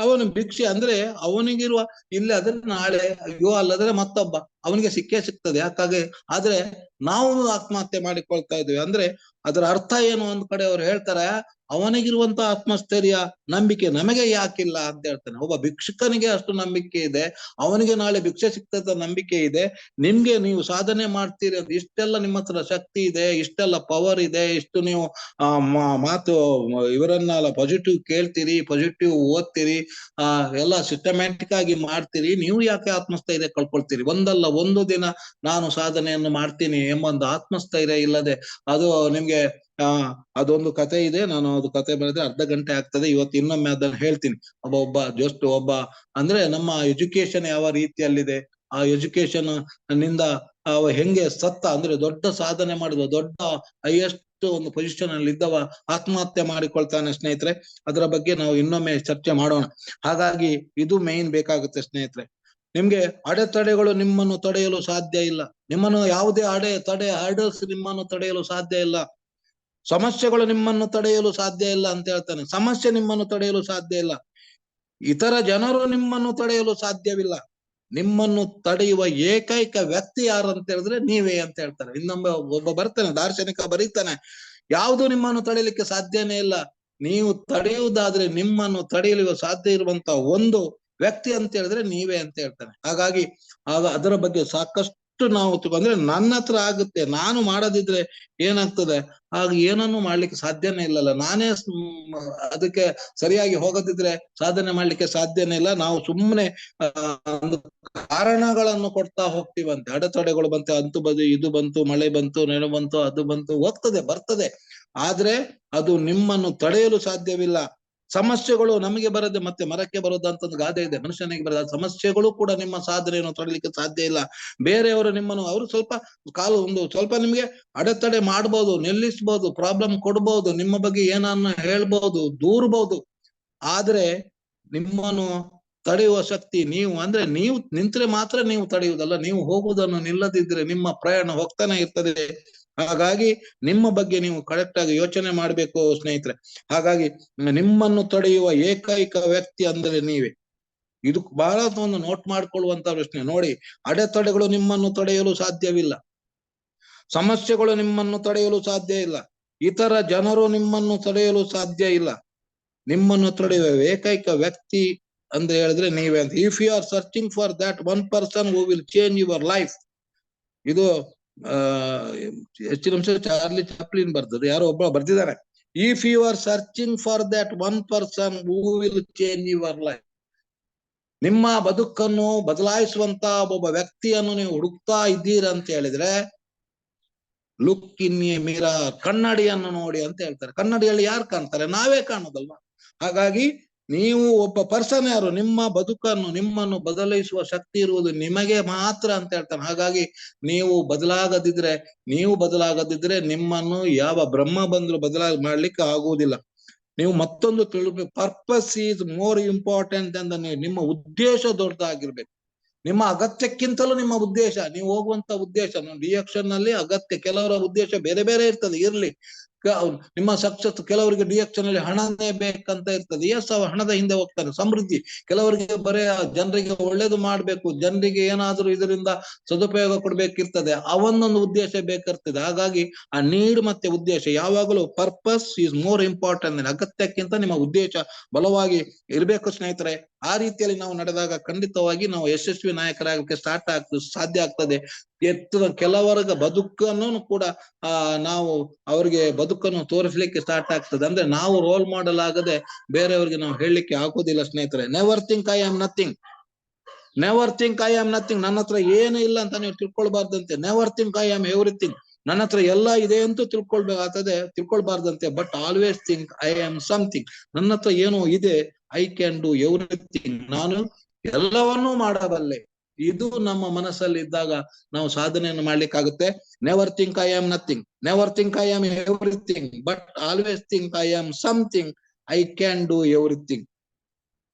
ಅವನು ಭಿಕ್ಷೆ ಅಂದ್ರೆ ಅವನಿಗಿರುವ ಇಲ್ಲ ಅದ್ರೆ ನಾಳೆ, ಅಯ್ಯೋ ಅಲ್ಲದ್ರೆ ಮತ್ತೊಬ್ಬ ಅವನಿಗೆ ಸಿಗ್ತದೆ. ಯಾಕಾಗಿ ಆದ್ರೆ ನಾವು ಆತ್ಮಹತ್ಯೆ ಮಾಡಿಕೊಳ್ತಾ ಇದ್ವಿ ಅಂದ್ರೆ ಅದರ ಅರ್ಥ ಏನು? ಒಂದ್ ಕಡೆ ಅವ್ರು ಹೇಳ್ತಾರೆ, ಅವನಿಗಿರುವಂತ ಆತ್ಮಸ್ಥೈರ್ಯ, ನಂಬಿಕೆ ನಮಗೆ ಯಾಕಿಲ್ಲ ಅಂತ ಹೇಳ್ತಾನೆ. ಒಬ್ಬ ಭಿಕ್ಷುಕನಿಗೆ ಅಷ್ಟು ನಂಬಿಕೆ ಇದೆ, ಅವನಿಗೆ ನಾಳೆ ಭಿಕ್ಷೆ ಸಿಗ್ತದ ನಂಬಿಕೆ ಇದೆ. ನಿಮ್ಗೆ ನೀವು ಸಾಧನೆ ಮಾಡ್ತೀರಿ ಅಂತ ಇಷ್ಟೆಲ್ಲ ನಿಮ್ಮ ಹತ್ರ ಶಕ್ತಿ ಇದೆ, ಇಷ್ಟೆಲ್ಲ ಪವರ್ ಇದೆ, ಇಷ್ಟು ನೀವು ಮಾತು ಇವರನ್ನೆಲ್ಲ ಪಾಸಿಟಿವ್ ಕೇಳ್ತೀರಿ, ಪಾಸಿಟಿವ್ ಓದ್ತೀರಿ, ಎಲ್ಲ ಸಿಸ್ಟಮ್ಯಾಟಿಕ್ ಆಗಿ ಮಾಡ್ತೀರಿ, ನೀವು ಯಾಕೆ ಆತ್ಮಸ್ಥೈರ್ಯ ಕಳ್ಕೊಳ್ತೀರಿ? ಒಂದಲ್ಲ ಒಂದು ದಿನ ನಾನು ಸಾಧನೆಯನ್ನು ಮಾಡ್ತೀನಿ ಎಂಬ ಒಂದು ಆತ್ಮಸ್ಥೈರ್ಯ ಇಲ್ಲದೆ ಅದು ನಿಮ್ಗೆ ಅದೊಂದು ಕತೆ ಇದೆ. ನಾನು ಅದು ಕತೆ ಬರೆದ್ರೆ ಅರ್ಧ ಗಂಟೆ ಆಗ್ತದೆ. ಇವತ್ತು ಇನ್ನೊಮ್ಮೆ ಅದನ್ನ ಹೇಳ್ತೀನಿ. ಒಬ್ಬ ಅಂದ್ರೆ ನಮ್ಮ ಎಜುಕೇಶನ್ ಯಾವ ರೀತಿಯಲ್ಲಿದೆ, ಆ ಎಜುಕೇಶನ್ ನಿಂದ ಅವ ಹೆಂಗೆ ಸತ್ತ, ಅಂದ್ರೆ ದೊಡ್ಡ ಸಾಧನೆ ಮಾಡಿದ, ದೊಡ್ಡ ಹೈಯೆಸ್ಟ್ ಒಂದು ಪೊಸಿಷನ್ ಅಲ್ಲಿ ಇದ್ದವ ಆತ್ಮಹತ್ಯೆ ಮಾಡಿಕೊಳ್ತಾನೆ ಸ್ನೇಹಿತರೆ. ಅದರ ಬಗ್ಗೆ ನಾವು ಇನ್ನೊಮ್ಮೆ ಚರ್ಚೆ ಮಾಡೋಣ. ಹಾಗಾಗಿ ಇದು ಮೇನ್ ಬೇಕಾಗುತ್ತೆ ಸ್ನೇಹಿತರೆ. ನಿಮ್ಗೆ ಅಡೆತಡೆಗಳು ನಿಮ್ಮನ್ನು ತಡೆಯಲು ಸಾಧ್ಯ ಇಲ್ಲ. ನಿಮ್ಮನ್ನು ಯಾವುದೇ ಹರ್ಡಲ್ಸ್ ನಿಮ್ಮನ್ನು ತಡೆಯಲು ಸಾಧ್ಯ ಇಲ್ಲ. ಸಮಸ್ಯೆಗಳು ನಿಮ್ಮನ್ನು ತಡೆಯಲು ಸಾಧ್ಯ ಇಲ್ಲ ಅಂತ ಹೇಳ್ತಾನೆ. ಸಮಸ್ಯೆ ನಿಮ್ಮನ್ನು ತಡೆಯಲು ಸಾಧ್ಯ ಇಲ್ಲ. ಇತರ ಜನರು ನಿಮ್ಮನ್ನು ತಡೆಯಲು ಸಾಧ್ಯವಿಲ್ಲ. ನಿಮ್ಮನ್ನು ತಡೆಯುವ ಏಕೈಕ ವ್ಯಕ್ತಿ ಯಾರು ಅಂತ ಹೇಳಿದ್ರೆ ನೀವೇ ಅಂತ ಹೇಳ್ತಾರೆ. ಒಬ್ಬ ಬರ್ತಾನೆ, ದಾರ್ಶನಿಕ ಬರೀತಾನೆ, ಯಾವುದು ನಿಮ್ಮನ್ನು ತಡೆಯಲಿಕ್ಕೆ ಸಾಧ್ಯನೇ ಇಲ್ಲ. ನೀವು ತಡೆಯುವುದಾದ್ರೆ ನಿಮ್ಮನ್ನು ತಡೆಯಲು ಸಾಧ್ಯ ಇರುವಂತ ಒಂದು ವ್ಯಕ್ತಿ ಅಂತ ಹೇಳಿದ್ರೆ ನೀವೇ ಅಂತ ಹೇಳ್ತಾನೆ. ಹಾಗಾಗಿ ಅದರ ಬಗ್ಗೆ ಸಾಕಷ್ಟು ನಾವು ಅಂದ್ರೆ ನನ್ನ ಹತ್ರ ಆಗುತ್ತೆ, ನಾನು ಮಾಡದಿದ್ರೆ ಏನಾಗ್ತದೆ, ಆಗ ಏನನ್ನು ಮಾಡ್ಲಿಕ್ಕೆ ಸಾಧ್ಯನೇ ಇಲ್ಲಲ್ಲ. ನಾನೇ ಅದಕ್ಕೆ ಸರಿಯಾಗಿ ಹೋಗದಿದ್ರೆ ಸಾಧನೆ ಮಾಡ್ಲಿಕ್ಕೆ ಸಾಧ್ಯನೇ ಇಲ್ಲ. ನಾವು ಸುಮ್ಮನೆ ಒಂದು ಕಾರಣಗಳನ್ನು ಕೊಡ್ತಾ ಹೋಗ್ತೀವಂತೆ. ಅಡೆತಡೆಗಳು ಬಂತು, ಅಂತು ಬದು, ಇದು ಬಂತು, ಮಳೆ ಬಂತು, ನೆರೆ ಬಂತು, ಅದು ಬಂತು, ಹೋಗ್ತದೆ ಬರ್ತದೆ. ಆದ್ರೆ ಅದು ನಿಮ್ಮನ್ನು ತಡೆಯಲು ಸಾಧ್ಯವಿಲ್ಲ. ಸಮಸ್ಯೆಗಳು ನಮಗೆ ಬರದೆ ಮತ್ತೆ ಮರಕ್ಕೆ ಬರೋದಂತ ಒಂದು ಗಾದೆ ಇದೆ, ಮನುಷ್ಯನಿಗೆ ಬರದ ಸಮಸ್ಯೆಗಳು ಕೂಡ ನಿಮ್ಮ ಸಾಧನೆಯನ್ನು ತಡಲಿಕ್ಕೆ ಸಾಧ್ಯ ಇಲ್ಲ. ಬೇರೆಯವರು ನಿಮ್ಮನ್ನು ಅವರು ಸ್ವಲ್ಪ ನಿಮ್ಗೆ ಅಡೆತಡೆ ಮಾಡ್ಬೋದು, ನಿಲ್ಲಿಸ್ಬೋದು, ಪ್ರಾಬ್ಲಮ್ ಕೊಡ್ಬೋದು, ನಿಮ್ಮ ಬಗ್ಗೆ ಏನನ್ನ ಹೇಳ್ಬೋದು, ದೂರ್ಬೋದು. ಆದ್ರೆ ನಿಮ್ಮನ್ನು ತಡೆಯುವ ಶಕ್ತಿ ನೀವು ನಿಂತ್ರೆ ಮಾತ್ರ ನೀವು ತಡೆಯುವುದಲ್ಲ, ನೀವು ಹೋಗುವುದನ್ನು ನಿಲ್ಲದಿದ್ರೆ ನಿಮ್ಮ ಪ್ರಯಾಣ ಹೋಗ್ತಾನೆ ಇರ್ತದೆ. ಹಾಗಾಗಿ ನಿಮ್ಮ ಬಗ್ಗೆ ನೀವು ಕರೆಕ್ಟ್ ಆಗಿ ಯೋಚನೆ ಮಾಡ್ಬೇಕು ಸ್ನೇಹಿತರೆ. ಹಾಗಾಗಿ ನಿಮ್ಮನ್ನು ತಡೆಯುವ ಏಕೈಕ ವ್ಯಕ್ತಿ ಅಂದ್ರೆ ನೀವೇ. ಇದು ಬಹಳ ಒಂದು ನೋಟ್ ಮಾಡ್ಕೊಳ್ಳುವಂತ ಪ್ರಶ್ನೆ. ನೋಡಿ, ಅಡೆತಡೆಗಳು ನಿಮ್ಮನ್ನು ತಡೆಯಲು ಸಾಧ್ಯವಿಲ್ಲ, ಸಮಸ್ಯೆಗಳು ನಿಮ್ಮನ್ನು ತಡೆಯಲು ಸಾಧ್ಯ ಇಲ್ಲ, ಇತರ ಜನರು ನಿಮ್ಮನ್ನು ತಡೆಯಲು ಸಾಧ್ಯ ಇಲ್ಲ. ನಿಮ್ಮನ್ನು ತಡೆಯುವ ಏಕೈಕ ವ್ಯಕ್ತಿ ಅಂದ್ರೆ ಹೇಳಿದ್ರೆ ನೀವೇ ಅಂತ. If you are searching for that one person who will change your life, ಇದು ಹೆಚ್ಚಿನ ಅಂಶ ಚಾರ್ಲಿ ಚಾಪ್ಲಿನ್ ಬರ್ತದೆ, ಯಾರೋ ಒಬ್ಬ ಬರ್ದಿದ್ದಾರೆ. If you are searching for that one person who will change your life, ನಿಮ್ಮ ಬದುಕನ್ನು ಬದಲಾಯಿಸುವಂತ ಒಬ್ಬ ವ್ಯಕ್ತಿಯನ್ನು ನೀವು ಹುಡುಕ್ತಾ ಇದ್ದೀರ ಅಂತ ಹೇಳಿದ್ರೆ ಲುಕ್ ಇನ್ ಎ ಮಿರರ್, ಕನ್ನಡಿಯನ್ನು ನೋಡಿ ಅಂತ ಹೇಳ್ತಾರೆ. ಕನ್ನಡಿಯಲ್ಲಿ ಯಾರು ಕಾಣ್ತಾರೆ? ನಾವೇ ಕಾಣೋದಲ್ವಾ. ಹಾಗಾಗಿ ನೀವು ಒಬ್ಬ ಪರ್ಸನ್ ಯಾರು, ನಿಮ್ಮ ಬದುಕನ್ನು ನಿಮ್ಮನ್ನು ಬದಲಾಯಿಸುವ ಶಕ್ತಿ ಇರುವುದು ನಿಮಗೆ ಮಾತ್ರ ಅಂತ ಹೇಳ್ತಾನೆ. ಹಾಗಾಗಿ ನೀವು ಬದಲಾಗದಿದ್ರೆ ನಿಮ್ಮನ್ನು ಯಾವ ಬ್ರಹ್ಮ ಬಂದ್ರು ಮಾಡ್ಲಿಕ್ಕೆ ಆಗುವುದಿಲ್ಲ. ನೀವು ಮತ್ತೊಂದು ತಿಳ್ಬೇಕು, ಪರ್ಪಸ್ ಈಸ್ ಮೋರ್ ಇಂಪಾರ್ಟೆಂಟ್ ಅಂತ. ನಿಮ್ಮ ಉದ್ದೇಶ ದೊಡ್ಡದಾಗಿರ್ಬೇಕು. ನಿಮ್ಮ ಅಗತ್ಯಕ್ಕಿಂತಲೂ ನಿಮ್ಮ ಉದ್ದೇಶ, ನೀವು ಹೋಗುವಂತ ಉದ್ದೇಶ. ಡಿಎಕ್ಷನ್ ನಲ್ಲಿ ಅಗತ್ಯ, ಕೆಲವರ ಉದ್ದೇಶ ಬೇರೆ ಬೇರೆ ಇರ್ತದೆ, ಇರ್ಲಿ. ನಿಮ್ಮ ಸಕ್ಸಸ್, ಕೆಲವರಿಗೆ ಡಿಎಕ್ಷನ್ ಅಲ್ಲಿ ಹಣನೇ ಬೇಕಂತ ಇರ್ತದೆ, ಅವ ಹಣದ ಹಿಂದೆ ಹೋಗ್ತಾನೆ. ಸಮೃದ್ಧಿ, ಕೆಲವರಿಗೆ ಬರೇ ಜನರಿಗೆ ಒಳ್ಳೇದು ಮಾಡ್ಬೇಕು, ಜನರಿಗೆ ಏನಾದ್ರೂ ಇದರಿಂದ ಸದುಪಯೋಗ ಕೊಡ್ಬೇಕಿರ್ತದೆ, ಅವನೊಂದು ಉದ್ದೇಶ ಬೇಕಿರ್ತದೆ. ಹಾಗಾಗಿ ಆ ನೀಡ್ ಮತ್ತೆ ಉದ್ದೇಶ ಯಾವಾಗಲೂ ಪರ್ಪಸ್ ಈಸ್ ಮೋರ್ ಇಂಪಾರ್ಟೆಂಟ್. ಅಗತ್ಯಕ್ಕಿಂತ ನಿಮ್ಮ ಉದ್ದೇಶ ಬಲವಾಗಿ ಇರ್ಬೇಕು ಸ್ನೇಹಿತರೆ. ಆ ರೀತಿಯಲ್ಲಿ ನಾವು ನಡೆದಾಗ ಖಂಡಿತವಾಗಿ ನಾವು ಯಶಸ್ವಿ ನಾಯಕರಾಗಲಿಕ್ಕೆ ಸಾಧ್ಯ ಆಗ್ತದೆ. ಕೆಲವರ್ಗ ಬದುಕನ್ನು ಕೂಡ ನಾವು ಅವರಿಗೆ ಬದುಕನ್ನು ತೋರಿಸ್ಲಿಕ್ಕೆ ಸ್ಟಾರ್ಟ್ ಆಗ್ತದೆ. ಅಂದ್ರೆ ನಾವು ರೋಲ್ ಮಾಡೆಲ್ ಆಗದೆ ಬೇರೆಯವ್ರಿಗೆ ನಾವು ಹೇಳಲಿಕ್ಕೆ ಆಗೋದಿಲ್ಲ ಸ್ನೇಹಿತರೆ. Never think I am nothing, never think I am nothing. ನನ್ನ ಹತ್ರ ಏನು ಇಲ್ಲ ಅಂತ ನೀವು ತಿಳ್ಕೊಳ್ಬಾರ್ದಂತೆ. Never think I am everything. ನನ್ನ ಹತ್ರ ಎಲ್ಲ ಇದೆ ಅಂತೂ ತಿಳ್ಕೊಳ್ಬಾರ್ದಂತೆ. But always think I am something. ನನ್ನ ಹತ್ರ ಏನೋ ಇದೆ, ಐ ಕ್ಯಾನ್ ಡೂ ಎವ್ರಿಥಿಂಗ್, ನಾನು ಎಲ್ಲವನ್ನೂ ಮಾಡಬಲ್ಲೆ. ಇದು ನಮ್ಮ ಮನಸ್ಸಲ್ಲಿ ಇದ್ದಾಗ ನಾವು ಸಾಧನೆಯನ್ನು ಮಾಡ್ಲಿಕ್ಕಾಗುತ್ತೆ. Never think I am nothing, never think I am everything, but always think I am something, I can do everything.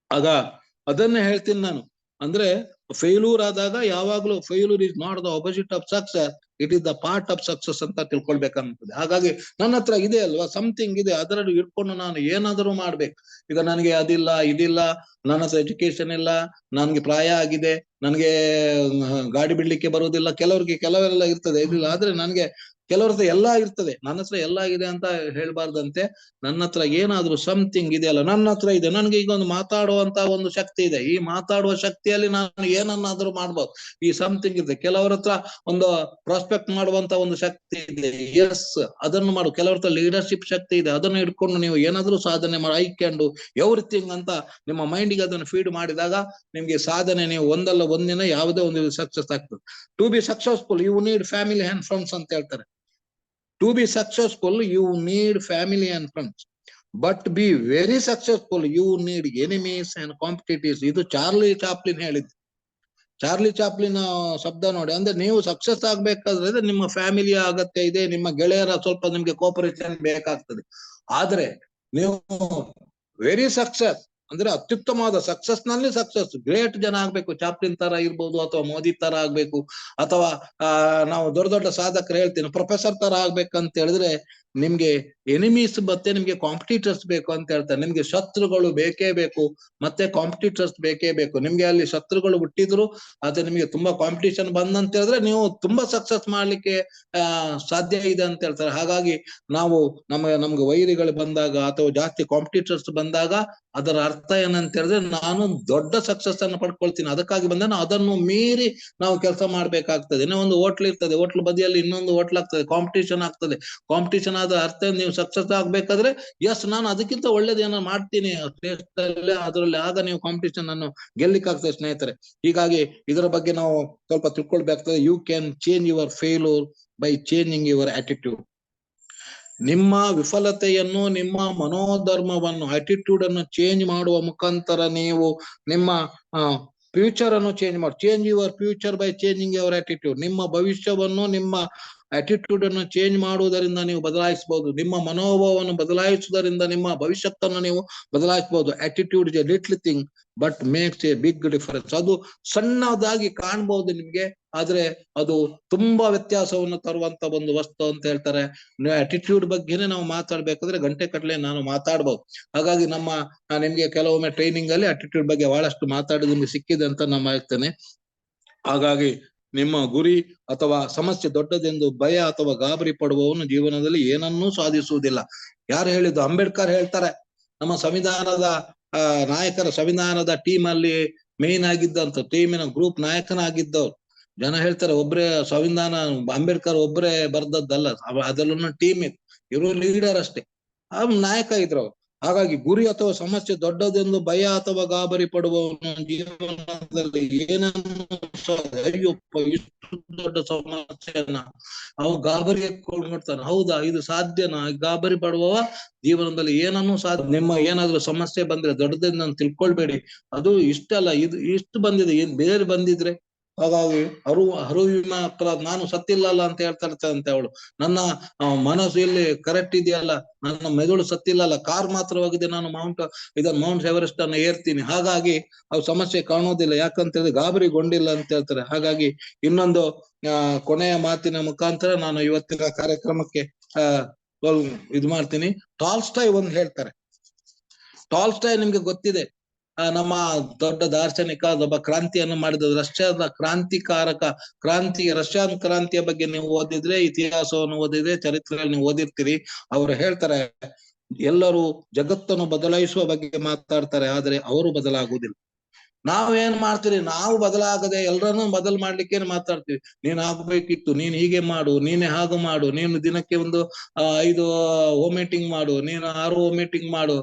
ಅದನ್ನೇ ಹೇಳ್ತೀನಿ ನಾನು. ಅಂದ್ರೆ ಫೇಲ್ಯೂರ್ ಆದಾಗ ಯಾವಾಗ್ಲೂ failure is not the opposite of success, it is the part of success ಅಂತ ತಿಳ್ಕೊಳ್ಬೇಕಂತದೆ. ಹಾಗಾಗಿ ನನ್ನ ಹತ್ರ ಇದೆ ಅಲ್ವಾ, ಸಮಥಿಂಗ್ ಇದೆ, ಅದರಲ್ಲಿ ಇಟ್ಕೊಂಡು ನಾನು ಏನಾದರೂ ಮಾಡ್ಬೇಕು. ಈಗ ನನಗೆ ಅದಿಲ್ಲ, ಇದಿಲ್ಲ, ನನ್ನ ಹತ್ರ ಎಜುಕೇಶನ್ ಇಲ್ಲ, ನನ್ಗೆ ಪ್ರಾಯ ಆಗಿದೆ, ನನ್ಗೆ ಗಾಡಿ ಬಿಡ್ಲಿಕ್ಕೆ ಬರುವುದಿಲ್ಲ, ಕೆಲವರೆಲ್ಲ ಇರ್ತದೆ ಇದಿಲ್ಲ. ಆದ್ರೆ ನನ್ಗೆ ಕೆಲವ್ರ ಹತ್ರ ಎಲ್ಲಾ ಇರ್ತದೆ, ನನ್ನ ಹತ್ರ ಎಲ್ಲಾ ಇದೆ ಅಂತ ಹೇಳ್ಬಾರ್ದಂತೆ. ನನ್ನ ಹತ್ರ ಏನಾದ್ರೂ ಸಮಥಿಂಗ್ ಇದೆಯಲ್ಲ, ನನ್ನ ಹತ್ರ ಇದೆ, ನನ್ಗೆ ಈಗ ಒಂದು ಮಾತಾಡುವಂತ ಒಂದು ಶಕ್ತಿ ಇದೆ, ಈ ಮಾತಾಡುವ ಶಕ್ತಿಯಲ್ಲಿ ನಾನು ಏನನ್ನಾದ್ರೂ ಮಾಡ್ಬೋದು, ಈ ಸಮಥಿಂಗ್ ಇದೆ. ಕೆಲವರ ಹತ್ರ ಒಂದು ಪ್ರಾಸ್ಪೆಕ್ಟ್ ಮಾಡುವಂತ ಒಂದು ಶಕ್ತಿ ಇದೆ, ಎಸ್ ಅದನ್ನು ಮಾಡು. ಕೆಲವ್ರ ಹತ್ರ ಲೀಡರ್ಶಿಪ್ ಶಕ್ತಿ ಇದೆ, ಅದನ್ನು ಇಟ್ಕೊಂಡು ನೀವು ಏನಾದ್ರೂ ಸಾಧನೆ ಮಾಡಿ, ಐ ಕ್ಯಾನ್ ಡು ಎವ್ರಿಥಿಂಗ್ ಅಂತ ನಿಮ್ಮ ಮೈಂಡಿಗೆ ಅದನ್ನು ಫೀಡ್ ಮಾಡಿದಾಗ ನಿಮ್ಗೆ ಸಾಧನೆ, ನೀವು ಒಂದಲ್ಲ ಒಂದಿನ ಯಾವುದೇ ಒಂದು ಸಕ್ಸಸ್ ಆಗ್ತದೆ. To be successful you need family and friends ಅಂತ ಹೇಳ್ತಾರೆ. To be successful, you need family and friends. But be very successful, you need enemies and competitors. ಇದು ಚಾರ್ಲಿ ಚಾಪ್ಲಿನ್ ಹೇಳಿದ್ದು. ಚಾರ್ಲಿ ಚಾಪ್ಲಿನ್ ಶಬ್ದ ನೋಡಿ, ಅಂದ್ರೆ ನೀವು ಸಕ್ಸಸ್ ಆಗ್ಬೇಕಾದ್ರೆ ನಿಮ್ಮ ಫ್ಯಾಮಿಲಿಯ ಅಗತ್ಯ ಇದೆ, ನಿಮ್ಮ ಗೆಳೆಯರ ಸ್ವಲ್ಪ ನಿಮ್ಗೆ ಕೋಪರೇಷನ್ ಬೇಕಾಗ್ತದೆ. ಆದ್ರೆ ನೀವು ವೆರಿ ಸಕ್ಸಸ್ ಅಂದ್ರೆ ಅತ್ಯುತ್ತಮವಾದ ಸಕ್ಸಸ್ ನಲ್ಲಿ ಸಕ್ಸಸ್, ಗ್ರೇಟ್ ಜನ ಆಗ್ಬೇಕು, ಚಾಪ್ಲಿನ್ ತರ ಇರ್ಬೋದು, ಅಥವಾ ಮೋದಿ ತರ ಆಗ್ಬೇಕು, ಅಥವಾ ನಾವು ದೊಡ್ಡ ದೊಡ್ಡ ಸಾಧಕರು ಹೇಳ್ತೀನಿ ಪ್ರೊಫೆಸರ್ ತರ ಆಗ್ಬೇಕಂತ ಹೇಳಿದ್ರೆ ನಿಮ್ಗೆ ಎನಿಮೀಸ್ ಮತ್ತೆ ನಿಮ್ಗೆ ಕಾಂಪಿಟೇಟರ್ಸ್ ಬೇಕು ಅಂತ ಹೇಳ್ತಾರೆ. ನಿಮ್ಗೆ ಶತ್ರುಗಳು ಬೇಕೇ ಬೇಕು, ಮತ್ತೆ ಕಾಂಪಿಟೇಟರ್ಸ್ ಬೇಕೇ ಬೇಕು. ನಿಮ್ಗೆ ಅಲ್ಲಿ ಶತ್ರುಗಳು ಹುಟ್ಟಿದ್ರು ಅದೇ ನಿಮ್ಗೆ ತುಂಬಾ ಕಾಂಪಿಟೇಷನ್ ಬಂದಂತ ಹೇಳಿದ್ರೆ ನೀವು ತುಂಬಾ ಸಕ್ಸಸ್ ಮಾಡ್ಲಿಕ್ಕೆ ಸಾಧ್ಯ ಇದೆ ಅಂತ ಹೇಳ್ತಾರೆ. ಹಾಗಾಗಿ ನಾವು ನಮ್ಗೆ ವೈರಿಗಳು ಬಂದಾಗ ಅಥವಾ ಜಾಸ್ತಿ ಕಾಂಪಿಟೇಟರ್ಸ್ ಬಂದಾಗ ಅದರ ಅರ್ಥ ಏನಂತ ಹೇಳಿದ್ರೆ ನಾನು ದೊಡ್ಡ ಸಕ್ಸಸ್ ಅನ್ನು ಪಡ್ಕೊಳ್ತೀನಿ, ಅದಕ್ಕಾಗಿ ಬಂದ ಅದನ್ನು ಮೀರಿ ನಾವು ಕೆಲಸ ಮಾಡ್ಬೇಕಾಗ್ತದೆ. ಇನ್ನೂ ಒಂದು ಹೋಟ್ಲ್ ಇರ್ತದೆ, ಹೋಟ್ಲ್ ಬದಿಯಲ್ಲಿ ಇನ್ನೊಂದು ಹೋಟ್ಲ್ ಆಗ್ತದೆ, ಕಾಂಪಿಟೇಷನ್ ಆಗ್ತದೆ. ಕಾಂಪಿಟೇಷನ್ ಆದ ಅರ್ಥ ನೀವು ಸಕ್ಸಸ್ ಆಗ್ಬೇಕಾದ್ರೆ ಎಸ್ ನಾನು ಅದಕ್ಕಿಂತ ಒಳ್ಳೇದೇನೋ ಮಾಡ್ತೀನಿ ಅದರಲ್ಲಿ, ಆಗ ನೀವು ಕಾಂಪಿಟೇಷನ್ ಅನ್ನು ಗೆಲ್ಲಿಕ್ಕಾಗ್ತದೆ ಸ್ನೇಹಿತರೆ. ಹೀಗಾಗಿ ಇದರ ಬಗ್ಗೆ ನಾವು ಸ್ವಲ್ಪ ತಿಳ್ಕೊಳ್ಬೇಕಾಗ್ತದೆ. You can change your failure by changing your attitude. ನಿಮ್ಮ ವಿಫಲತೆಯನ್ನು, ನಿಮ್ಮ ಮನೋಧರ್ಮವನ್ನು, ಆಟಿಟ್ಯೂಡ್ ಅನ್ನು ಚೇಂಜ್ ಮಾಡುವ ಮುಖಾಂತರ ನೀವು ನಿಮ್ಮ ಫ್ಯೂಚರ್ ಅನ್ನು ಚೇಂಜ್ ಮಾಡಿ. Change your future by changing your attitude. ನಿಮ್ಮ ಭವಿಷ್ಯವನ್ನು ನಿಮ್ಮ ಆಟಿಟ್ಯೂಡ್ ಅನ್ನು ಚೇಂಜ್ ಮಾಡುವುದರಿಂದ ನೀವು ಬದಲಾಯಿಸಬಹುದು. ನಿಮ್ಮ ಮನೋಭಾವವನ್ನು ಬದಲಾಯಿಸುವುದರಿಂದ ನಿಮ್ಮ ಭವಿಷ್ಯತ್ತನ್ನು ನೀವು ಬದಲಾಯಿಸಬಹುದು. Attitude is a little thing but makes a big difference. ಅದು ಸಣ್ಣದಾಗಿ ಕಾಣಬಹುದು ನಿಮ್ಗೆ, ಆದ್ರೆ ಅದು ತುಂಬಾ ವ್ಯತ್ಯಾಸವನ್ನು ತರುವಂತ ಒಂದು ವಸ್ತು ಅಂತ ಹೇಳ್ತಾರೆ. ಆಟಿಟ್ಯೂಡ್ ಬಗ್ಗೆನೆ ನಾವು ಮಾತಾಡ್ಬೇಕಾದ್ರೆ ಗಂಟೆ ಕಟ್ಲೆ ನಾನು ಮಾತಾಡ್ಬಹುದು. ಹಾಗಾಗಿ ನಿಮ್ಗೆ ಕೆಲವೊಮ್ಮೆ ಟ್ರೈನಿಂಗ್ ಅಲ್ಲಿ ಆಟಿಟ್ಯೂಡ್ ಬಗ್ಗೆ ಬಹಳಷ್ಟು ಮಾತಾಡೋದು ನಿಮ್ಗೆ ಸಿಕ್ಕಿದೆ ಅಂತ ನಾನು ಹೇಳ್ತೇನೆ. ಹಾಗಾಗಿ ನಿಮ್ಮ ಗುರಿ ಅಥವಾ ಸಮಸ್ಯೆ ದೊಡ್ಡದೆಂದು ಭಯ ಅಥವಾ ಗಾಬರಿ ಪಡುವವನು ಜೀವನದಲ್ಲಿ ಏನನ್ನೂ ಸಾಧಿಸುವುದಿಲ್ಲ. ಯಾರು ಹೇಳಿದ್ದು? ಅಂಬೇಡ್ಕರ್ ಹೇಳ್ತಾರೆ. ನಮ್ಮ ಸಂವಿಧಾನದ ನಾಯಕರ ಸಂವಿಧಾನದ ಟೀಮ್ ಅಲ್ಲಿ ಮೇನ್ ಆಗಿದ್ದಂತ ಟೀಮಿನ ಗ್ರೂಪ್ ನಾಯಕನಾಗಿದ್ದವ್ರು. ಜನ ಹೇಳ್ತಾರೆ ಒಬ್ರೇ ಸಂವಿಧಾನ ಅಂಬೇಡ್ಕರ್ ಒಬ್ರೇ ಬರ್ದದ್ದಲ್ಲ, ಅದೆಲ್ಲ ಟೀಮ್ ಇತ್ತು, ಇವರು ಲೀಡರ್ ಅಷ್ಟೇ, ನಾಯಕ ಇದ್ರು ಅವ್ರು. ಹಾಗಾಗಿ ಗುರಿ ಅಥವಾ ಸಮಸ್ಯೆ ದೊಡ್ಡದೆಂದು ಭಯ ಅಥವಾ ಗಾಬರಿ ಪಡುವವನು ಜೀವನದಲ್ಲಿ ಏನನ್ನು ಅಯ್ಯಪ್ಪ ಇಷ್ಟು ದೊಡ್ಡ ಸಮಸ್ಯೆನ ಅವ ಗಾಬರಿ ನೋಡ್ತಾನೆ. ಹೌದಾ ಇದು ಸಾಧ್ಯನಾ? ಗಾಬರಿ ಪಡುವವ ಜೀವನದಲ್ಲಿ ಏನನ್ನು ನಿಮ್ಮ ಏನಾದ್ರೂ ಸಮಸ್ಯೆ ಬಂದ್ರೆ ದೊಡ್ಡದನ್ನ ತಿಳ್ಕೊಳ್ಬೇಡಿ, ಅದು ಇಷ್ಟಲ್ಲ, ಇದು ಇಷ್ಟು ಬಂದಿದೆ, ಏನ್ ಬೇರೆ ಬಂದಿದ್ರೆ. ಹಾಗಾಗಿ ನಾನು ಸತ್ತಿಲ್ಲಲ್ಲ ಅಂತ ಹೇಳ್ತಾರಂತೆ ಅವಳು. ನನ್ನ ಮನಸ್ಸು ಇಲ್ಲಿ ಕರೆಕ್ಟ್ ಇದೆಯಲ್ಲ, ನನ್ನ ಮೆದುಳು ಸತ್ತಿಲ್ಲಲ್ಲ, ಕಾರ್ ಮಾತ್ರವಾಗಿದೆ, ನಾನು ಮೌಂಟ್ ಎವರೆಸ್ಟ್ ಅನ್ನು ಏರ್ತೀನಿ. ಹಾಗಾಗಿ ಅವು ಸಮಸ್ಯೆ ಕಾಣೋದಿಲ್ಲ, ಯಾಕಂತ ಹೇಳಿದ್ರೆ ಗಾಬರಿಗೊಂಡಿಲ್ಲ ಅಂತ ಹೇಳ್ತಾರೆ. ಹಾಗಾಗಿ ಇನ್ನೊಂದು ಕೊನೆಯ ಮಾತಿನ ಮುಖಾಂತರ ನಾನು ಇವತ್ತಿನ ಕಾರ್ಯಕ್ರಮಕ್ಕೆ ಇದು ಮಾಡ್ತೀನಿ. ಟಾಲ್ಸ್ಟಾಯ್ ಒಂದು ಹೇಳ್ತಾರೆ. ಟಾಲ್ಸ್ಟಾಯ್ ನಿಮ್ಗೆ ಗೊತ್ತಿದೆ, ನಮ್ಮ ದೊಡ್ಡ ದಾರ್ಶನಿಕ, ಒಬ್ಬ ಕ್ರಾಂತಿಯನ್ನು ಮಾಡಿದ ರಷ್ಯಾದ ರಷ್ಯಾನ್ ಕ್ರಾಂತಿಯ ಬಗ್ಗೆ ನೀವು ಓದಿದ್ರೆ, ಇತಿಹಾಸವನ್ನು ಓದಿದ್ರೆ, ಚರಿತ್ರೆಯಲ್ಲಿ ನೀವು ಓದಿರ್ತೀರಿ. ಅವರು ಹೇಳ್ತಾರೆ ಎಲ್ಲರೂ ಜಗತ್ತನ್ನು ಬದಲಾಯಿಸುವ ಬಗ್ಗೆ ಮಾತಾಡ್ತಾರೆ, ಆದ್ರೆ ಅವರು ಬದಲಾಗುವುದಿಲ್ಲ. ನಾವೇನ್ ಮಾಡ್ತೀರಿ? ನಾವು ಬದಲಾಗದೆ ಎಲ್ಲರನ್ನೂ ಬದಲು ಮಾಡ್ಲಿಕ್ಕೆ ಮಾತಾಡ್ತೀವಿ. ನೀನ್ ಆಗ್ಬೇಕಿತ್ತು, ನೀನ್ ಹೀಗೆ ಮಾಡು, ನೀನೆ ಹಾಗೆ ಮಾಡು, ನೀನು ದಿನಕ್ಕೆ ಒಂದು 5 ಹೋಮ್ ಮೀಟಿಂಗ್ ಮಾಡು, ನೀನು 6 ಹೋಮ್ ಮೀಟಿಂಗ್ ಮಾಡು.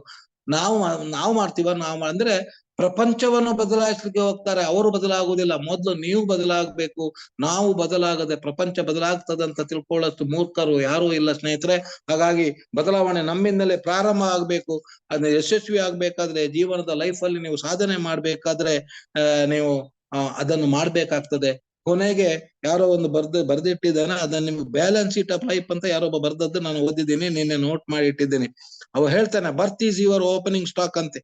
ನಾವು ಮಾಡ್ತೀವ? ಅಂದ್ರೆ ಪ್ರಪಂಚವನ್ನು ಬದಲಾಯಿಸ್ಲಿಕ್ಕೆ ಹೋಗ್ತಾರೆ, ಅವರು ಬದಲಾಗುವುದಿಲ್ಲ. ಮೊದ್ಲು ನೀವು ಬದಲಾಗಬೇಕು. ನಾವು ಬದಲಾಗದೆ ಪ್ರಪಂಚ ಬದಲಾಗ್ತದಂತ ತಿಳ್ಕೊಳ್ಳೋಷ್ಟು ಮೂರ್ಖರು ಯಾರೂ ಇಲ್ಲ ಸ್ನೇಹಿತರೆ. ಹಾಗಾಗಿ ಬದಲಾವಣೆ ನಮ್ಮಿಂದಲೇ ಪ್ರಾರಂಭ ಆಗ್ಬೇಕು. ಅದನ್ನ ಯಶಸ್ವಿ ಆಗ್ಬೇಕಾದ್ರೆ, ಜೀವನದ ಲೈಫ್ ಅಲ್ಲಿ ನೀವು ಸಾಧನೆ ಮಾಡ್ಬೇಕಾದ್ರೆ ನೀವು ಅದನ್ನು ಮಾಡ್ಬೇಕಾಗ್ತದೆ. ಕೊನೆಗೆ ಯಾರೋ ಒಂದು ಬರ್ದಿಟ್ಟಿದ್ದಾನೆ, ಅದನ್ನ ನಿಮ್ಗೆ ಬ್ಯಾಲೆನ್ಸ್ ಶೀಟ್ ಆಫ್ ಲೈಫ್ ಅಂತ ಯಾರೊಬ್ಬ ಬರ್ದದ್ದು ನಾನು ಓದಿದ್ದೀನಿ, ನಿನ್ನೆ ನೋಟ್ ಮಾಡಿ ಇಟ್ಟಿದ್ದೀನಿ. ಅವ ಹೇಳ್ತಾನೆ, birth is your opening stock ಅಂತೆ.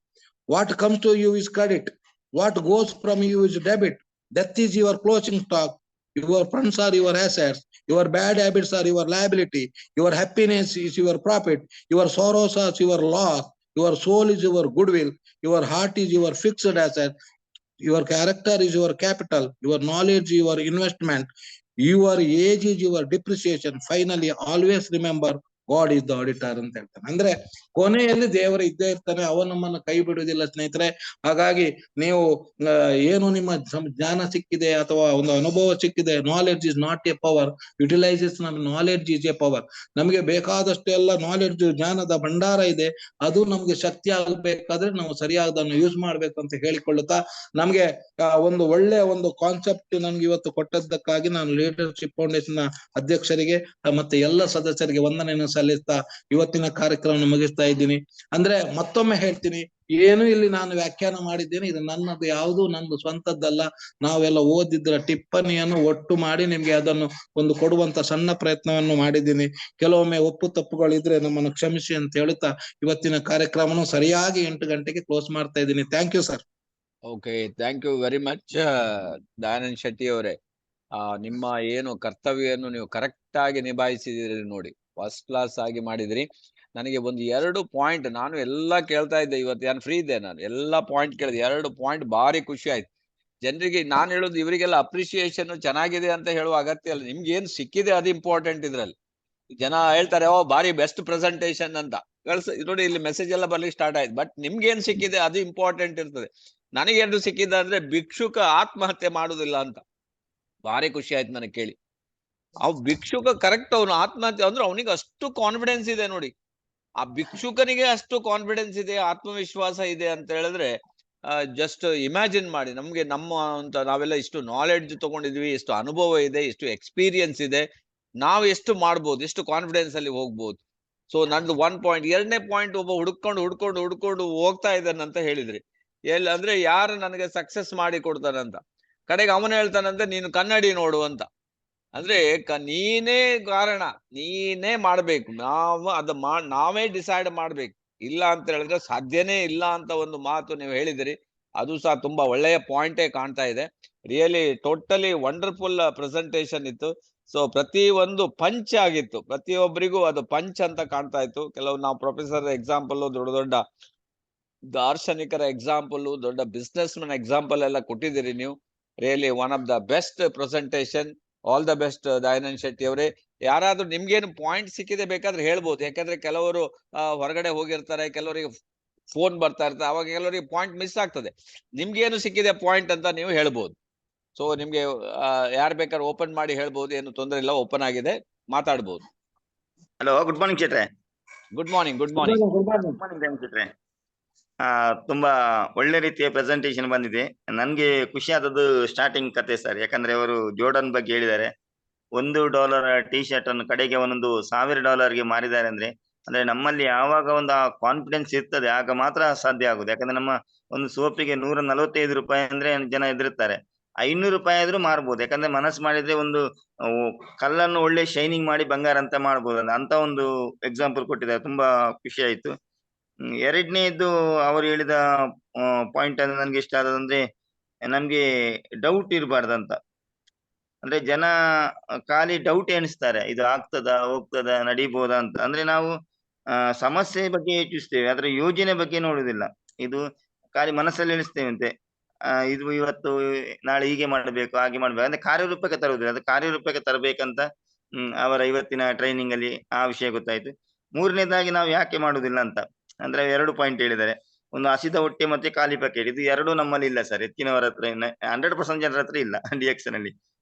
What comes to you is credit, what goes from you is debit, death is your closing stock, your funds are your assets, your bad habits are your liability, your happiness is your profit, your sorrows are your loss, your soul is your goodwill, your heart is your fixed asset, your character is your capital, your knowledge is your investment, your age is your depreciation, finally always remember god is the auditor ಅಂತ ಹೇಳ್ತಾನೆ. ಅಂದ್ರೆ ಕೊನೆಯಲ್ಲಿ ದೇವರು ಇದ್ದೇ ಇರ್ತಾನೆ, ಅವ ನಮ್ಮನ್ನ ಕೈ ಬಿಡುವುದಿಲ್ಲ ಸ್ನೇಹಿತರೆ. ಹಾಗಾಗಿ ನೀವು ಏನು ನಿಮ್ಮ ಜ್ಞಾನ ಸಿಕ್ಕಿದೆ ಅಥವಾ ಒಂದು ಅನುಭವ ಸಿಕ್ಕಿದೆ, knowledge is not A power, utilises knowledge is A power. ನಮಗೆ ಬೇಕಾದಷ್ಟು ಎಲ್ಲ ನಾಲೆಡ್ಜ್, ಜ್ಞಾನದ ಭಂಡಾರ ಇದೆ, ಅದು ನಮ್ಗೆ ಶಕ್ತಿ ಆಗ್ಬೇಕಾದ್ರೆ ನಾವು ಸರಿಯಾದನ್ನು ಯೂಸ್ ಮಾಡ್ಬೇಕು ಅಂತ ಹೇಳಿಕೊಳ್ಳುತ್ತಾ, ನಮ್ಗೆ ಒಂದು ಒಳ್ಳೆ ಒಂದು ಕಾನ್ಸೆಪ್ಟ್ ನನ್ಗೆ ಇವತ್ತು ಕೊಟ್ಟದ್ದಕ್ಕಾಗಿ ನಾನು ಲೀಡರ್ಶಿಪ್ ಫೌಂಡೇಶನ್ ಅಧ್ಯಕ್ಷರಿಗೆ ಮತ್ತೆ ಎಲ್ಲ ಸದಸ್ಯರಿಗೆ ವಂದನೆಯನ್ನು ಸಲ್ಲಿಸ್ತಾ ಇವತ್ತಿನ ಕಾರ್ಯಕ್ರಮ ಮುಗಿಸ್ತಾ ಇದ್ದೀನಿ. ಅಂದ್ರೆ ಮತ್ತೊಮ್ಮೆ ಹೇಳ್ತೀನಿ, ಏನು ಇಲ್ಲಿ ನಾನು ವ್ಯಾಖ್ಯಾನ ಮಾಡಿದ್ದೇನೆ, ಇದು ನನ್ನದು, ಯಾವುದು ನಂದು ಸ್ವಂತದ್ದಲ್ಲ. ನಾವೆಲ್ಲ ಓದಿದ್ರ ಟಿಪ್ಪಣಿಯನ್ನು ಒಟ್ಟು ಮಾಡಿ ನಿಮ್ಗೆ ಅದನ್ನು ಒಂದು ಕೊಡುವಂತ ಸಣ್ಣ ಪ್ರಯತ್ನವನ್ನು ಮಾಡಿದ್ದೀನಿ. ಕೆಲವೊಮ್ಮೆ ಒಪ್ಪು ತಪ್ಪುಗಳಿದ್ರೆ ನಮ್ಮನ್ನು ಕ್ಷಮಿಸಿ ಅಂತ ಹೇಳುತ್ತಾ ಇವತ್ತಿನ ಕಾರ್ಯಕ್ರಮನು ಸರಿಯಾಗಿ 8 ಗಂಟೆಗೆ ಕ್ಲೋಸ್ ಮಾಡ್ತಾ ಇದ್ದೀನಿ. Thank you sir. Okay, thank you very much Dayanand Shetty ಅವರೇ. ನಿಮ್ಮ ಏನು ಕರ್ತವ್ಯವನ್ನು ನೀವು ಕರೆಕ್ಟ್ ಆಗಿ ನಿಭಾಯಿಸಿದಿರಿ ನೋಡಿ, ಫಸ್ಟ್ ಕ್ಲಾಸ್ ಆಗಿ ಮಾಡಿದ್ರಿ. ನನಗೆ ಒಂದು 2 ಪಾಯಿಂಟ್, ನಾನು ಎಲ್ಲ ಕೇಳ್ತಾ ಇದ್ದೆ, ಇವತ್ತು ನಾನು ಫ್ರೀ ಇದ್ದೆ, ನಾನು ಎಲ್ಲ ಪಾಯಿಂಟ್ ಕೇಳಿದೆ. 2 ಪಾಯಿಂಟ್ ಭಾರಿ ಖುಷಿ ಆಯ್ತು. ಜನರಿಗೆ ನಾನು ಹೇಳೋದು, ಇವರಿಗೆಲ್ಲ ಅಪ್ರಿಸಿಯೇಷನ್ ಚೆನ್ನಾಗಿದೆ ಅಂತ ಹೇಳುವ ಅಗತ್ಯ ಅಲ್ಲ, ನಿಮ್ಗೆ ಏನ್ ಸಿಕ್ಕಿದೆ ಅದು ಇಂಪಾರ್ಟೆಂಟ್. ಇದ್ರಲ್ಲಿ ಜನ ಹೇಳ್ತಾರೆ, ಓ ಭಾರಿ ಬೆಸ್ಟ್ ಪ್ರೆಸೆಂಟೇಶನ್ ಅಂತ ನೋಡಿ, ಇಲ್ಲಿ ಮೆಸೇಜ್ ಎಲ್ಲ ಬರ್ಲಿಕ್ಕೆ ಸ್ಟಾರ್ಟ್ ಆಯ್ತು. ಬಟ್ ನಿಮ್ಗೆ ಏನ್ ಸಿಕ್ಕಿದೆ ಅದು ಇಂಪಾರ್ಟೆಂಟ್ ಇರ್ತದೆ. ನನಗೇನು ಸಿಕ್ಕಿದೆ ಅಂದ್ರೆ, ಭಿಕ್ಷುಕ ಆತ್ಮಹತ್ಯೆ ಮಾಡುದಿಲ್ಲ ಅಂತ. ಭಾರಿ ಖುಷಿ ಆಯ್ತು ನನಗೆ ಕೇಳಿ. ಭಿಕ್ಷುಕ ಕರೆಕ್ಟ್, ಅವನು ಆತ್ಮಹತ್ಯೆ ಅಂದ್ರೆ ಅವನಿಗೆ ಅಷ್ಟು ಕಾನ್ಫಿಡೆನ್ಸ್ ಇದೆ ನೋಡಿ. ಆ ಭಿಕ್ಷುಕನಿಗೆ ಅಷ್ಟು ಕಾನ್ಫಿಡೆನ್ಸ್ ಇದೆ, ಆತ್ಮವಿಶ್ವಾಸ ಇದೆ ಅಂತ ಹೇಳಿದ್ರೆ ಜಸ್ಟ್ ಇಮ್ಯಾಜಿನ್ ಮಾಡಿ. ನಮ್ಗೆ ನಾವೆಲ್ಲ ಇಷ್ಟು ನಾಲೆಡ್ಜ್ ತಗೊಂಡಿದ್ವಿ, ಎಷ್ಟು ಅನುಭವ ಇದೆ, ಎಷ್ಟು ಎಕ್ಸ್ಪೀರಿಯನ್ಸ್ ಇದೆ, ನಾವು ಎಷ್ಟು ಮಾಡ್ಬೋದು, ಎಷ್ಟು ಕಾನ್ಫಿಡೆನ್ಸ್ ಅಲ್ಲಿ ಹೋಗ್ಬೋದು. ಸೊ ನಂದು 1 ಪಾಯಿಂಟ್. 2ನೇ ಪಾಯಿಂಟ್, ಒಬ್ಬ ಹುಡ್ಕೊಂಡು ಹೋಗ್ತಾ ಇದ್ದಾನಂತ ಹೇಳಿದ್ರಿ. ಅಂದ್ರೆ ಯಾರು ನನಗೆ ಸಕ್ಸಸ್ ಮಾಡಿ ಕೊಡ್ತಾನಂತ. ಕಡೆಗೆ ಅವನು ಹೇಳ್ತಾನಂತೆ, ನೀನು ಕನ್ನಡಿ ನೋಡು ಅಂತ. ಅಂದ್ರೆ ನೀನೇ ಕಾರಣ, ನೀನೇ ಮಾಡ್ಬೇಕು, ನಾವೇ ಡಿಸೈಡ್ ಮಾಡ್ಬೇಕು. ಇಲ್ಲ ಅಂತ ಹೇಳಿದ್ರೆ ಸಾಧ್ಯನೇ ಇಲ್ಲ ಅಂತ ಒಂದು ಮಾತು ನೀವು ಹೇಳಿದಿರಿ. ಅದು ಸಹ ತುಂಬಾ ಒಳ್ಳೆಯ ಪಾಯಿಂಟೇ ಕಾಣ್ತಾ ಇದೆ. ರಿಯಲಿ ಟೋಟಲಿ ವಂಡರ್ಫುಲ್ ಪ್ರೆಸೆಂಟೇಶನ್ ಇತ್ತು. ಸೊ ಪ್ರತಿ ಒಂದು ಪಂಚ್ ಆಗಿತ್ತು, ಪ್ರತಿಯೊಬ್ಬರಿಗೂ ಅದು ಪಂಚ್ ಅಂತ ಕಾಣ್ತಾ ಇತ್ತು. ಕೆಲವು ನಾವು ಪ್ರೊಫೆಸರ್ ಎಕ್ಸಾಂಪಲ್, ದೊಡ್ಡ ದೊಡ್ಡ ದಾರ್ಶನಿಕರ ಎಕ್ಸಾಂಪಲ್, ದೊಡ್ಡ ಬಿಸ್ನೆಸ್ ಮನ್ ಎಕ್ಸಾಂಪಲ್ ಎಲ್ಲ ಕೊಟ್ಟಿದ್ದೀರಿ ನೀವು. Really one of the best presentation. All the best Dayanand Shetty ಅವರೇ. ಯಾರಾದ್ರೂ ನಿಮ್ಗೇನು ಪಾಯಿಂಟ್ ಸಿಕ್ಕಿದೆ ಬೇಕಾದ್ರೆ ಹೇಳ್ಬೋದು, ಯಾಕಂದ್ರೆ ಕೆಲವರು ಹೊರಗಡೆ ಹೋಗಿರ್ತಾರೆ, ಕೆಲವರಿಗೆ ಫೋನ್ ಬರ್ತಾ ಇರ್ತಾರೆ, ಅವಾಗ ಕೆಲವರಿಗೆ ಪಾಯಿಂಟ್ ಮಿಸ್ ಆಗ್ತದೆ. ನಿಮ್ಗೇನು ಸಿಕ್ಕಿದೆ ಪಾಯಿಂಟ್ ಅಂತ ನೀವು ಹೇಳ್ಬೋದು. ಸೊ ನಿಮ್ಗೆ ಯಾರು ಬೇಕಾದ್ರೆ ಓಪನ್ ಮಾಡಿ ಹೇಳ್ಬೋದು, ಏನು ತೊಂದರೆ ಇಲ್ಲ, ಓಪನ್ ಆಗಿದೆ, ಮಾತಾಡ್ಬೋದು. ಹಲೋ, ಗುಡ್ ಮಾರ್ನಿಂಗ್ ಚೇಟ್ರೆ. Good morning. Good morning. ಚೇಟ್ರೆ, ತುಂಬಾ ಒಳ್ಳೆ ರೀತಿಯ ಪ್ರೆಸೆಂಟೇಶನ್ ಬಂದಿದೆ. ನನ್ಗೆ ಖುಷಿ ಆದದ್ದು ಸ್ಟಾರ್ಟಿಂಗ್ ಕತೆ ಸರ್. ಯಾಕಂದ್ರೆ ಅವರು ಜೋರ್ಡನ್ ಬಗ್ಗೆ ಹೇಳಿದ್ದಾರೆ. $1 ಟಿ ಶರ್ಟ್ ಅನ್ನು ಕಡೆಗೆ ಒಂದೊಂದು $1000 ಮಾರಿದ್ದಾರೆ ಅಂದ್ರೆ ನಮ್ಮಲ್ಲಿ ಯಾವಾಗ ಒಂದು ಆ ಕಾನ್ಫಿಡೆನ್ಸ್ ಇರ್ತದೆ ಆಗ ಮಾತ್ರ ಸಾಧ್ಯ ಆಗುದು. ಯಾಕಂದ್ರೆ ನಮ್ಮ ಒಂದು ಸೋಪಿಗೆ $145 ಅಂದ್ರೆ ಜನ ಎದುರುತ್ತಾರೆ. $500 ಆದ್ರೂ ಮಾರ್ಬೋದು. ಯಾಕಂದ್ರೆ ಮನಸ್ಸು ಮಾಡಿದ್ರೆ ಒಂದು ಕಲ್ಲನ್ನು ಒಳ್ಳೆ ಶೈನಿಂಗ್ ಮಾಡಿ ಬಂಗಾರ ಅಂತ ಮಾಡ್ಬೋದು. ಅಂತ ಒಂದು ಎಕ್ಸಾಂಪಲ್ ಕೊಟ್ಟಿದ್ದಾರೆ, ತುಂಬಾ ಖುಷಿ ಆಯ್ತು. ಎರಡನೇದು ಅವರು ಹೇಳಿದ ಪಾಯಿಂಟ್ ಅಂದ್ರೆ ನನ್ಗೆ ಇಷ್ಟ ಆದದಂದ್ರೆ, ನಮ್ಗೆ ಡೌಟ್ ಇರಬಾರ್ದಂತ. ಅಂದ್ರೆ ಜನ ಖಾಲಿ ಡೌಟ್ ಎಣಿಸ್ತಾರೆ, ಇದು ಆಗ್ತದ ಹೋಗ್ತದ ನಡೀಬೋದಾ ಅಂತ. ಅಂದ್ರೆ ನಾವು ಸಮಸ್ಯೆ ಬಗ್ಗೆ ಯೋಚಿಸ್ತೇವೆ, ಆದ್ರೆ ಯೋಜನೆ ಬಗ್ಗೆ ನೋಡುದಿಲ್ಲ. ಇದು ಖಾಲಿ ಮನಸ್ಸಲ್ಲಿ ಎಣಿಸ್ತೇವಂತೆ, ಇದು ಇವತ್ತು ನಾಳೆ ಹೀಗೆ ಮಾಡ್ಬೇಕು ಹಾಗೆ ಮಾಡ್ಬೇಕು, ಅಂದ್ರೆ ಕಾರ್ಯರೂಪಕ್ಕೆ ತರುವುದಿಲ್ಲ. ಅದು ಕಾರ್ಯರೂಪಕ್ಕೆ ತರಬೇಕಂತ ಅವರ ಇವತ್ತಿನ ಟ್ರೈನಿಂಗ್ ಅಲ್ಲಿ ಆ ವಿಷಯ ಗೊತ್ತಾಯ್ತು. ಮೂರನೇದಾಗಿ ನಾವು ಯಾಕೆ ಮಾಡುದಿಲ್ಲ ಅಂತ ಅಂದ್ರೆ 2 ಪಾಯಿಂಟ್ ಹೇಳಿದ್ದಾರೆ. ಒಂದು ಹಸಿದ ಹೊಟ್ಟೆ ಮತ್ತೆ ಖಾಲಿ ಪ್ಯಾಕೆಟ್, ಇದು 2 ನಮ್ಮಲ್ಲಿ ಇಲ್ಲ ಸರ್. ಹೆಚ್ಚಿನವರ ಹತ್ರ 100% ಜನರ ಹತ್ರ ಇಲ್ಲ ಡಿಎಕ್ಷನ್ ಅಲ್ಲಿ.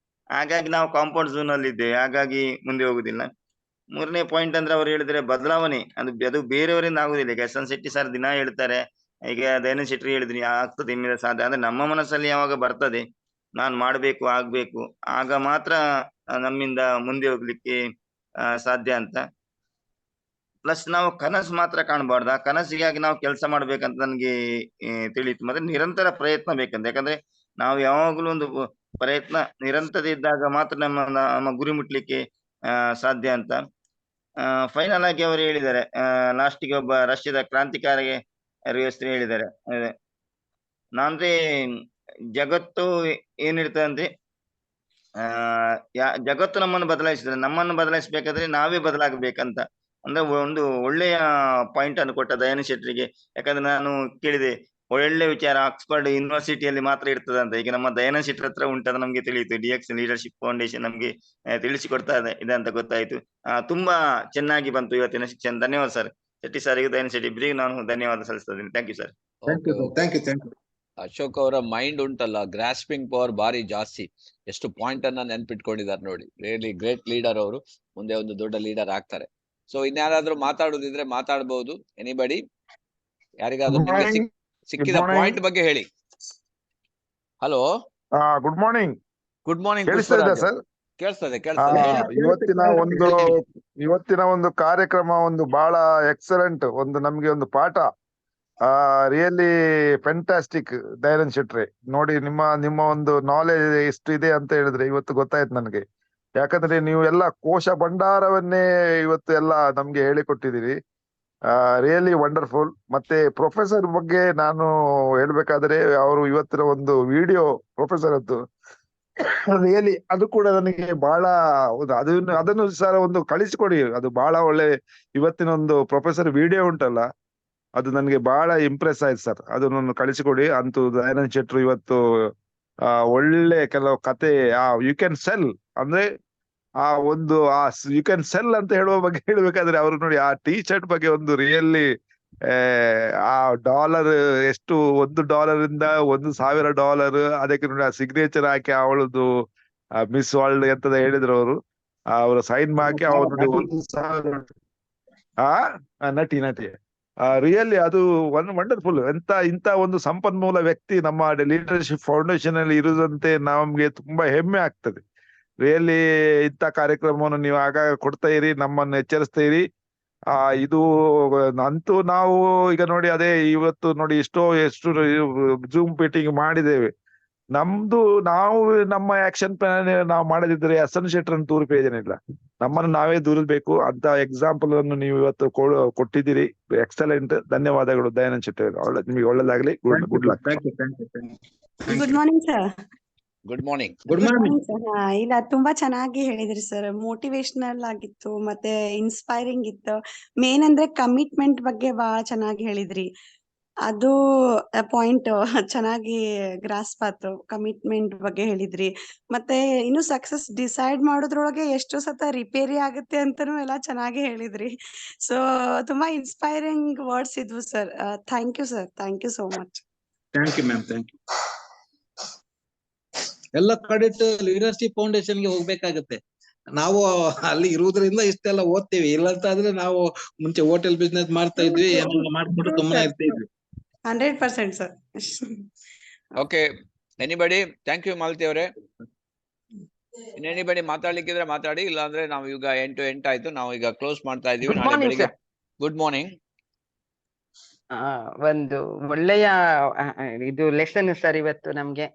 ಹಾಗಾಗಿ ನಾವು ಕಾಂಪೌಂಡ್ ಝೋನ್ ಅಲ್ಲಿ ಇದ್ದೇವೆ, ಹಾಗಾಗಿ ಮುಂದೆ ಹೋಗುದಿಲ್ಲ. 3ನೇ ಪಾಯಿಂಟ್ ಅಂದ್ರೆ ಅವ್ರು ಹೇಳಿದ್ರೆ ಬದಲಾವಣೆ, ಅದು ಬೇರೆಯವರಿಂದ ಆಗುದಿಲ್ಲ. ಈಗ ಎಸ್.ಎನ್. ಶೆಟ್ಟಿ ಸರ್ ದಿನ ಹೇಳ್ತಾರೆ, ಈಗ ದಯಾನಂದ್ ಶೆಟ್ಟಿ ಹೇಳಿದ್ರಿ ಆಗ್ತದೆ ಇನ್ಮೇಲೆ ಸಾಧ್ಯ. ಅಂದ್ರೆ ನಮ್ಮ ಮನಸ್ಸಲ್ಲಿ ಯಾವಾಗ ಬರ್ತದೆ ನಾನ್ ಮಾಡ್ಬೇಕು ಆಗ್ಬೇಕು, ಆಗ ಮಾತ್ರ ನಮ್ಮಿಂದ ಮುಂದೆ ಹೋಗ್ಲಿಕ್ಕೆ ಸಾಧ್ಯ ಅಂತ. ಪ್ಲಸ್ ನಾವು ಕನಸು ಮಾತ್ರ ಕಾಣಬಾರ್ದು, ಆ ಕನಸಿಗಾಗಿ ನಾವು ಕೆಲಸ ಮಾಡ್ಬೇಕಂತ ನನ್ಗೆ ತಿಳಿಯಿತು. ಮತ್ತೆ ನಿರಂತರ ಪ್ರಯತ್ನ ಬೇಕಂತ. ಯಾಕಂದ್ರೆ ನಾವು ಯಾವಾಗ್ಲೂ ಒಂದು ಪ್ರಯತ್ನ ನಿರಂತರ ಇದ್ದಾಗ ಮಾತ್ರ ನಮ್ಮ ಗುರಿ ಮುಟ್ಲಿಕ್ಕೆ ಸಾಧ್ಯ ಅಂತ. ಫೈನಲ್ ಆಗಿ ಅವರು ಹೇಳಿದ್ದಾರೆ, ಲಾಸ್ಟಿಗೆ ಒಬ್ಬ ರಷ್ಯಾದ ಕ್ರಾಂತಿಕಾರಿಗೆ ಹೆಸರು ಹೇಳಿದ್ದಾರೆ. ನಾನ್ರೆ ಜಗತ್ತು ಏನಿರ್ತದೆ ಅಂದ್ರೆ, ಜಗತ್ತು ನಮ್ಮನ್ನು ಬದಲಾಯಿಸಿದ್ರೆ ನಮ್ಮನ್ನು ಬದಲಾಯಿಸಬೇಕಾದ್ರೆ ನಾವೇ ಬದಲಾಗಬೇಕಂತ. ಅಂದ್ರೆ ಒಂದು ಒಳ್ಳೆಯ ಪಾಯಿಂಟ್ ಅನ್ನು ಕೊಟ್ಟ ದಯಾನಂದ್ ಶೆಟ್ಟರಿಗೆ. ಯಾಕಂದ್ರೆ ನಾನು ಕೇಳಿದೆ, ಒಳ್ಳೆ ವಿಚಾರ. ಆಕ್ಸ್ಫರ್ಡ್ ಯೂನಿವರ್ಸಿಟಿಯಲ್ಲಿ ಮಾತ್ರ ಇರ್ತದಂತ. ಈಗ ನಮ್ಮ ದಯಾನಂದ್ ಶೆಟ್ಟರ್ ಹತ್ರ ಉಂಟಂತ ನಮ್ಗೆ ತಿಳಿಯಿತು. DX ಲೀಡರ್ಶಿಪ್ ಫೌಂಡೇಶನ್ ನಮ್ಗೆ ತಿಳಿಸಿಕೊಡ್ತಾ ಇದೆ ಅಂತ ಗೊತ್ತಾಯ್ತು. ತುಂಬಾ ಚೆನ್ನಾಗಿ ಬಂತು ಇವತ್ತಿನ ಶಿಕ್ಷಣ. ಧನ್ಯವಾದ ಸರ್. ಶೆಟ್ಟಿ ಸರ್ ದಯಾನಂದ್ ಶೆಟ್ಟಿ ಇಬ್ಬರಿಗೂ ನಾನು ಧನ್ಯವಾದ ಸಲ್ಲಿಸ್ತಾ ಇದ್ದೀನಿ. Thank you sir. Thank you. Ashok ಅವರ ಮೈಂಡ್ ಉಂಟಲ್ಲ, ಗ್ರಾಸ್ಪಿಂಗ್ ಪವರ್ ಬಾರಿ ಜಾಸ್ತಿ. ಎಷ್ಟು ಪಾಯಿಂಟ್ ಅನ್ನ ನೆನ್ಪಿಟ್ಕೊಂಡಿದ್ದಾರೆ ನೋಡಿ. ರಿಯಲಿ ಗ್ರೇಟ್ ಲೀಡರ್ ಅವರು. ಮುಂದೆ ಒಂದು ದೊಡ್ಡ ಲೀಡರ್ ಆಗ್ತಾರೆ. ಸೊ ಇನ್ಯಾರಾದ್ರೂ ಮಾತಾಡುದಿದ್ರೆ ಮಾತಾಡಬಹುದು. ಎನಿಬಡಿ? ಯಾರಿಗಾದ್ರೂ ನಿಮ್ಗೆ ಸಿಕ್ಕಿದ ಪಾಯಿಂಟ್ ಬಗ್ಗೆ ಹೇಳಿ. Hello, good morning. Good morning. Sir ಕೇಳಿಸ್ತದೆ. ಇವತ್ತಿನ ಒಂದು ಕಾರ್ಯಕ್ರಮ ಒಂದು ಬಹಳ ಎಕ್ಸಲೆಂಟ್. ಒಂದು ನಮ್ಗೆ ಒಂದು ಪಾಠ. Really fantastic. ದಯಾನಂದ್ ಶೆಟ್ರೆ ನೋಡಿ, ನಿಮ್ಮ ಒಂದು ನಾಲೆಜ್ ಎಷ್ಟು ಇದೆ ಅಂತ ಹೇಳಿದ್ರೆ ಇವತ್ತು ಗೊತ್ತಾಯ್ತು ನನಗೆ. ಯಾಕಂದ್ರೆ ನೀವು ಎಲ್ಲ ಕೋಶ ಭಂಡಾರವನ್ನೇ ಇವತ್ತು ಎಲ್ಲ ನಮ್ಗೆ ಹೇಳಿಕೊಟ್ಟಿದ್ದೀರಿ. Really wonderful. ಮತ್ತೆ ಪ್ರೊಫೆಸರ್ ಬಗ್ಗೆ ನಾನು ಹೇಳ್ಬೇಕಾದ್ರೆ ಅವರು ಇವತ್ತಿನ ಒಂದು ವಿಡಿಯೋ ಪ್ರೊಫೆಸರ್ ಅದ್ದು ರಿಯಲಿ ಅದು ಕೂಡ ನನಗೆ ಬಹಳ ಅದನ್ನು ಸರ್ ಒಂದು ಕಳಿಸಿಕೊಡಿ. ಅದು ಬಹಳ ಒಳ್ಳೆ. ಇವತ್ತಿನ ಒಂದು ಪ್ರೊಫೆಸರ್ ವಿಡಿಯೋ ಉಂಟಲ್ಲ, ಅದು ನನಗೆ ಬಹಳ ಇಂಪ್ರೆಸ್ ಆಯ್ತು ಸರ್. ಅದನ್ನು ಕಳಿಸಿಕೊಡಿ. ಅಂತೂ ದಯಾನಂದ್ ಶೆಟ್ರು ಇವತ್ತು ಒಳ್ಳೆ ಕೆಲವು ಕತೆ ಯು ಕ್ಯಾನ್ ಸೆಲ್ ಅಂದ್ರೆ ಯು ಕ್ಯಾನ್ ಸೆಲ್ ಅಂತ ಹೇಳುವ ಬಗ್ಗೆ ಹೇಳ್ಬೇಕಾದ್ರೆ ಅವರು ನೋಡಿ ಆ ಟೀ ಶರ್ಟ್ ಬಗ್ಗೆ ಒಂದು ರಿಯಲಿ ಆ ಡಾಲರ್ ಎಷ್ಟು $1 ಇಂದ $1,000 ಅದಕ್ಕೆ ನೋಡಿ ಆ ಸಿಗ್ನೇಚರ್ ಹಾಕಿ ಅವಳದು ಮಿಸ್ ವರ್ಲ್ಡ್ ಎಂತದ ಹೇಳಿದ್ರು ಅವರು ಸೈನ್ ಹಾಕಿ ಅವ್ರು ನೋಡಿ $1,000 ನಟಿ ರಿಯಲಿ ಅದು ವಂಡರ್ಫುಲ್. ಇಂತ ಒಂದು ಸಂಪನ್ಮೂಲ ವ್ಯಕ್ತಿ ನಮ್ಮ ಲೀಡರ್ಶಿಪ್ ಫೌಂಡೇಶನ್ ಅಲ್ಲಿ ಇರುವುದಂತೆ ನಮ್ಗೆ ತುಂಬಾ ಹೆಮ್ಮೆ ಆಗ್ತದೆ. ರಿಯಲಿ ಇಂಥ ಕಾರ್ಯಕ್ರಮವನ್ನು ನೀವು ಆಗಾಗ ಕೊಡ್ತಾ ಇರಿ, ನಮ್ಮನ್ನು ಎಚ್ಚರಿಸ್ತಾ ಇರಿ. ಇದು ಅಂತೂ ನಾವು ಈಗ ನೋಡಿ ಅದೇ ಇವತ್ತು ನೋಡಿ ಎಷ್ಟು ಜೂಮ್ ಮೀಟಿಂಗ್ ಮಾಡಿದ್ದೇವೆ. ನಾವು ನಮ್ಮ ಆಕ್ಷನ್ ಪ್ಲಾನ್ ನಾವು ಮಾಡದಿದ್ರೆ SN ಶೆಟ್ಟರ್ ದೂರ ಪ್ರಯೋಜನ. ನಮ್ಮನ್ನು ನಾವೇ ದೂರಬೇಕು ಅಂತ ಎಕ್ಸಾಂಪಲ್ ಅನ್ನು ನೀವು ಇವತ್ತು ಕೊಟ್ಟಿದ್ದೀರಿ. ಎಕ್ಸಲೆಂಟ್. ಧನ್ಯವಾದಗಳು ದಯಾನಂದ್ ಶೆಟ್ಟರ್. ನಿಮಗೆ ಒಳ್ಳೆದಾಗ್ಲಿ. Good luck. Good morning sir. Good morning. Sir. ಇಲ್ಲ, ತುಂಬಾ ಚೆನ್ನಾಗಿ ಹೇಳಿದ್ರಿ ಸರ್. ಮೋಟಿವೇಶನಲ್ ಆಗಿತ್ತು, ಮತ್ತೆ ಇನ್ಸ್ಪೈರಿಂಗ್ ಇತ್ತು. ಮೇನ್ ಅಂದ್ರೆ ಕಮಿಟ್ಮೆಂಟ್ ಬಗ್ಗೆ ಬಹಳ ಚೆನ್ನಾಗಿ ಹೇಳಿದ್ರಿ. ಅದು ಪಾಯಿಂಟ್ ಚೆನ್ನಾಗಿ ಗ್ರಾಸ್ಪ್ ಆಯ್ತು. ಕಮಿಟ್ಮೆಂಟ್ ಬಗ್ಗೆ ಹೇಳಿದ್ರಿ. ಮತ್ತೆ ಇನ್ನು ಸಕ್ಸಸ್ ಡಿಸೈಡ್ ಮಾಡೋದ್ರೊಳಗೆ ಎಷ್ಟು ಸತ ರಿಪೇರಿ ಆಗುತ್ತೆ ಅಂತಾನು ಎಲ್ಲ ಚೆನ್ನಾಗಿ ಹೇಳಿದ್ರಿ. ಸೊ ತುಂಬಾ ಇನ್ಸ್ಪೈರಿಂಗ್ ವರ್ಡ್ಸ್ ಇದ್ವು sir. Thank you sir. Thank you so much. Thank you ma'am. Thank you. ಎಲ್ಲ ಕ್ರೆಡಿಟ್ ಲೀಡರ್ಶಿಪ್ ಫೌಂಡೇಶನ್ ಗೆ ಹೋಗ್ಬೇಕಾಗತ್ತೆ. ನಾವು ಅಲ್ಲಿ ಇರುವುದರಿಂದ ಇಷ್ಟೆಲ್ಲ ಓದ್ತೀವಿ. ಇಲ್ಲಂತ ಆದ್ರೆ ನಾವು ಮುಂಚೆ ಹೋಟೆಲ್ ಬಿಸ್ನೆಸ್ ಮಾಡ್ತಾ ಇದ್ವಿ, ಏನೆಲ್ಲ ಮಾಡ್ಕೊಂಡು ಸುಮ್ಮನೆ ಇರ್ತಾ ಇದ್ವಿ. 100% sir. Okay, anybody? Thank you Malathi ಅವರೇ. ಎನಿಬಡಿ ಮಾತಾಡ್ಲಿಕ್ಕಿದ್ರೆ ಮಾತಾಡಿ, ಇಲ್ಲ ಅಂದ್ರೆ ನಾವು ಈಗ 8 to 8 ಆಯ್ತು. ನಾವು ಈಗ ಕ್ಲೋಸ್ ಮಾಡ್ತಾ ಇದೀವಿ. ನಾಳೆ ಬೆಳಿಗ್ಗೆ. Good morning. ಒಂದು ಒಳ್ಳೆಯ ಇದು ಲೆಸನ್ ಸರ್ ಇವತ್ತು ನಮ್ಗೆ.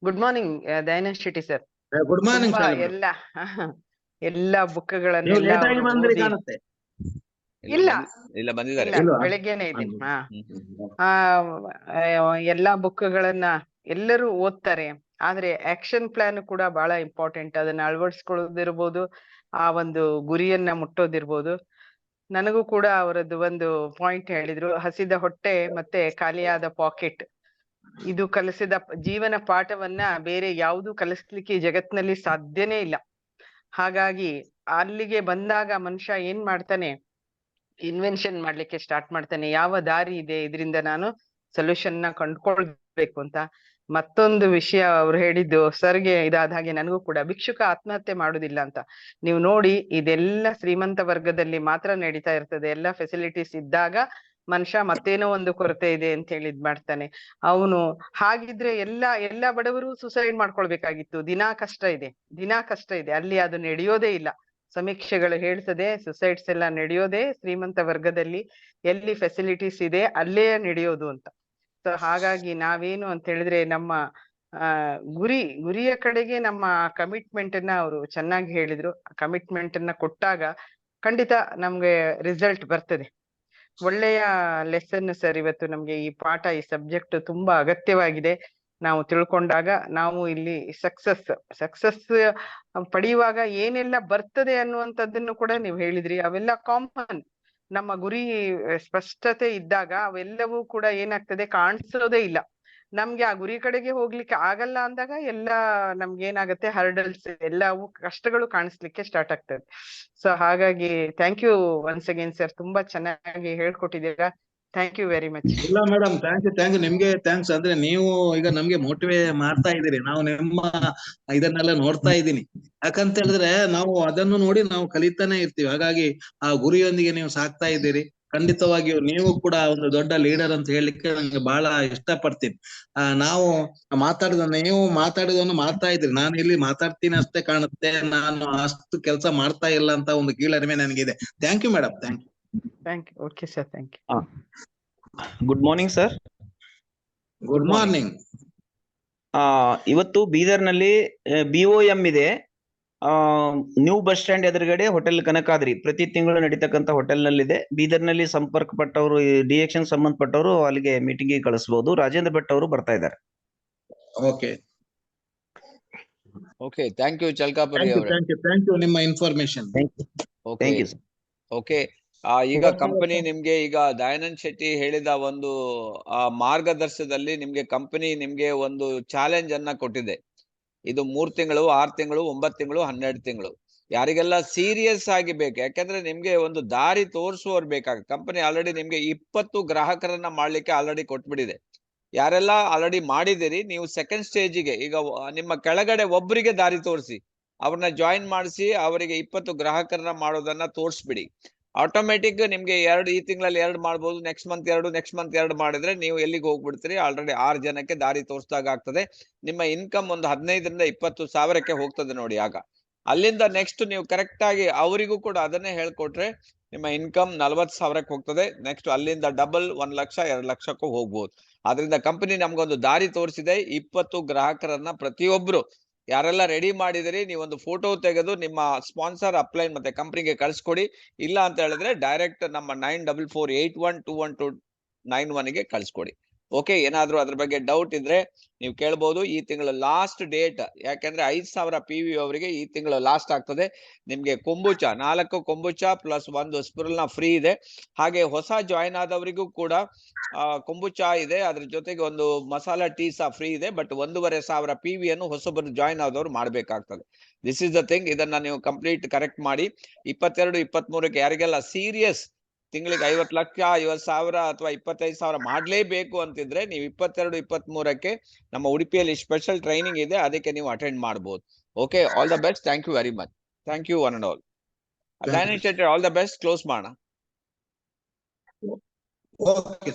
Good morning Dayanand Shetty sir. Good morning. ಎಲ್ಲ ಬುಕ್ಗಳನ್ನೆಲ್ಲ ಇಲ್ಲ ಬಂದಿದ್ದಾರೆ, ಬೆಳಗ್ಗೆನೆ ಇದ್ದೀನಿ. ಎಲ್ಲಾ ಬುಕ್ಗಳನ್ನ ಎಲ್ಲರೂ ಓದ್ತಾರೆ, ಆದ್ರೆ ಆಕ್ಷನ್ ಪ್ಲಾನ್ ಕೂಡ ಬಹಳ ಇಂಪಾರ್ಟೆಂಟ್. ಅದನ್ನ ಅಳವಡಿಸ್ಕೊಳ್ಳೋದಿರ್ಬೋದು, ಆ ಒಂದು ಗುರಿಯನ್ನ ಮುಟ್ಟೋದಿರ್ಬೋದು. ನನಗೂ ಕೂಡ ಅವರದ್ದು ಒಂದು ಪಾಯಿಂಟ್ ಹೇಳಿದ್ರು, ಹಸಿದ ಹೊಟ್ಟೆ ಮತ್ತೆ ಖಾಲಿಯಾದ ಪಾಕೆಟ್. ಇದು ಕಲಿಸಿದ ಜೀವನ ಪಾಠವನ್ನ ಬೇರೆ ಯಾವುದು ಕಲಿಸ್ಲಿಕ್ಕೆ ಈ ಜಗತ್ನಲ್ಲಿ ಸಾಧ್ಯನೇ ಇಲ್ಲ. ಹಾಗಾಗಿ ಅಲ್ಲಿಗೆ ಬಂದಾಗ ಮನುಷ್ಯ ಏನ್ ಮಾಡ್ತಾನೆ, ಇನ್ವೆನ್ಷನ್ ಮಾಡ್ಲಿಕ್ಕೆ ಸ್ಟಾರ್ಟ್ ಮಾಡ್ತಾನೆ. ಯಾವ ದಾರಿ ಇದೆ, ಇದರಿಂದ ನಾನು ಸೊಲ್ಯೂಷನ್ ನ ಕಂಡ್ಕೊಳ್ಬೇಕು ಅಂತ. ಮತ್ತೊಂದು ವಿಷಯ ಅವ್ರು ಹೇಳಿದ್ದು ಸರ್ಗೆ ಇದಾದ ಹಾಗೆ ನನಗೂ ಕೂಡ, ಭಿಕ್ಷುಕ ಆತ್ಮಹತ್ಯೆ ಮಾಡುದಿಲ್ಲ ಅಂತ. ನೀವು ನೋಡಿ, ಇದೆಲ್ಲ ಶ್ರೀಮಂತ ವರ್ಗದಲ್ಲಿ ಮಾತ್ರ ನಡೀತಾ ಇರ್ತದೆ. ಎಲ್ಲ ಫೆಸಿಲಿಟೀಸ್ ಇದ್ದಾಗ ಮನುಷ್ಯ ಮತ್ತೇನೋ ಒಂದು ಕೊರತೆ ಇದೆ ಅಂತ ಹೇಳಿ ಇದ್ ಮಾಡ್ತಾನೆ ಅವನು. ಹಾಗಿದ್ರೆ ಎಲ್ಲ ಬಡವರು ಸುಸೈಡ್ ಮಾಡ್ಕೊಳ್ಬೇಕಾಗಿತ್ತು. ದಿನಾ ಕಷ್ಟ ಇದೆ ಅಲ್ಲಿ. ಅದು ನಡೆಯೋದೇ ಇಲ್ಲ. ಸಮೀಕ್ಷೆಗಳು ಹೇಳ್ತದೆ ಸುಸೈಡ್ಸ್ ಎಲ್ಲ ನಡೆಯೋದೇ ಶ್ರೀಮಂತ ವರ್ಗದಲ್ಲಿ. ಎಲ್ಲಿ ಫೆಸಿಲಿಟೀಸ್ ಇದೆ ಅಲ್ಲೇ ನಡೆಯೋದು ಅಂತ. ಸೊ ಹಾಗಾಗಿ ನಾವೇನು ಅಂತ ಹೇಳಿದ್ರೆ, ನಮ್ಮ ಗುರಿಯ ಕಡೆಗೆ ನಮ್ಮ ಕಮಿಟ್ಮೆಂಟ್ ಅನ್ನ ಅವರು ಚೆನ್ನಾಗಿ ಹೇಳಿದ್ರು. ಕಮಿಟ್ಮೆಂಟ್ ಅನ್ನ ಕೊಟ್ಟಾಗ ಖಂಡಿತ ನಮ್ಗೆ ರಿಸಲ್ಟ್ ಬರ್ತದೆ. ಒಳ್ಳೆಯ ಲೆಸನ್ ಸರ್ ಇವತ್ತು ನಮ್ಗೆ. ಈ ಪಾಠ, ಈ ಸಬ್ಜೆಕ್ಟ್ ತುಂಬಾ ಅಗತ್ಯವಾಗಿದೆ. ನಾವು ತಿಳ್ಕೊಂಡಾಗ ನಾವು ಇಲ್ಲಿ ಸಕ್ಸಸ್ ಪಡೆಯುವಾಗ ಏನೆಲ್ಲ ಬರ್ತದೆ ಅನ್ನುವಂಥದ್ದನ್ನು ಕೂಡ ನೀವು ಹೇಳಿದ್ರಿ. ಅವೆಲ್ಲ ಕಾಮನ್. ನಮ್ಮ ಗುರಿ ಸ್ಪಷ್ಟತೆ ಇದ್ದಾಗ ಅವೆಲ್ಲವೂ ಕೂಡ ಏನಾಗ್ತದೆ, ಕಾಣಿಸೋದೇ ಇಲ್ಲ. ನಮ್ಗೆ ಆ ಗುರಿ ಕಡೆಗೆ ಹೋಗ್ಲಿಕ್ಕೆ ಆಗಲ್ಲ ಅಂದಾಗ ಎಲ್ಲ ನಮ್ಗೆ ಏನಾಗುತ್ತೆ, ಹರ್ಡಲ್ಸ್ ಎಲ್ಲವೂ ಕಷ್ಟಗಳು ಕಾಣಿಸ್ಲಿಕ್ಕೆ ಸ್ಟಾರ್ಟ್ ಆಗ್ತದೆ. ಸೊ ಹಾಗಾಗಿ thank you once again sir, ತುಂಬಾ ಚೆನ್ನಾಗಿ ಹೇಳ್ಕೊಟ್ಟಿದ್ದೀರಾ. Thank you very much. ಇಲ್ಲ ಮೇಡಮ್, ಥ್ಯಾಂಕ್ ಯು ನಿಮ್ಗೆ ಥ್ಯಾಂಕ್ಸ್. ಅಂದ್ರೆ ನೀವು ಈಗ ನಮ್ಗೆ ಮೋಟಿವೇಟ್ ಮಾಡ್ತಾ ಇದ್ದೀರಿ, ನಾವು ನಿಮ್ಮ ಇದನ್ನೆಲ್ಲ ನೋಡ್ತಾ ಇದ್ದೀನಿ. ಯಾಕಂತ ಹೇಳಿದ್ರೆ ನಾವು ಅದನ್ನು ನೋಡಿ ನಾವು ಕಲಿತಾನೆ ಇರ್ತೀವಿ. ಹಾಗಾಗಿ ಆ ಗುರಿಯೊಂದಿಗೆ ನೀವು ಸಾಕ್ತಾ ಇದ್ದೀರಿ. ಖಂಡಿತವಾಗಿಯೂ ನೀವು ಕೂಡ ಒಂದು ದೊಡ್ಡ ಲೀಡರ್ ಅಂತ ಹೇಳಲಿಕ್ಕೆ ನಂಗೆ ಬಹಳ ಇಷ್ಟಪಡ್ತೀನಿ. ನಾವು ನೀವು ಮಾತಾಡಿದನ್ನು ಮಾಡ್ತಾ ಇದ್ರಿ, ನಾನು ಇಲ್ಲಿ ಮಾತಾಡ್ತೀನಿ ಅಷ್ಟೇ ಕಾಣುತ್ತೆ, ನಾನು ಅಷ್ಟು ಕೆಲಸ ಮಾಡ್ತಾ ಇಲ್ಲ ಅಂತ ಒಂದು ಕೀಳರಿಮೆ ನನಗಿದೆ. Thank you madam, thank you. Thank you. Okay sir, thank you. Good morning sir. Good morning. ಇವತ್ತು ಬೀದರ್ನಲ್ಲಿ BOM ಇದೆ, ನ್ಯೂ ಬಸ್ ಸ್ಟ್ಯಾಂಡ್ ಎದುರುಗಡೆ ಹೋಟೆಲ್ ಕನಕಾದ್ರಿ, ಪ್ರತಿ ತಿಂಗಳು ನಡೀತಕ್ಕಂಥ ಹೋಟೆಲ್ ನಲ್ಲಿದೆ. ಬೀದರ್ನಲ್ಲಿ ಸಂಪರ್ಕಪಟ್ಟವರು, ಡಿಎಕ್ಷನ್ ಸಂಬಂಧಪಟ್ಟವರು ಅಲ್ಲಿಗೆ ಮೀಟಿಂಗ್ ಗೆ ಕಳಿಸಬಹುದು. ರಾಜೇಂದ್ರ ಭಟ್ ಅವರು ಬರ್ತಾ ಇದ್ದಾರೆ. Okay, okay, thank you Chalkapuri ಅವರೇ. ಥ್ಯಾಂಕ್ ಯು ನಿಮ್ಮ information. Okay, thank you sir. Okay. ಈಗ ಕಂಪನಿ ನಿಮ್ಗೆ ಈಗ ದಯಾನಂದ್ ಶೆಟ್ಟಿ ಹೇಳಿದ ಒಂದು ಮಾರ್ಗದರ್ಶನದಲ್ಲಿ ನಿಮ್ಗೆ ಕಂಪನಿ ನಿಮ್ಗೆ ಒಂದು ಚಾಲೆಂಜ್ ಅನ್ನ ಕೊಟ್ಟಿದೆ. ಇದು 3 ತಿಂಗಳು, 6 ತಿಂಗಳು, 9 ತಿಂಗಳು, 12 ತಿಂಗಳು. ಯಾರಿಗೆಲ್ಲ ಸೀರಿಯಸ್ ಆಗಿ ಬೇಕು, ಯಾಕಂದ್ರೆ ನಿಮ್ಗೆ ಒಂದು ದಾರಿ ತೋರಿಸುವವ್ರು ಬೇಕಾಗುತ್ತೆ. ಕಂಪನಿ ಆಲ್ರೆಡಿ ನಿಮ್ಗೆ 20 ಗ್ರಾಹಕರನ್ನ ಮಾಡ್ಲಿಕ್ಕೆ ಆಲ್ರೆಡಿ ಕೊಟ್ಬಿಟ್ಟಿದೆ. ಯಾರೆಲ್ಲ ಆಲ್ರೆಡಿ ಮಾಡಿದಿರಿ, ನೀವು ಸೆಕೆಂಡ್ ಸ್ಟೇಜಿಗೆ ಈಗ ನಿಮ್ಮ ಕೆಳಗಡೆ ಒಬ್ಬರಿಗೆ ದಾರಿ ತೋರಿಸಿ, ಅವ್ರನ್ನ ಜಾಯಿನ್ ಮಾಡಿಸಿ, ಅವರಿಗೆ 20 ಗ್ರಾಹಕರನ್ನ ಮಾಡೋದನ್ನ ತೋರಿಸ್ಬಿಡಿ. ಆಟೋಮೆಟಿಕ್ ನಿಮ್ಗೆ ಈ ತಿಂಗಳಲ್ಲಿ 2 ಮಾಡ್ಬೋದು, ನೆಕ್ಸ್ಟ್ ಮಂತ್ 2 ಮಾಡಿದ್ರೆ ನೀವು ಎಲ್ಲಿಗೆ ಹೋಗ್ಬಿಡ್ತೀರಿ, ಆಲ್ರೆಡಿ 6 ಜನಕ್ಕೆ ದಾರಿ ತೋರಿಸಿದಾಗ ಆಗ್ತದೆ. ನಿಮ್ಮ ಇನ್ಕಮ್ ಒಂದು 15ರಿಂದ 20 ಸಾವಿರಕ್ಕೆ ಹೋಗ್ತದೆ ನೋಡಿ. ಆಗ ಅಲ್ಲಿಂದ ನೆಕ್ಸ್ಟ್ ನೀವು ಕರೆಕ್ಟ್ ಆಗಿ ಅವರಿಗೂ ಕೂಡ ಅದನ್ನೇ ಹೇಳ್ಕೊಟ್ರೆ ನಿಮ್ಮ ಇನ್ಕಮ್ 40 ಸಾವಿರಕ್ಕೆ ಹೋಗ್ತದೆ. ನೆಕ್ಸ್ಟ್ ಅಲ್ಲಿಂದ ಡಬಲ್ 1 ಲಕ್ಷ 2 ಲಕ್ಷಕ್ಕೂ ಹೋಗ್ಬೋದು. ಆದ್ರಿಂದ ಕಂಪನಿ ನಮ್ಗೊಂದು ದಾರಿ ತೋರಿಸಿದೆ. 20 ಗ್ರಾಹಕರನ್ನ ಪ್ರತಿಯೊಬ್ರು ಯಾರೆಲ್ಲ ರೆಡಿ ಮಾಡಿದಿರಿ, ನೀವೊಂದು ಫೋಟೋ ತೆಗೆದು ನಿಮ್ಮ ಸ್ಪಾನ್ಸರ್ ಅಪ್ಲೈನ್ ಮತ್ತೆ ಕಂಪನಿಗೆ ಕಳ್ಸಿಕೊಡಿ. ಇಲ್ಲ ಅಂತ ಹೇಳಿದ್ರೆ ಡೈರೆಕ್ಟ್ ನಮ್ಮ 9448121291 ಕಳ್ಸಿಕೊಡಿ. ಓಕೆ, ಏನಾದ್ರೂ ಅದ್ರ ಬಗ್ಗೆ ಡೌಟ್ ಇದ್ರೆ ನೀವು ಕೇಳ್ಬೋದು. ಈ ತಿಂಗಳ ಲಾಸ್ಟ್ ಡೇಟ್, ಯಾಕಂದ್ರೆ 5,000 PV ಅವರಿಗೆ ಈ ತಿಂಗಳು ಲಾಸ್ಟ್ ಆಗ್ತದೆ. ನಿಮ್ಗೆ ಕೊಂಬುಚ 4 ಕೊಂಬುಚ ಪ್ಲಸ್ 1 ಸ್ಪಿರುಲ್ನ ಫ್ರೀ ಇದೆ. ಹಾಗೆ ಹೊಸ ಜಾಯಿನ್ ಆದವರಿಗೂ ಕೂಡ ಕೊಂಬುಚ ಇದೆ, ಅದ್ರ ಜೊತೆಗೆ ಒಂದು ಮಸಾಲಾ ಟೀ ಸಹ ಫ್ರೀ ಇದೆ. ಬಟ್ 1,500 PV ಅನ್ನು ಹೊಸಬರು ಜಾಯಿನ್ ಆದವರು ಮಾಡ್ಬೇಕಾಗ್ತದೆ. This is the thing. ಇದನ್ನ ನೀವು ಕಂಪ್ಲೀಟ್ ಕರೆಕ್ಟ್ ಮಾಡಿ. 22, 23ಕ್ಕೆ ಯಾರಿಗೆಲ್ಲ ಸೀರಿಯಸ್ ತಿಂಗಳಿಗೆ 50 ಲಕ್ಷ 50,000 ಅಥವಾ 25,000 ಮಾಡ್ಲೇಬೇಕು ಅಂತಿದ್ರೆ ನೀವು 22, 23ಕ್ಕೆ ನಮ್ಮ ಉಡುಪಿಯಲ್ಲಿ ಸ್ಪೆಷಲ್ ಟ್ರೈನಿಂಗ್ ಇದೆ, ಅದಕ್ಕೆ ನೀವು ಅಟೆಂಡ್ ಮಾಡಬಹುದು. Okay, all the best. Thank you very much. Thank you one and all. Dayanand Shetty, all the best. Close ಮಾಡೋಣ. ಓಕೆ.